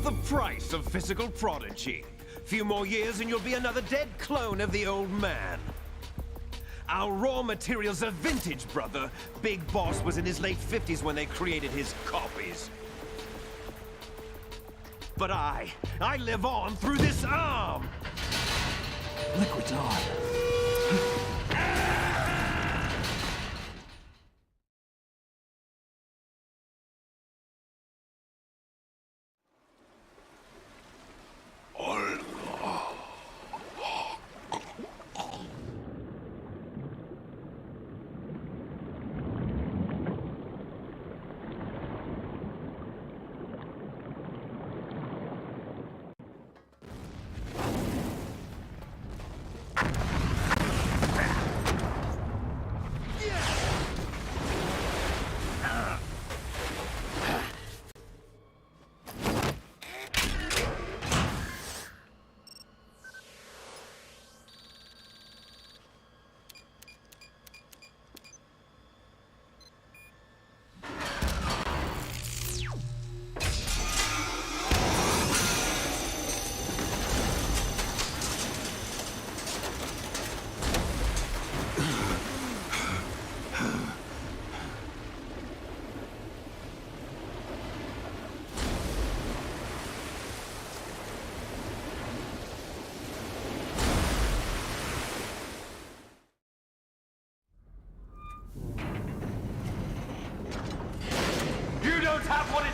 The price of physical prodigy. Few more years and you'll be another dead clone of the old man. Our raw materials are vintage, brother. Big Boss was in his late 50s when they created his copies. But I live on through this arm! Liquid's on.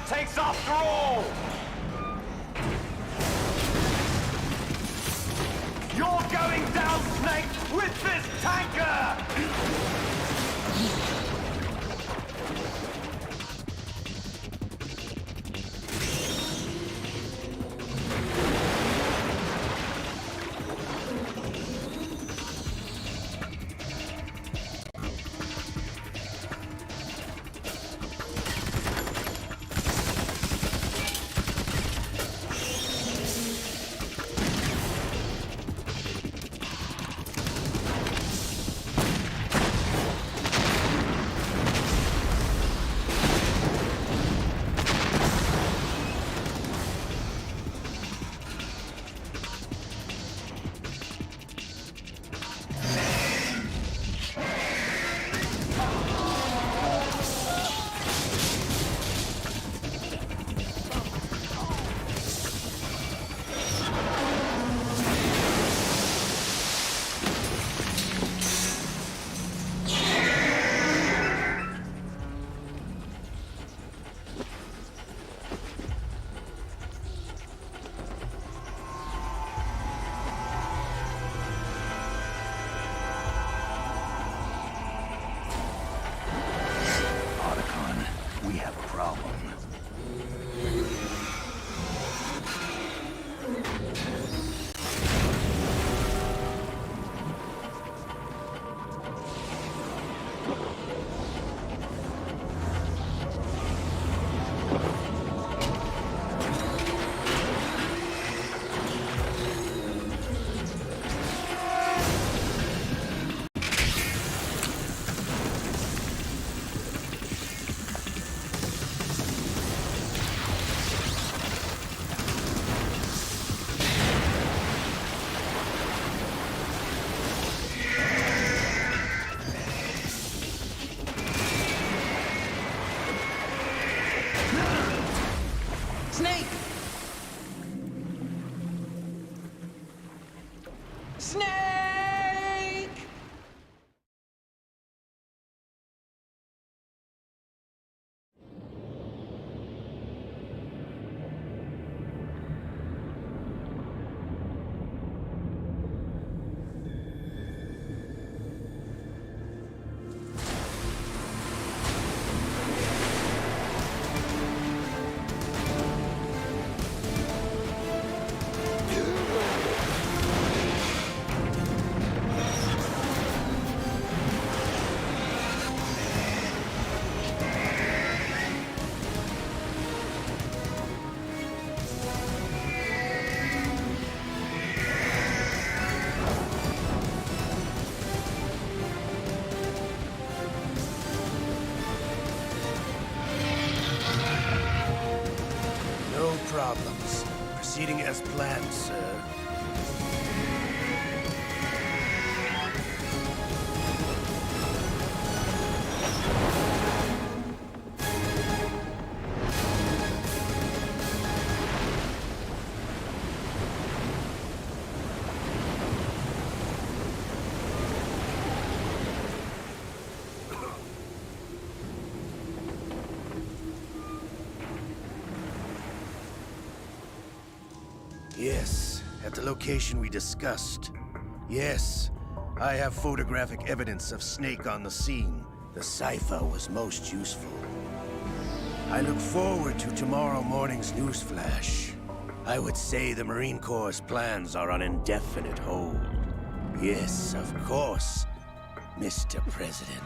it takes after all! You're going down, Snake, with this tanker! We have a problem. Snake! Snake! No problems. Proceeding as planned, sir. Yes, at the location we discussed. Yes, I have photographic evidence of Snake on the scene. The cipher was most useful. I look forward to tomorrow morning's newsflash. I would say the Marine Corps' plans are on indefinite hold. Yes, of course, Mr. President.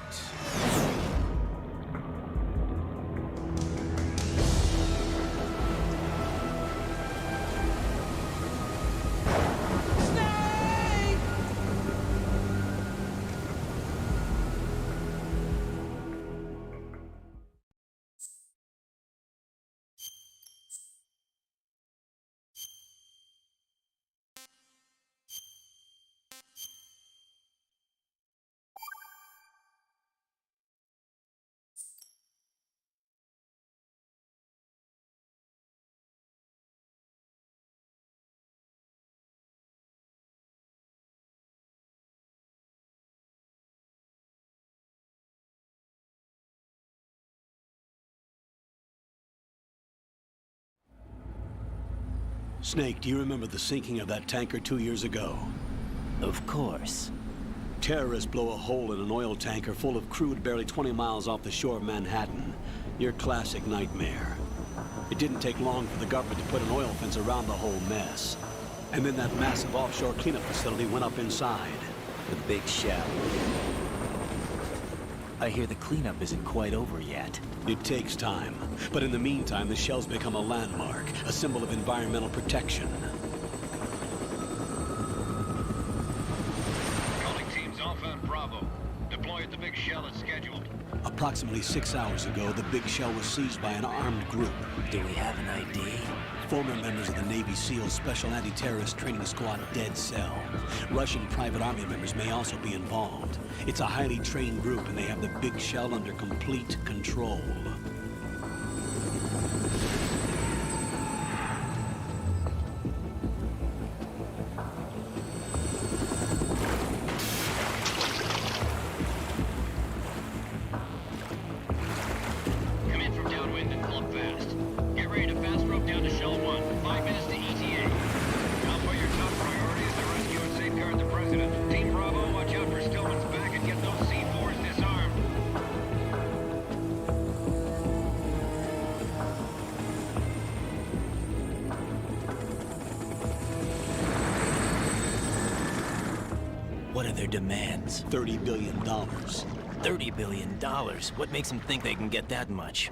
Snake, do you remember the sinking of that tanker 2 years ago? Of course. Terrorists blow a hole in an oil tanker full of crude barely 20 miles off the shore of Manhattan. Your classic nightmare. It didn't take long for the government to put an oil fence around the whole mess. And then that massive offshore cleanup facility went up inside. The big shell. I hear the cleanup isn't quite over yet. It takes time. But in the meantime, the shell's become a landmark, a symbol of environmental protection. Calling teams Alpha and Bravo. Deploy at the big shell as scheduled. Approximately 6 hours ago, the big shell was seized by an armed group. Do we have an ID? Former members of the Navy SEALs Special Anti-Terrorist Training Squad Dead Cell. Russian private army members may also be involved. It's a highly trained group and they have the big shell under complete control. Come in from downwind and pull up fast. Get ready to fast rope down to Shell 1. 5 minutes to ETA. Alpha, your top priority is to rescue and safeguard the President. Team Bravo, watch out for Stillman's back and get those C4s disarmed. What are their demands? $30 billion. $30 billion? What makes them think they can get that much?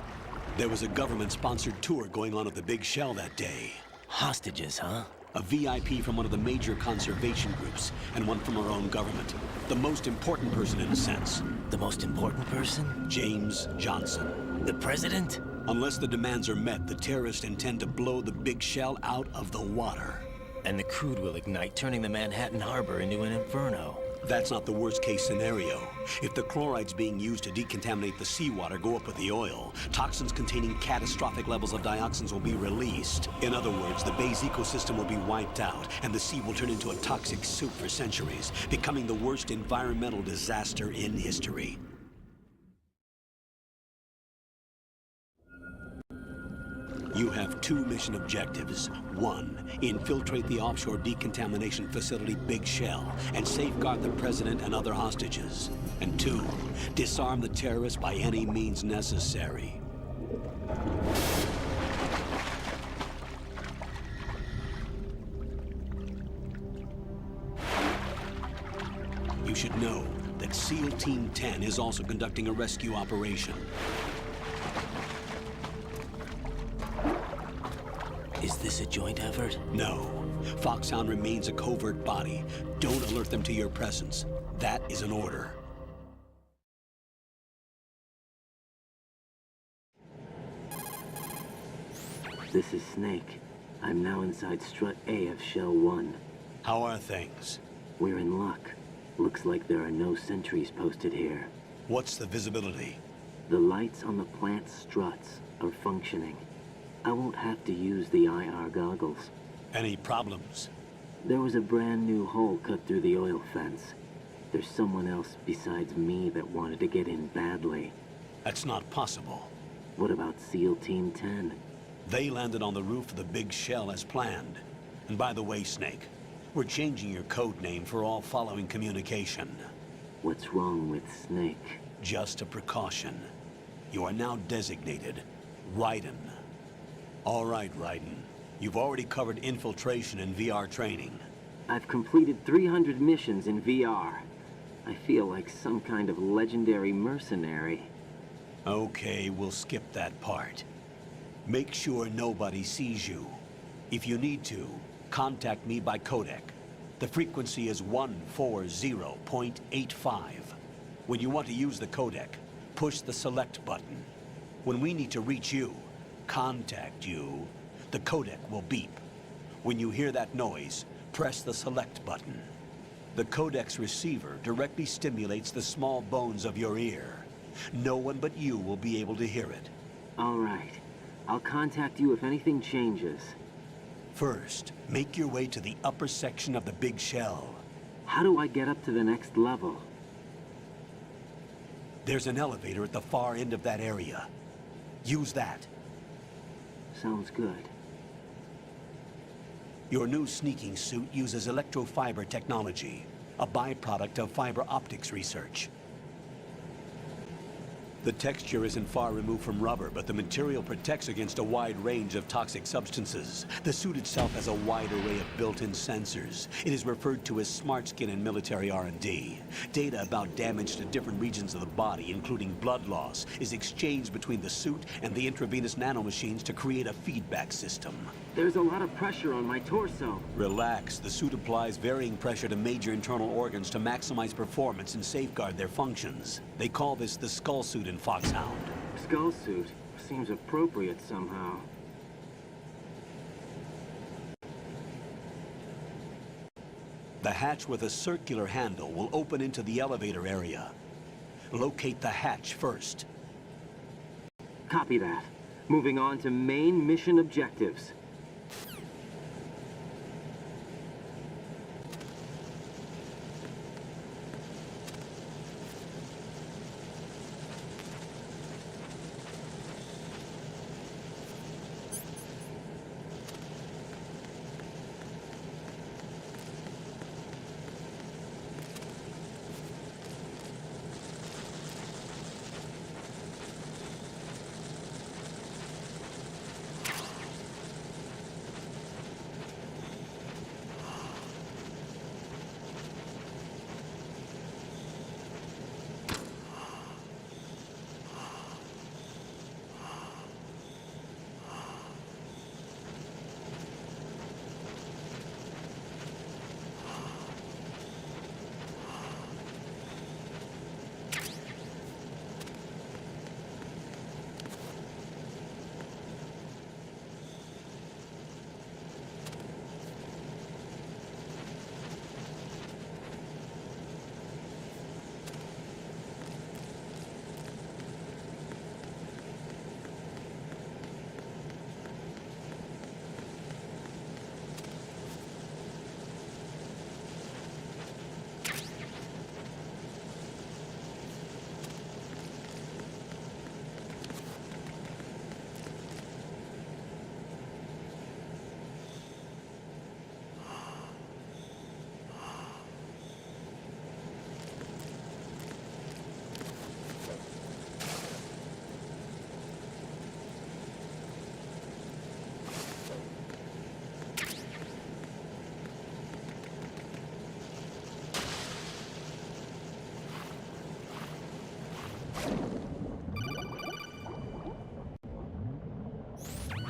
There was a government-sponsored tour going on at the big shell that day. Hostages, huh? A VIP from one of the major conservation groups, and one from our own government. The most important person in a sense. The most important person? James Johnson. The President? Unless the demands are met, the terrorists intend to blow the big shell out of the water. And the crude will ignite, turning the Manhattan Harbor into an inferno. That's not the worst-case scenario. If the chlorides being used to decontaminate the seawater go up with the oil, toxins containing catastrophic levels of dioxins will be released. In other words, the bay's ecosystem will be wiped out, and the sea will turn into a toxic soup for centuries, becoming the worst environmental disaster in history. You have 2 mission objectives. 1, infiltrate the offshore decontamination facility Big Shell and safeguard the President and other hostages. And 2, disarm the terrorists by any means necessary. You should know that SEAL Team 10 is also conducting a rescue operation. Is this a joint effort? No. Foxhound remains a covert body. Don't alert them to your presence. That is an order. This is Snake. I'm now inside Strut A of Shell 1. How are things? We're in luck. Looks like there are no sentries posted here. What's the visibility? The lights on the plant's struts are functioning. I won't have to use the IR goggles. Any problems? There was a brand new hole cut through the oil fence. There's someone else besides me that wanted to get in badly. That's not possible. What about SEAL Team 10? They landed on the roof of the Big Shell as planned. And by the way, Snake, we're changing your code name for all following communication. What's wrong with Snake? Just a precaution. You are now designated Raiden. All right, Raiden. You've already covered infiltration and VR training. I've completed 300 missions in VR. I feel like some kind of legendary mercenary. Okay, we'll skip that part. Make sure nobody sees you. If you need to, contact me by codec. The frequency is 140.85. When you want to use the codec, push the select button. When we need to reach you, contact you, the codec will beep. When you hear that noise, press the select button. The codec's receiver directly stimulates the small bones of your ear. No one but you will be able to hear it. All right. I'll contact you if anything changes. First, make your way to the upper section of the Big Shell. How do I get up to the next level? There's an elevator at the far end of that area. Use that. Sounds good. Your new sneaking suit uses electrofiber technology, a byproduct of fiber optics research. The texture isn't far removed from rubber, but the material protects against a wide range of toxic substances. The suit itself has a wide array of built-in sensors. It is referred to as smart skin in military R&D. Data about damage to different regions of the body, including blood loss, is exchanged between the suit and the intravenous nanomachines to create a feedback system. There's a lot of pressure on my torso. Relax. The suit applies varying pressure to major internal organs to maximize performance and safeguard their functions. They call this the skull suit in Foxhound. Skull suit seems appropriate somehow. The hatch with a circular handle will open into the elevator area. Locate the hatch first. Copy that. Moving on to main mission objectives.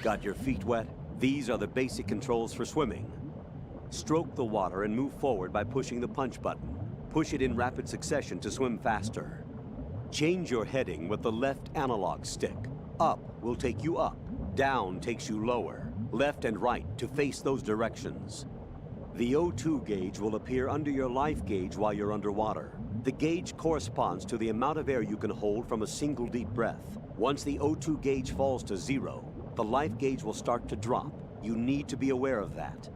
Got your feet wet? These are the basic controls for swimming. Stroke the water and move forward by pushing the punch button. Push it in rapid succession to swim faster. Change your heading with the left analog stick. Up will take you up. Down takes you lower. Left and right to face those directions. The O2 gauge will appear under your life gauge while you're underwater. The gauge corresponds to the amount of air you can hold from a single deep breath. Once the O2 gauge falls to 0, the life gauge will start to drop. You need to be aware of that.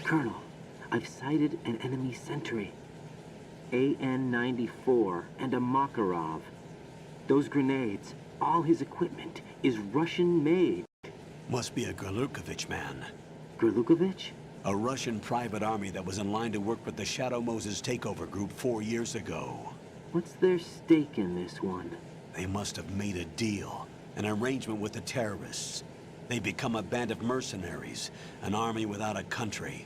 Colonel, I've sighted an enemy sentry. AN-94 and a Makarov. Those grenades, all his equipment, is Russian-made. Must be a Gerlukovich man. Gerlukovich? A Russian private army that was in line to work with the Shadow Moses takeover group 4 years ago. What's their stake in this one? They must have made a deal, an arrangement with the terrorists. They become a band of mercenaries, an army without a country.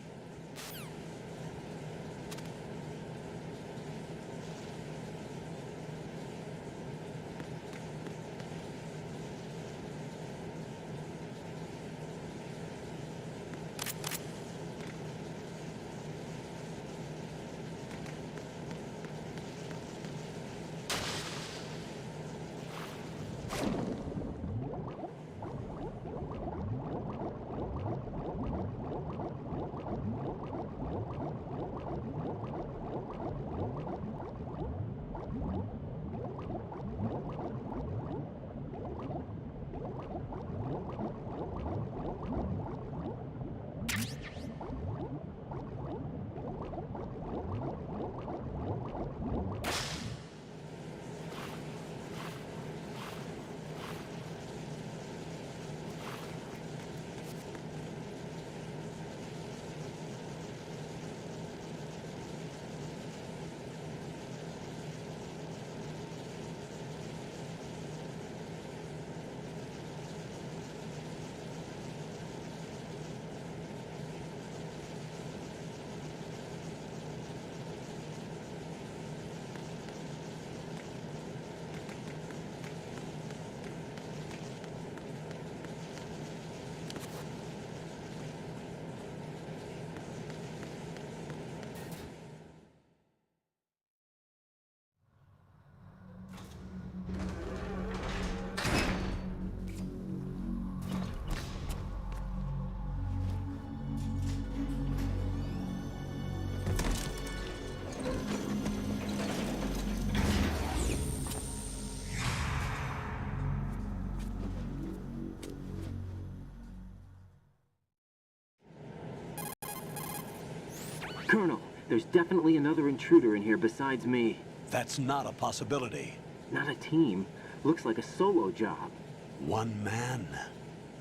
Colonel, there's definitely another intruder in here besides me. That's not a possibility. Not a team. Looks like a solo job. One man.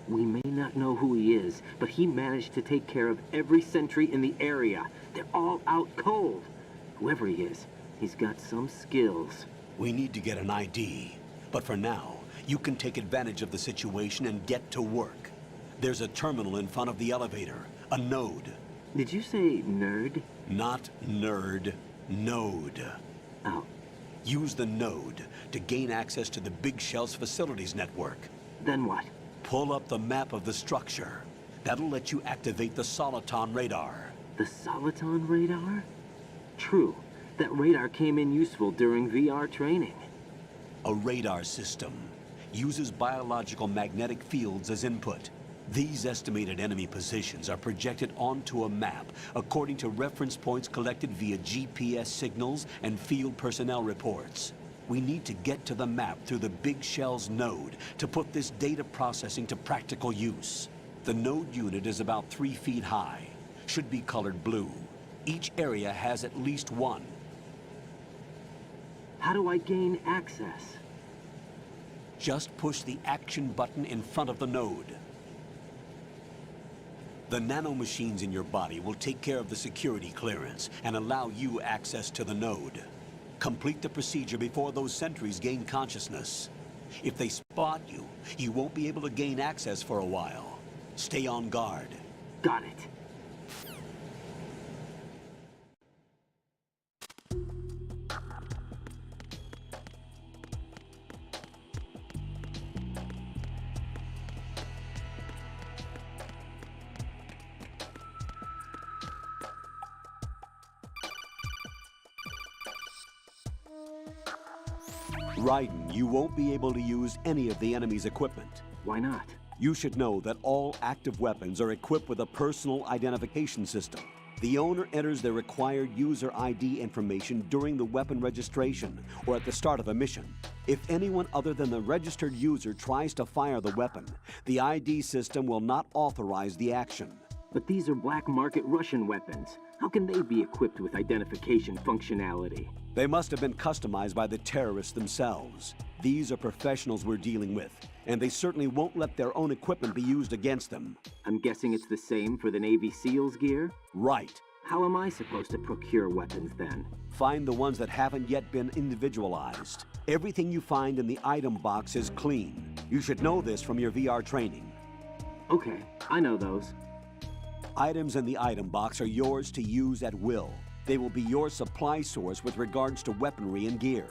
We may not know who he is, but he managed to take care of every sentry in the area. They're all out cold. Whoever he is, he's got some skills. We need to get an ID. But for now, you can take advantage of the situation and get to work. There's a terminal in front of the elevator. A node. Did you say nerd? Not nerd. Node. Oh. Use the node to gain access to the Big Shell's facilities network. Then what? Pull up the map of the structure. That'll let you activate the Soliton radar. The Soliton radar? True. That radar came in useful during VR training. A radar system uses biological magnetic fields as input. These estimated enemy positions are projected onto a map according to reference points collected via GPS signals and field personnel reports. We need to get to the map through the Big Shell's node to put this data processing to practical use. The node unit is about 3 feet high, should be colored blue. Each area has at least one. How do I gain access? Just push the action button in front of the node. The nanomachines in your body will take care of the security clearance and allow you access to the node. Complete the procedure before those sentries gain consciousness. If they spot you, you won't be able to gain access for a while. Stay on guard. Got it. Raiden, you won't be able to use any of the enemy's equipment. Why not? You should know that all active weapons are equipped with a personal identification system. The owner enters their required user ID information during the weapon registration or at the start of a mission. If anyone other than the registered user tries to fire the weapon, the ID system will not authorize the action. But these are black market Russian weapons. How can they be equipped with identification functionality? They must have been customized by the terrorists themselves. These are professionals we're dealing with, and they certainly won't let their own equipment be used against them. I'm guessing it's the same for the Navy SEALs gear? Right. How am I supposed to procure weapons then? Find the ones that haven't yet been individualized. Everything you find in the item box is clean. You should know this from your VR training. Okay, I know those. Items in the item box are yours to use at will. They will be your supply source with regards to weaponry and gear.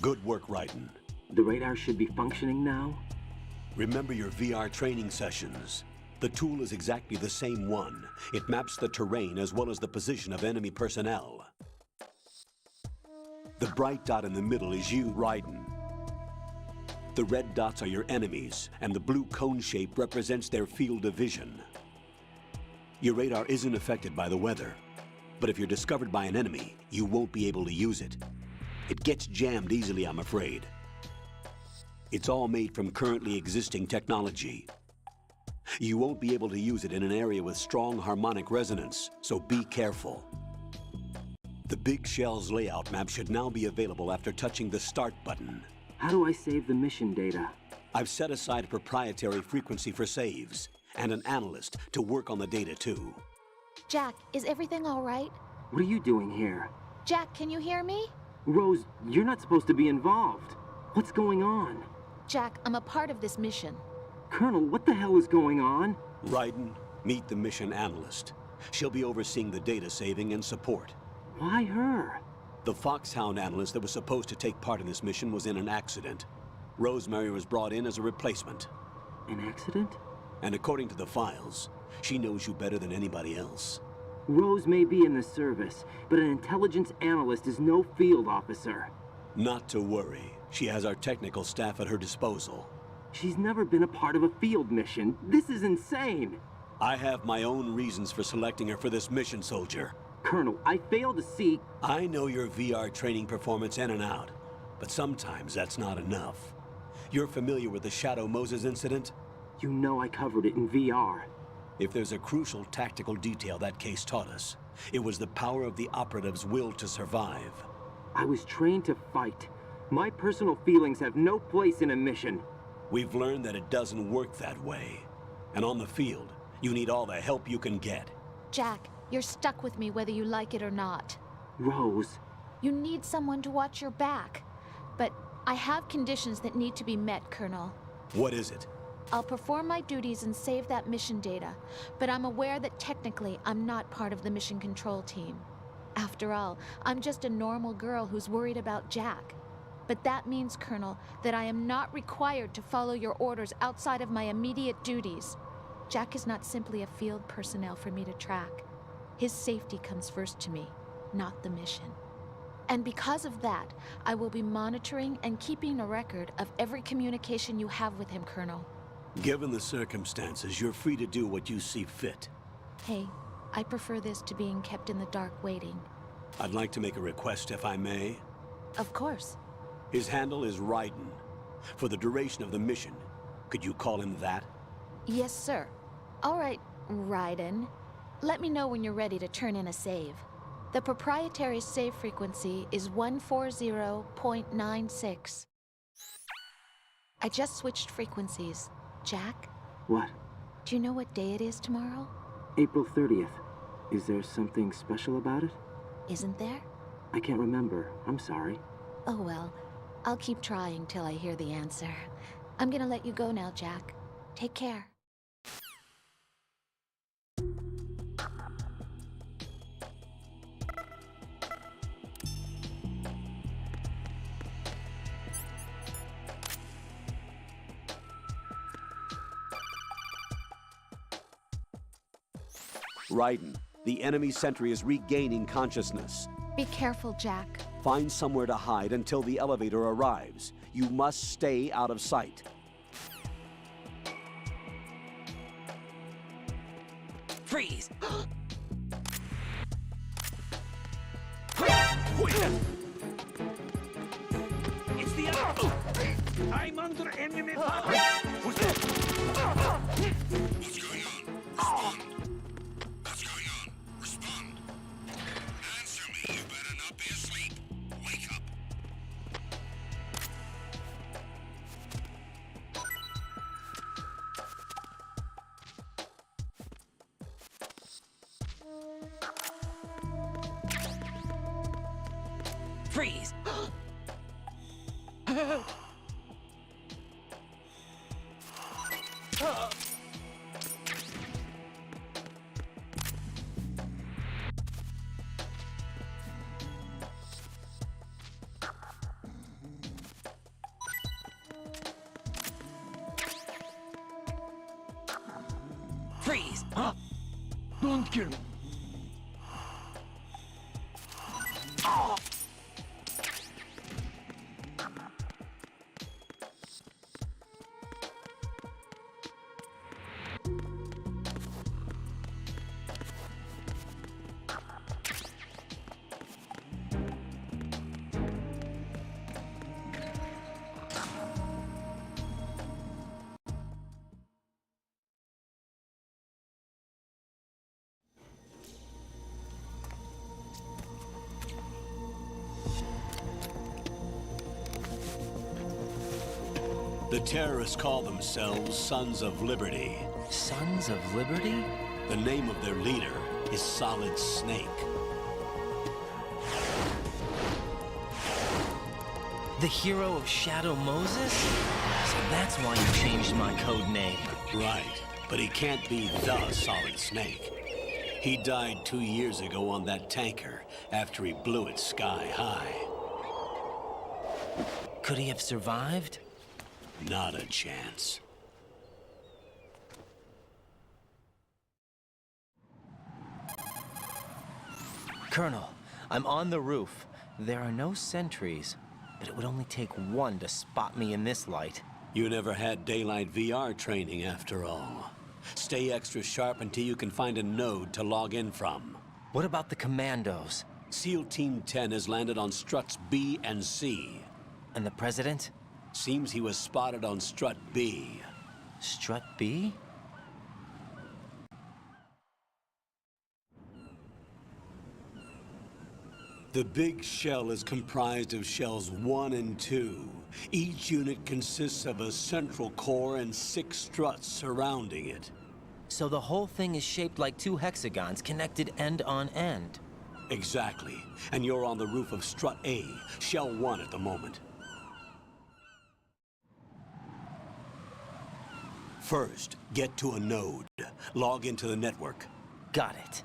Good work, Raiden. The radar should be functioning now? Remember your VR training sessions. The tool is exactly the same one. It maps the terrain as well as the position of enemy personnel. The bright dot in the middle is you, Raiden. The red dots are your enemies, and the blue cone shape represents their field of vision. Your radar isn't affected by the weather, but if you're discovered by an enemy, you won't be able to use it. It gets jammed easily, I'm afraid. It's all made from currently existing technology. You won't be able to use it in an area with strong harmonic resonance, so be careful. The Big Shell's layout map should now be available after touching the Start button. How do I save the mission data? I've set aside a proprietary frequency for saves, and an analyst to work on the data too. Jack, is everything all right? What are you doing here? Jack, can you hear me? Rose, you're not supposed to be involved. What's going on? Jack, I'm a part of this mission. Colonel, what the hell is going on? Raiden, meet the mission analyst. She'll be overseeing the data saving and support. Why her? The Foxhound analyst that was supposed to take part in this mission was in an accident. Rosemary was brought in as a replacement. An accident? And according to the files, she knows you better than anybody else. Rose may be in the service, but an intelligence analyst is no field officer. Not to worry. She has our technical staff at her disposal. She's never been a part of a field mission. This is insane. I have my own reasons for selecting her for this mission, soldier. Colonel, I fail to see... I know your VR training performance in and out, but sometimes that's not enough. You're familiar with the Shadow Moses incident? You know I covered it in VR. If there's a crucial tactical detail that case taught us, it was the power of the operative's will to survive. I was trained to fight. My personal feelings have no place in a mission. We've learned that it doesn't work that way. And on the field, you need all the help you can get. Jack, you're stuck with me whether you like it or not. Rose. You need someone to watch your back. But I have conditions that need to be met, Colonel. What is it? I'll perform my duties and save that mission data, but I'm aware that technically I'm not part of the mission control team. After all, I'm just a normal girl who's worried about Jack. But that means, Colonel, that I am not required to follow your orders outside of my immediate duties. Jack is not simply a field personnel for me to track. His safety comes first to me, not the mission. And because of that, I will be monitoring and keeping a record of every communication you have with him, Colonel. Given the circumstances, you're free to do what you see fit. Hey, I prefer this to being kept in the dark waiting. I'd like to make a request, if I may. Of course. His handle is Raiden. For the duration of the mission, could you call him that? Yes, sir. All right, Raiden. Let me know when you're ready to turn in a save. The proprietary save frequency is 140.96. I just switched frequencies. Jack? What? Do you know what day it is tomorrow? April 30th. Is there something special about it? Isn't there? I can't remember. I'm sorry. Oh well. I'll keep trying till I hear the answer. I'm gonna let you go now, Jack. Take care. Raiden, the enemy sentry is regaining consciousness. Be careful, Jack. Find somewhere to hide until the elevator arrives. You must stay out of sight. Freeze! It's the other. I'm under enemy power. Who's that? What's going on? Respond. What's going on? Respond. Answer me. You better not be asleep. Wake up. Freeze! Freeze! Don't kill me. The terrorists call themselves Sons of Liberty. Sons of Liberty? The name of their leader is Solid Snake. The hero of Shadow Moses? So that's why you changed my code name. Right, but he can't be the Solid Snake. He died 2 years ago on that tanker after he blew it sky high. Could he have survived? Not a chance. Colonel, I'm on the roof. There are no sentries, but it would only take one to spot me in this light. You never had daylight VR training after all. Stay extra sharp until you can find a node to log in from. What about the commandos? SEAL Team 10 has landed on struts B and C. And the President? Seems he was spotted on strut B. Strut B? The big shell is comprised of shells 1 and 2. Each unit consists of a central core and 6 struts surrounding it. So the whole thing is shaped like 2 hexagons connected end on end. Exactly. And you're on the roof of strut A, shell 1 at the moment. First, get to a node. Log into the network. Got it.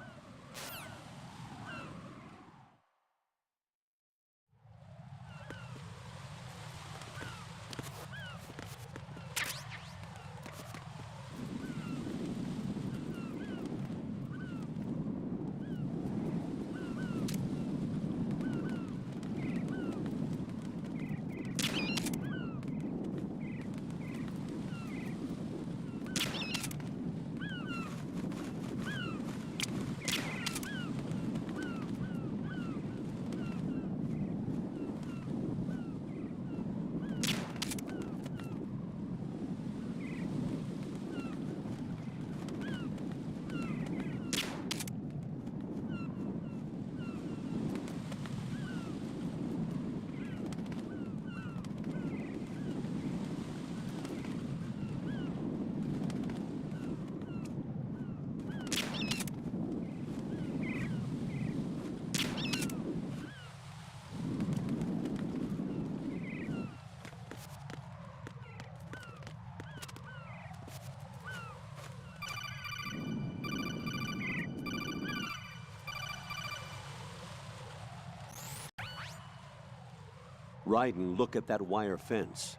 Raiden, look at that wire fence.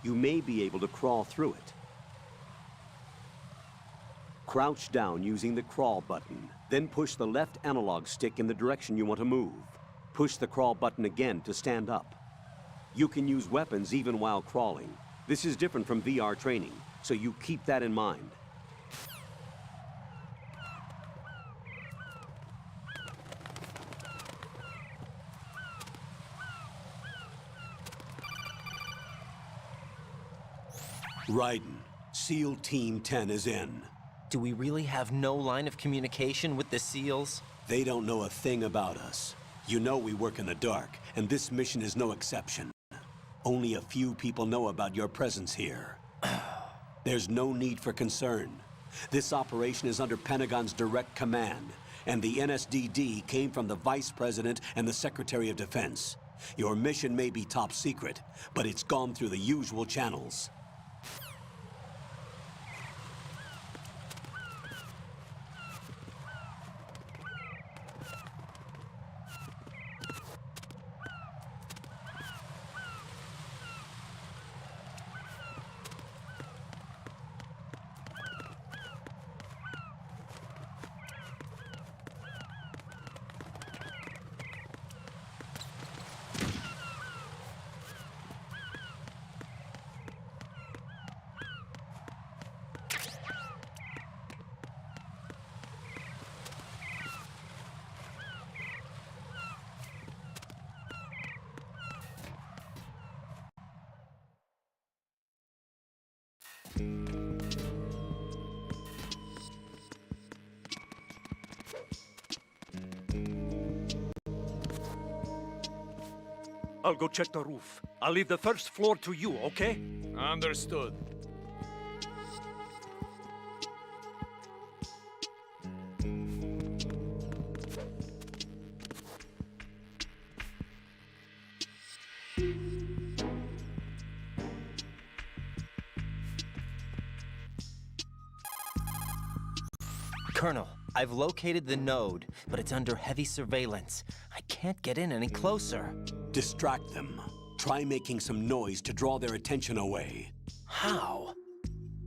You may be able to crawl through it. Crouch down using the crawl button. Then push the left analog stick in the direction you want to move. Push the crawl button again to stand up. You can use weapons even while crawling. This is different from VR training, so you keep that in mind. Raiden, SEAL Team 10 is in. Do we really have no line of communication with the SEALs? They don't know a thing about us. You know we work in the dark, and this mission is no exception. Only a few people know about your presence here. There's no need for concern. This operation is under Pentagon's direct command, and the NSDD came from the Vice President and the Secretary of Defense. Your mission may be top secret, but it's gone through the usual channels. I'll go check the roof. I'll leave the first floor to you, okay? Understood. Colonel, I've located the node, but it's under heavy surveillance. I can't get in any closer. Distract them. Try making some noise to draw their attention away. How?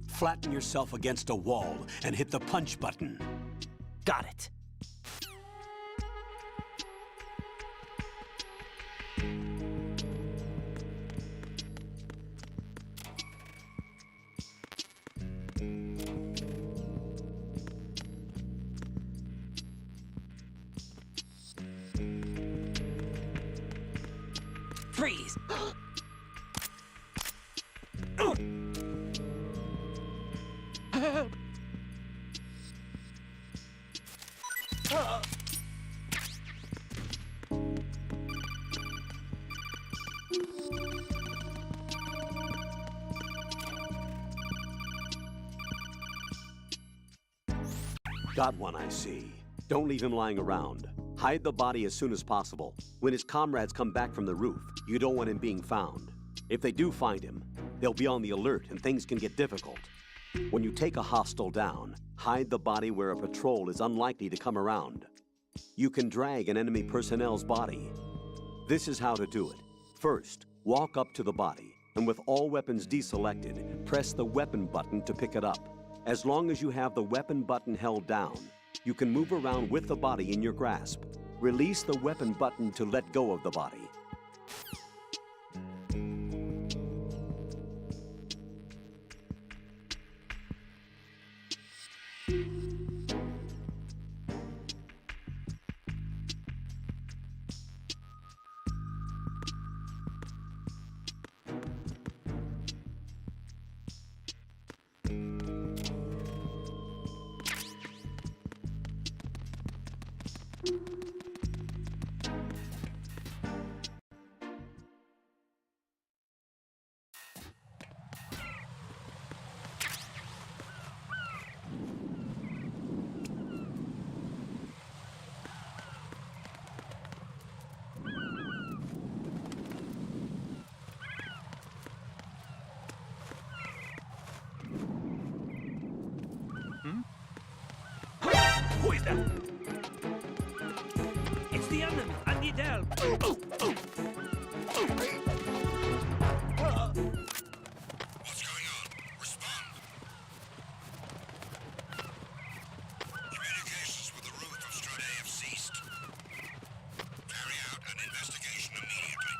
Flatten yourself against a wall and hit the punch button. Got it. Freeze! Got one, I see. Don't leave him lying around. Hide the body as soon as possible. When his comrades come back from the roof, you don't want him being found. If they do find him, they'll be on the alert and things can get difficult. When you take a hostile down, hide the body where a patrol is unlikely to come around. You can drag an enemy personnel's body. This is how to do it. First, walk up to the body, and with all weapons deselected, press the weapon button to pick it up. As long as you have the weapon button held down, you can move around with the body in your grasp. Release the weapon button to let go of the body. Who is that? It's the enemy. I need help. What's going on? Respond. Communications with the roof of Strade have ceased. Carry out an investigation immediately.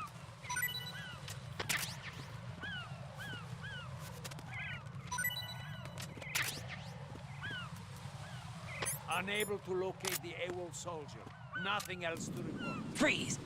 Unable to locate the AWOL soldier. Nothing else to report. Freeze!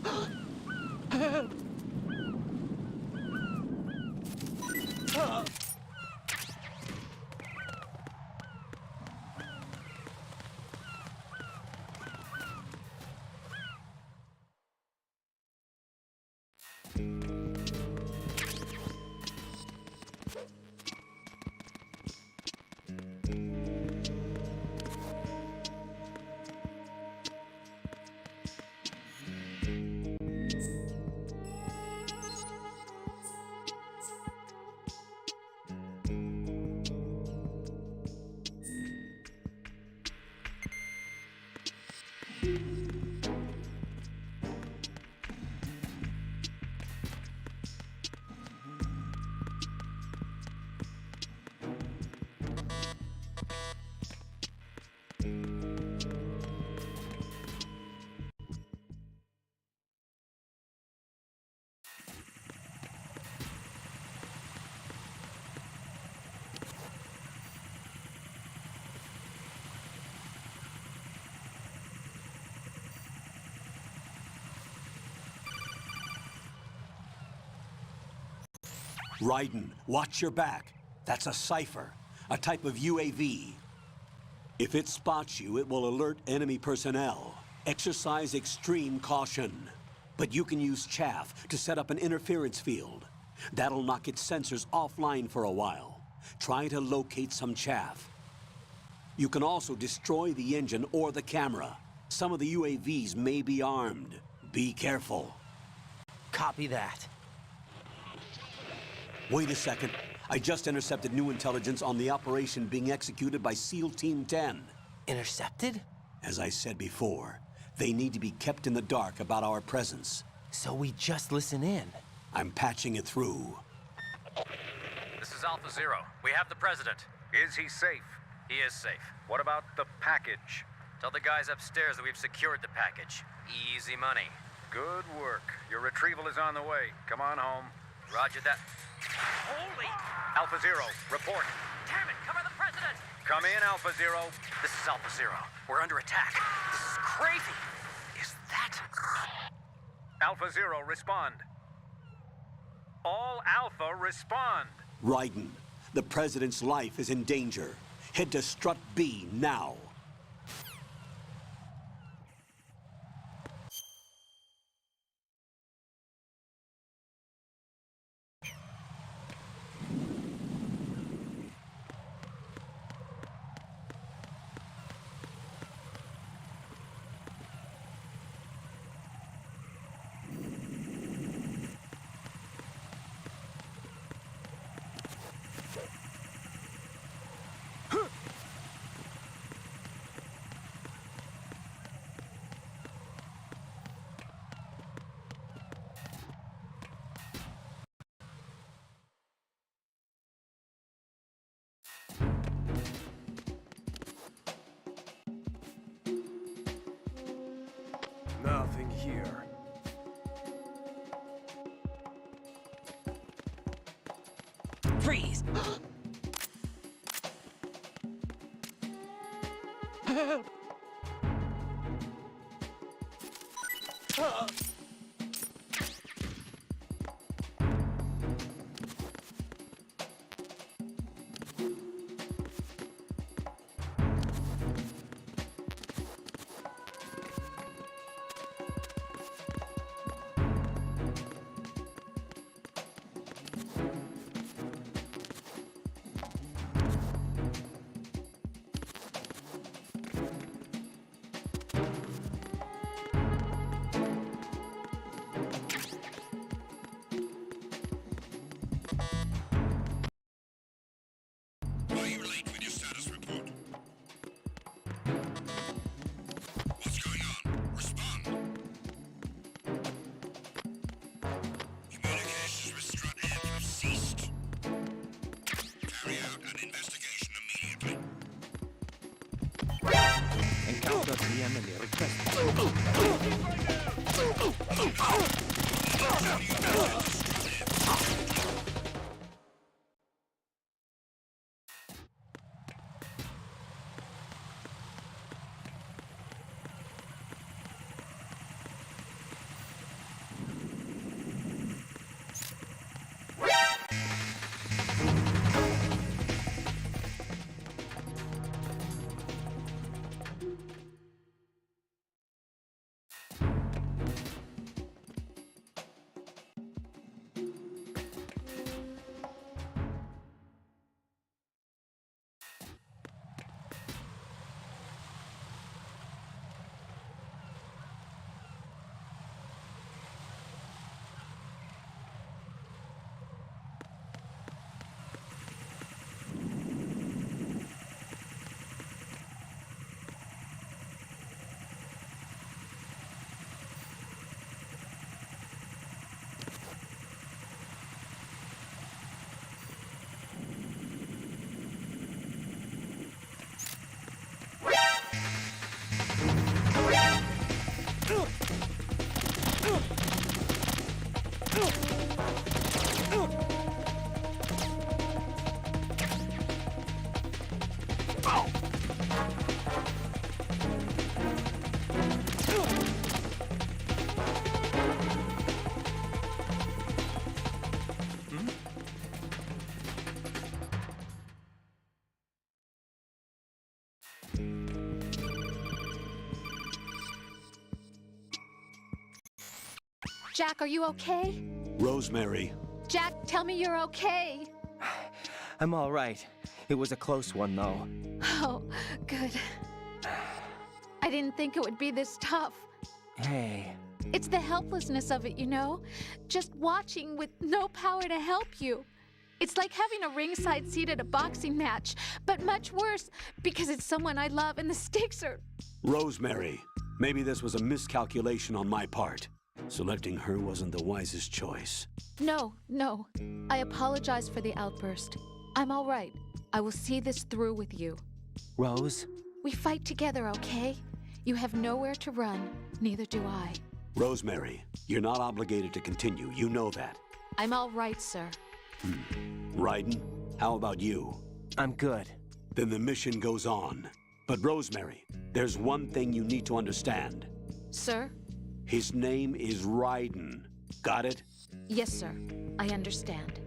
Raiden, watch your back. That's a cipher, a type of UAV. If it spots you, it will alert enemy personnel. Exercise extreme caution. But you can use chaff to set up an interference field. That'll knock its sensors offline for a while. Try to locate some chaff. You can also destroy the engine or the camera. Some of the UAVs may be armed. Be careful. Copy that. Wait a second. I just intercepted new intelligence on the operation being executed by SEAL Team 10. Intercepted? As I said before, they need to be kept in the dark about our presence. So we just listen in. I'm patching it through. This is Alpha Zero. We have the president. Is he safe? He is safe. What about the package? Tell the guys upstairs that we've secured the package. Easy money. Good work. Your retrieval is on the way. Come on home. Roger that. Holy! Alpha Zero, report. Damn it! Cover the president! Come in, Alpha Zero. This is Alpha Zero. We're under attack. This is crazy. Is that... Alpha Zero, respond. All Alpha, respond. Raiden, the president's life is in danger. Head to Strut B now. Nothing here. Freeze! Help! Encounter the enemy Jack, are you okay? Rosemary. Jack, tell me you're okay. I'm all right. It was a close one, though. Oh, good. I didn't think it would be this tough. Hey. It's the helplessness of it, you know? Just watching with no power to help you. It's like having a ringside seat at a boxing match, but much worse because it's someone I love and the stakes are... Rosemary, maybe this was a miscalculation on my part. Selecting her wasn't the wisest choice. No. I apologize for the outburst. I'm all right. I will see this through with you. Rose? We fight together, okay? You have nowhere to run, neither do I. Rosemary, you're not obligated to continue. You know that. I'm all right, sir. Raiden, how about you? I'm good. Then the mission goes on. But Rosemary, there's one thing you need to understand. Sir? His name is Raiden. Got it? Yes, sir. I understand.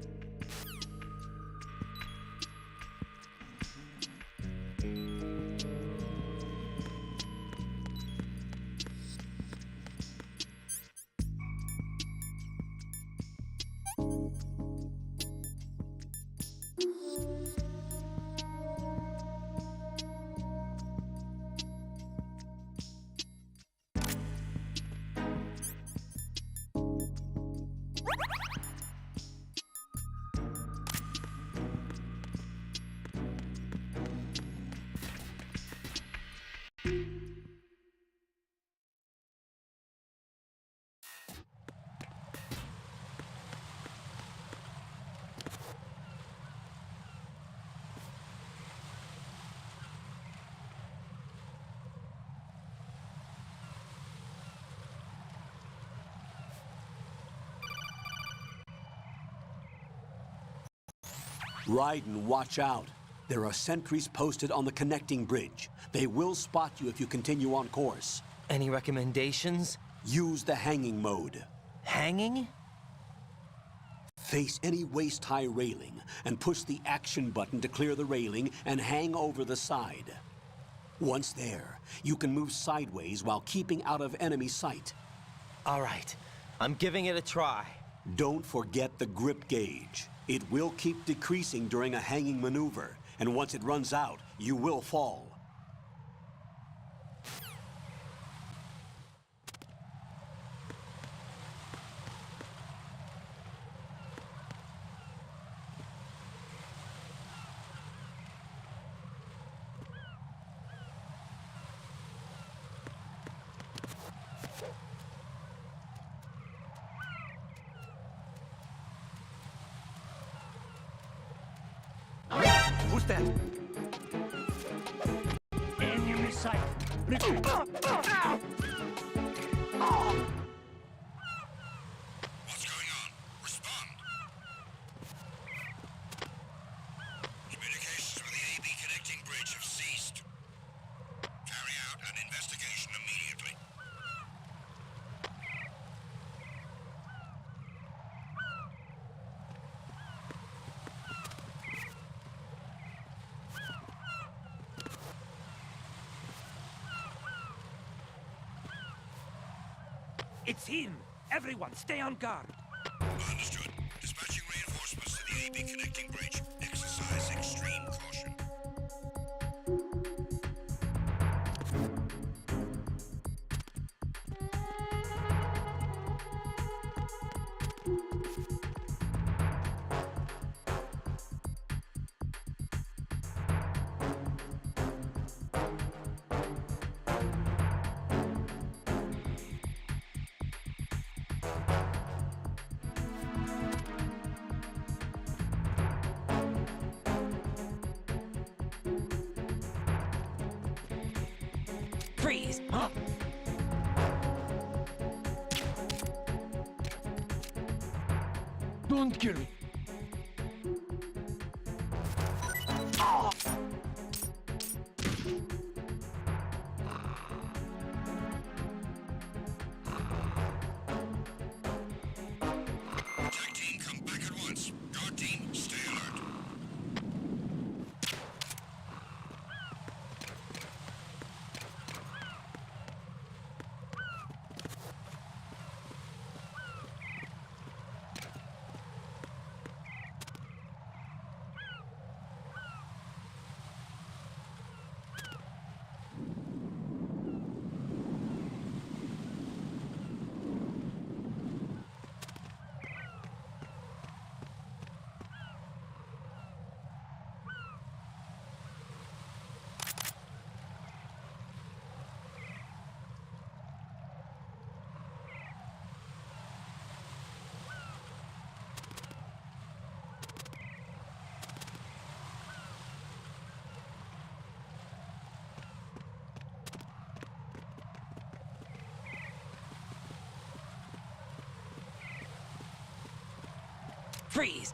Raiden, watch out. There are sentries posted on the connecting bridge. They will spot you if you continue on course. Any recommendations? Use the hanging mode. Hanging? Face any waist-high railing and push the action button to clear the railing and hang over the side. Once there, you can move sideways while keeping out of enemy sight. All right. I'm giving it a try. Don't forget the grip gauge. It will keep decreasing during a hanging maneuver, and once it runs out, you will fall. Who's that? Enemy sight. Retreat. What's going on? Respond. Communications with the AB connecting bridge have ceased. Carry out an investigation immediately. It's him! Everyone, stay on guard! Understood. Dispatching reinforcements to the AB connecting bridge. Exercise extreme caution. Freeze! Huh? Don't kill me! Attack team, come back at once. Guard team, stay alert. Freeze!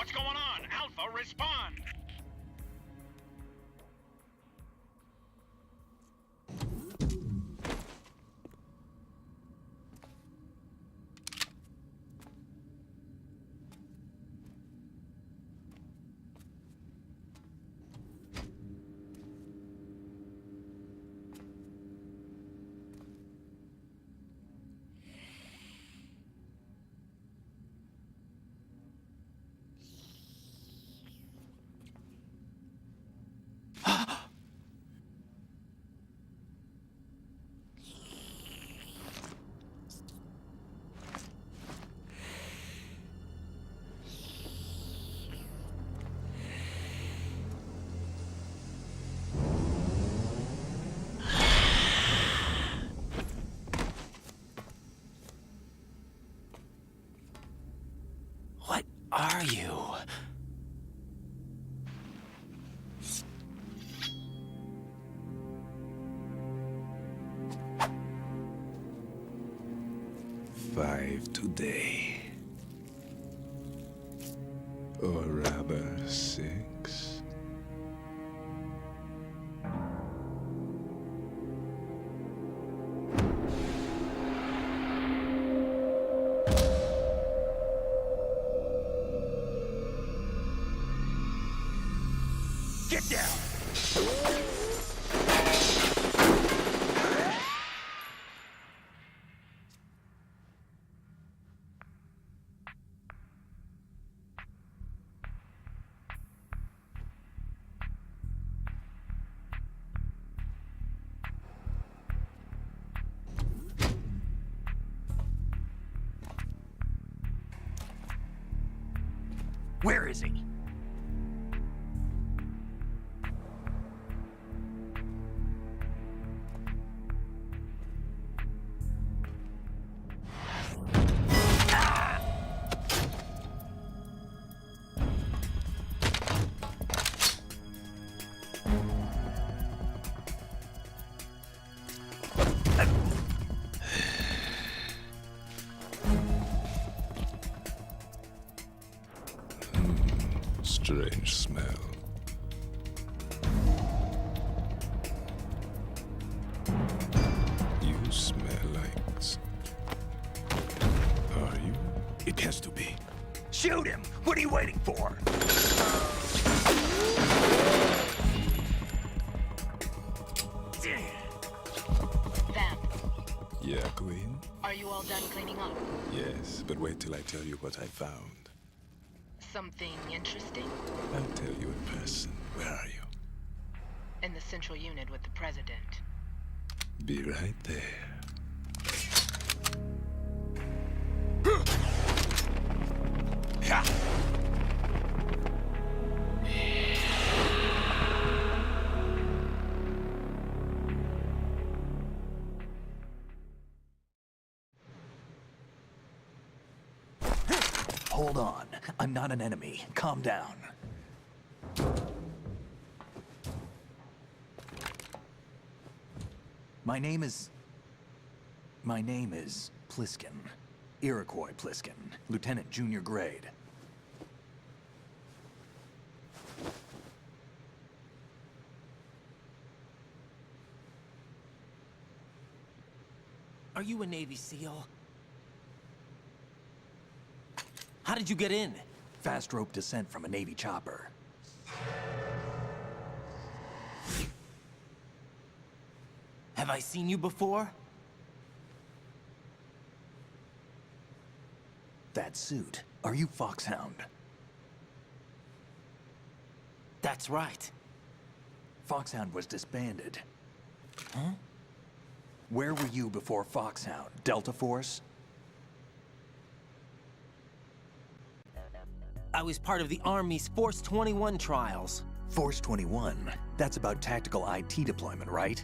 What's going on? Alpha, respond! What are you? Five today. Or rather, 6. Get down! Where is he? strange smell. You smell like... Are you? It has to be. Shoot him! What are you waiting for? Vamp, Yeah, Queen? are you all done cleaning up? Yes, but wait till I tell you what I found. Something interesting? I'll tell you in person. Where are you? In the central unit with the president. Be right there. Hold on. I'm not an enemy. Calm down. My name is Pliskin. Iroquois Pliskin. Lieutenant Junior Grade. Are you a Navy SEAL? How did you get in? Fast rope descent from a Navy chopper. Have I seen you before? That suit. Are you Foxhound? That's right. Foxhound was disbanded. Huh? Where were you before Foxhound? Delta Force? I was part of the Army's Force 21 trials. Force 21? That's about tactical IT deployment, right?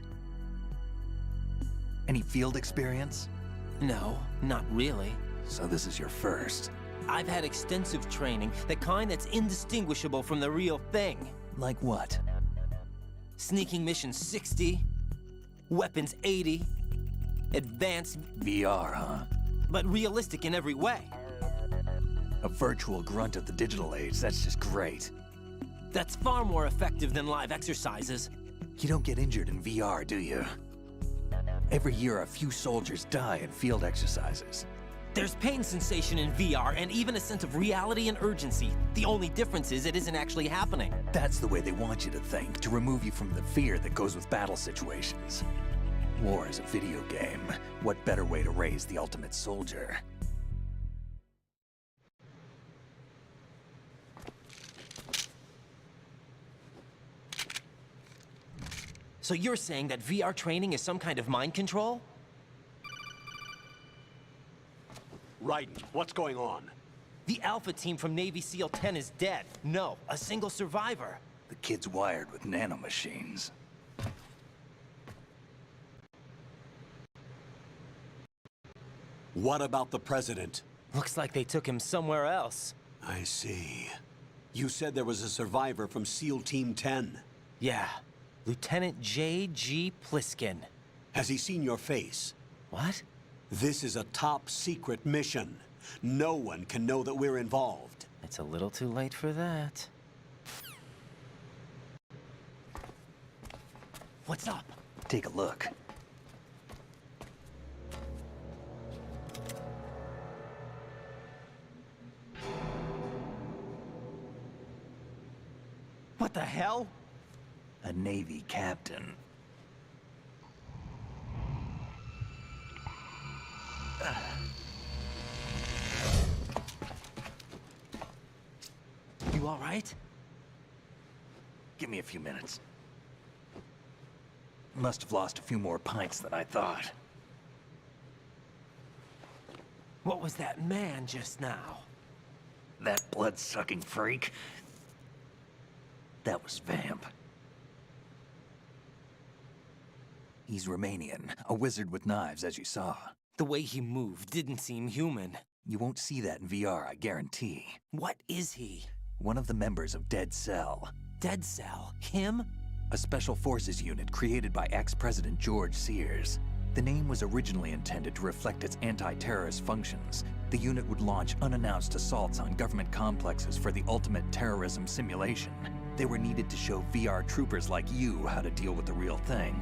Any field experience? No, not really. So this is your first. I've had extensive training, the kind that's indistinguishable from the real thing. Like what? Sneaking mission 60, weapons 80, advanced... VR, huh? But realistic in every way. A virtual grunt of the digital age, that's just great. That's far more effective than live exercises. You don't get injured in VR, do you? Every year, a few soldiers die in field exercises. There's pain sensation in VR and even a sense of reality and urgency. The only difference is it isn't actually happening. That's the way they want you to think, to remove you from the fear that goes with battle situations. War is a video game. What better way to raise the ultimate soldier? So you're saying that VR training is some kind of mind control? Raiden, what's going on? The Alpha team from Navy SEAL 10 is dead. No, a single survivor. The kid's wired with nanomachines. What about the president? Looks like they took him somewhere else. I see. You said there was a survivor from SEAL Team 10. Yeah. Lieutenant J.G. Pliskin. Has he seen your face? What? This is a top secret mission. No one can know that we're involved. It's a little too late for that. What's up? Take a look. What the hell? A Navy captain. You all right? Give me a few minutes. Must have lost a few more pints than I thought. What was that man just now? That blood-sucking freak? That was Vamp. He's Romanian, a wizard with knives, as you saw. The way he moved didn't seem human. You won't see that in VR, I guarantee. What is he? One of the members of Dead Cell. Dead Cell? Him? A special forces unit created by ex-President George Sears. The name was originally intended to reflect its anti-terrorist functions. The unit would launch unannounced assaults on government complexes for the ultimate terrorism simulation. They were needed to show VR troopers like you how to deal with the real thing.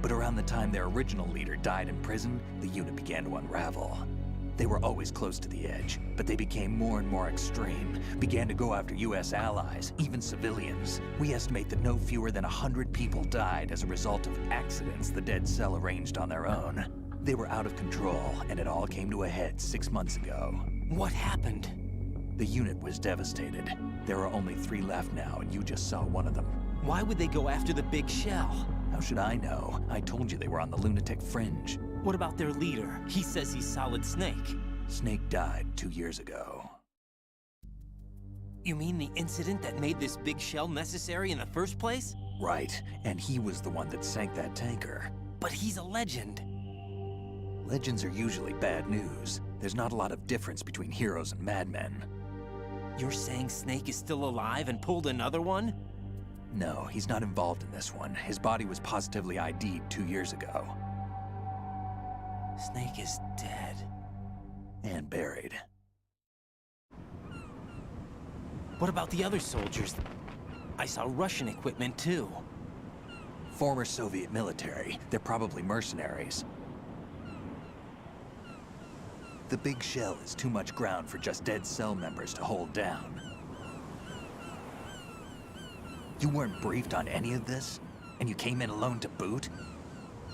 But around the time their original leader died in prison, the unit began to unravel. They were always close to the edge, but they became more and more extreme, began to go after US allies, even civilians. We estimate that no fewer than 100 people died as a result of accidents the Dead Cell arranged on their own. They were out of control, and it all came to a head 6 months ago. What happened? The unit was devastated. There are only 3 left now, and you just saw one of them. Why would they go after the big shell? How should I know? I told you they were on the lunatic fringe. What about their leader? He says he's Solid Snake. Snake died 2 years ago. You mean the incident that made this big shell necessary in the first place? Right, and he was the one that sank that tanker. But he's a legend. Legends are usually bad news. There's not a lot of difference between heroes and madmen. You're saying Snake is still alive and pulled another one? No, he's not involved in this one. His body was positively ID'd 2 years ago. Snake is dead. And buried. What about the other soldiers? I saw Russian equipment too. Former Soviet military. They're probably mercenaries. The big shell is too much ground for just Dead Cell members to hold down. You weren't briefed on any of this? And you came in alone to boot?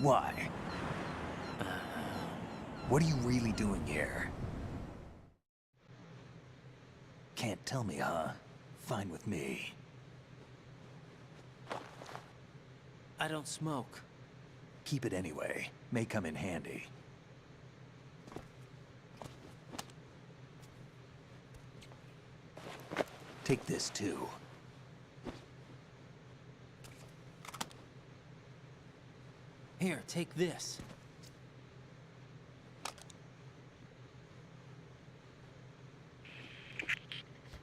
Why? What are you really doing here? Can't tell me, huh? Fine with me. I don't smoke. Keep it anyway. May come in handy. Take this too. Here, take this.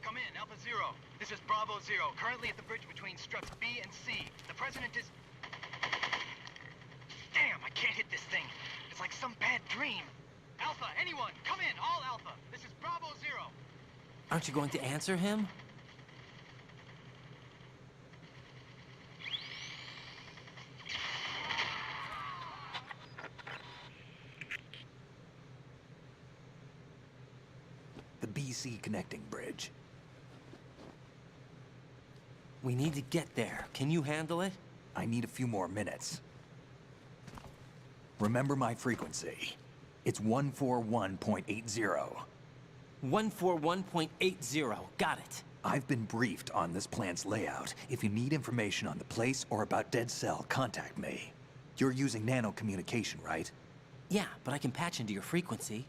Come in, Alpha Zero. This is Bravo Zero, currently at the bridge between struts B and C. The president is... Damn, I can't hit this thing. It's like some bad dream. Alpha, anyone, come in, all Alpha. This is Bravo Zero. Aren't you going to answer him? The BC connecting bridge. We need to get there. Can you handle it? I need a few more minutes. Remember my frequency. It's 141.80. 141.80. Got it. I've been briefed on this plant's layout. If you need information on the place or about Dead Cell, contact me. You're using nano communication, right? Yeah, but I can patch into your frequency.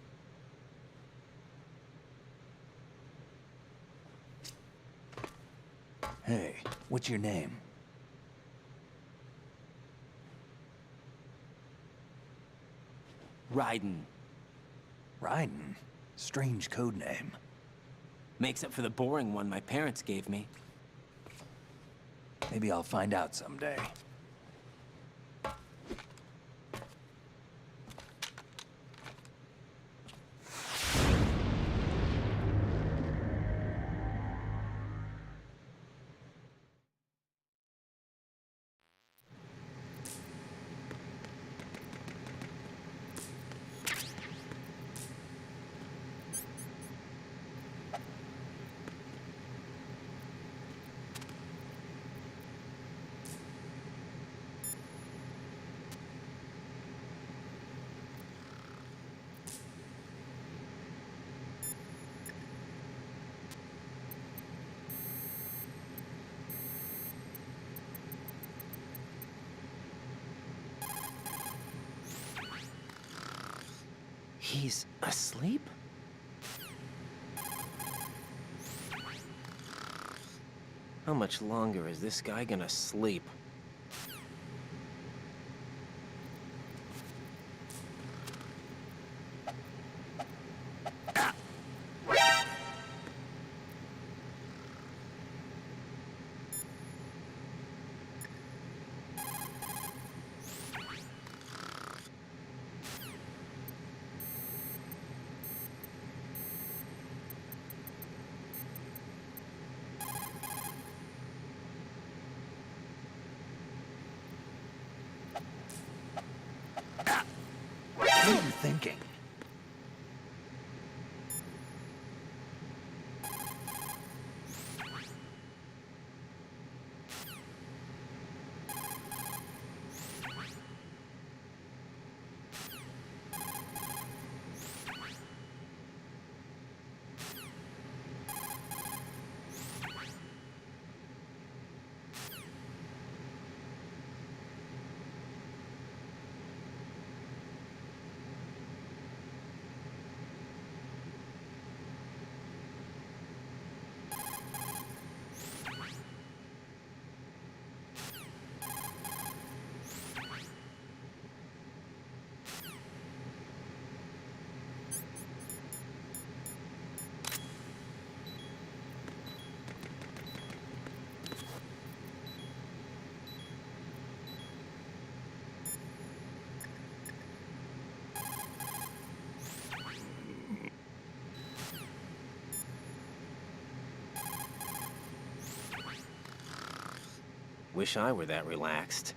Hey, what's your name? Raiden. Raiden? Strange code name. Makes up for the boring one my parents gave me. Maybe I'll find out someday. He's asleep? How much longer is this guy gonna sleep? thinking? Wish I were that relaxed.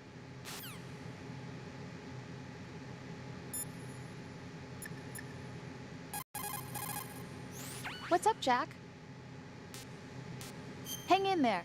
What's up, Jack? Hang in there.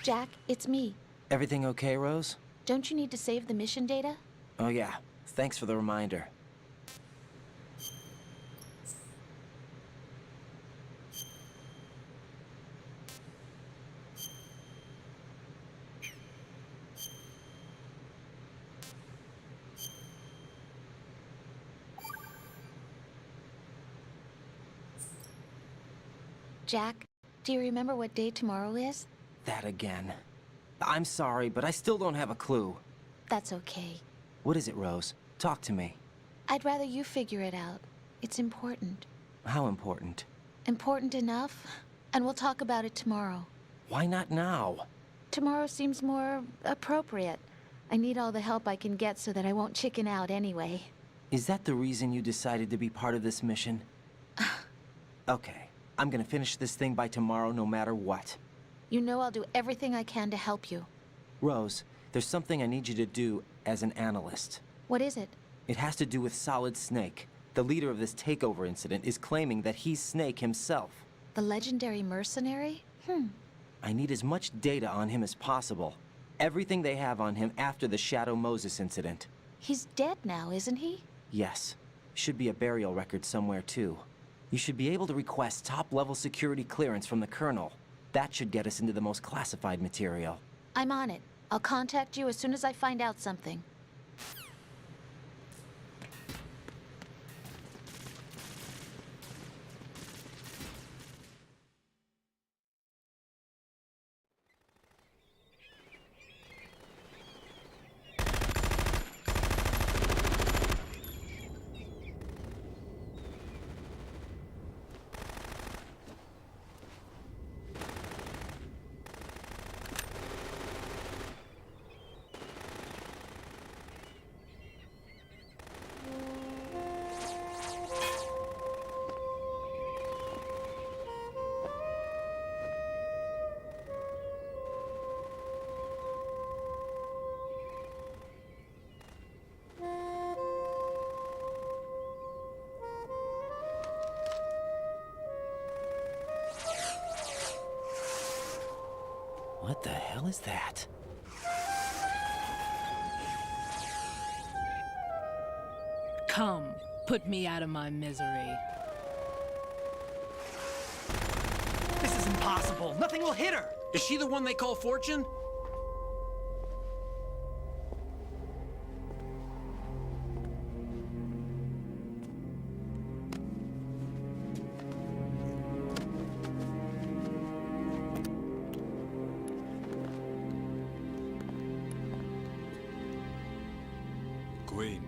Jack, it's me. Everything okay, Rose? Don't you need to save the mission data? Oh yeah, Thanks for the reminder. Jack, do you remember what day tomorrow is? That again. I'm sorry, but I still don't have a clue. That's okay. What is it, Rose? Talk to me. I'd rather you figure it out. It's important. How important? Important enough? And we'll talk about it tomorrow. Why not now? Tomorrow seems more appropriate. I need all the help I can get so that I won't chicken out anyway. Is that the reason you decided to be part of this mission? Okay. I'm gonna finish this thing by tomorrow no matter what. You know I'll do everything I can to help you. Rose, there's something I need you to do as an analyst. What is it? It has to do with Solid Snake. The leader of this takeover incident is claiming that he's Snake himself. The legendary mercenary? I need as much data on him as possible. Everything they have on him after the Shadow Moses incident. He's dead now, isn't he? Yes. Should be a burial record somewhere, too. You should be able to request top-level security clearance from the Colonel. That should get us into the most classified material. I'm on it. I'll contact you as soon as I find out something. What the hell is that? Come, put me out of my misery. This is impossible. Nothing will hit her. Is she the one they call Fortune? Queen.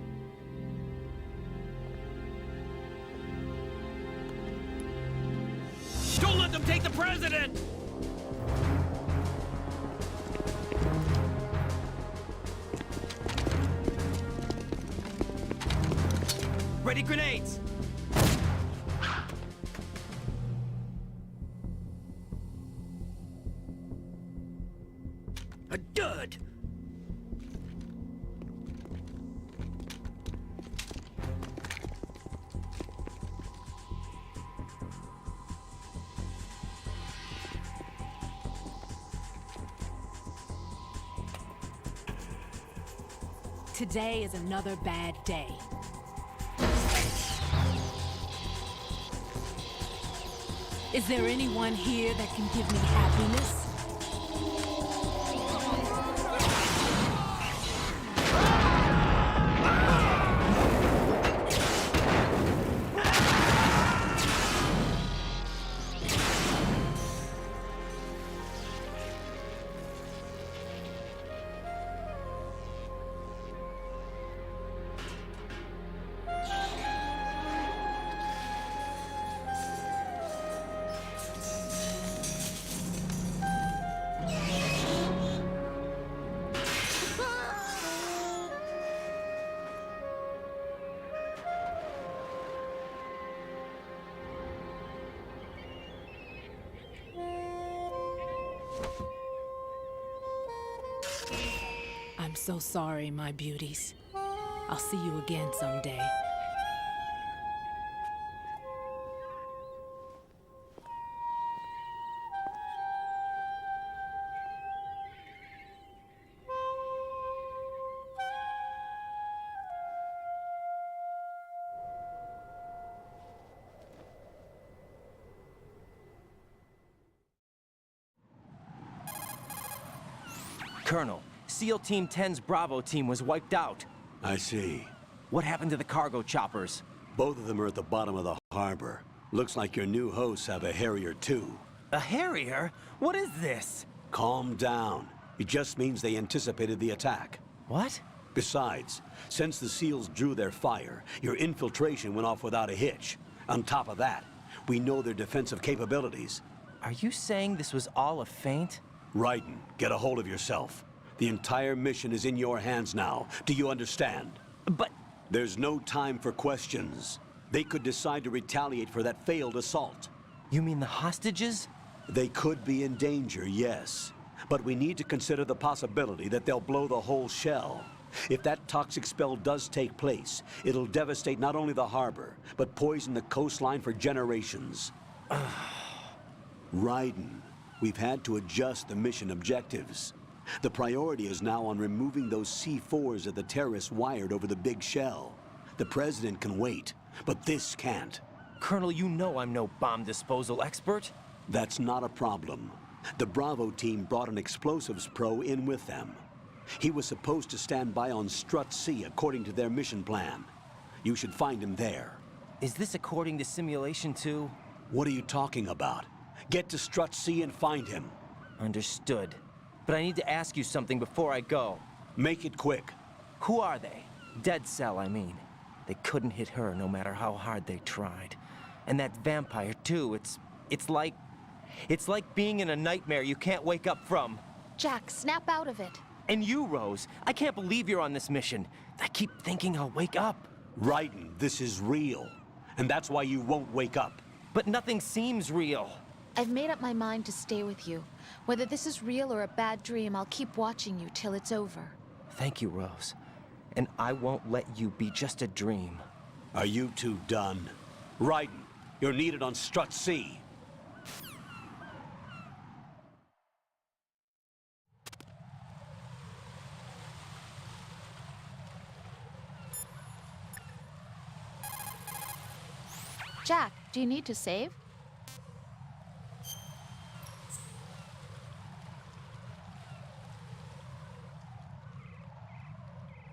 Don't let them take the president! Ready grenades! A dud! Today is another bad day. Is there anyone here that can give me happiness? I'm so sorry, my beauties. I'll see you again someday. Colonel, SEAL Team 10's Bravo team was wiped out. I see. What happened to the cargo choppers? Both of them are at the bottom of the harbor. Looks like your new hosts have a Harrier too. A Harrier? What is this? Calm down. It just means they anticipated the attack. What? Besides, since the SEALs drew their fire, your infiltration went off without a hitch. On top of that, we know their defensive capabilities. Are you saying this was all a feint? Raiden, get a hold of yourself. The entire mission is in your hands now. Do you understand? But... There's no time for questions. They could decide to retaliate for that failed assault. You mean the hostages? They could be in danger, yes. But we need to consider the possibility that they'll blow the whole shell. If that toxic spell does take place, it'll devastate not only the harbor, but poison the coastline for generations. Raiden, we've had to adjust the mission objectives. The priority is now on removing those C4s that the terrorists wired over the big shell. The President can wait, but this can't. Colonel, you know I'm no bomb disposal expert. That's not a problem. The Bravo team brought an explosives pro in with them. He was supposed to stand by on Strut C according to their mission plan. You should find him there. Is this according to simulation too? What are you talking about? Get to Strut C and find him. Understood. But I need to ask you something before I go. Make it quick. Who are they? Dead Cell, I mean. They couldn't hit her no matter how hard they tried. And that vampire too, it's like being in a nightmare you can't wake up from. Jack, snap out of it. And you, Rose, I can't believe you're on this mission. I keep thinking I'll wake up. Raiden, this is real. And that's why you won't wake up. But nothing seems real. I've made up my mind to stay with you. Whether this is real or a bad dream, I'll keep watching you till it's over. Thank you, Rose. And I won't let you be just a dream. Are you two done? Raiden, you're needed on Strut C. Jack, do you need to save?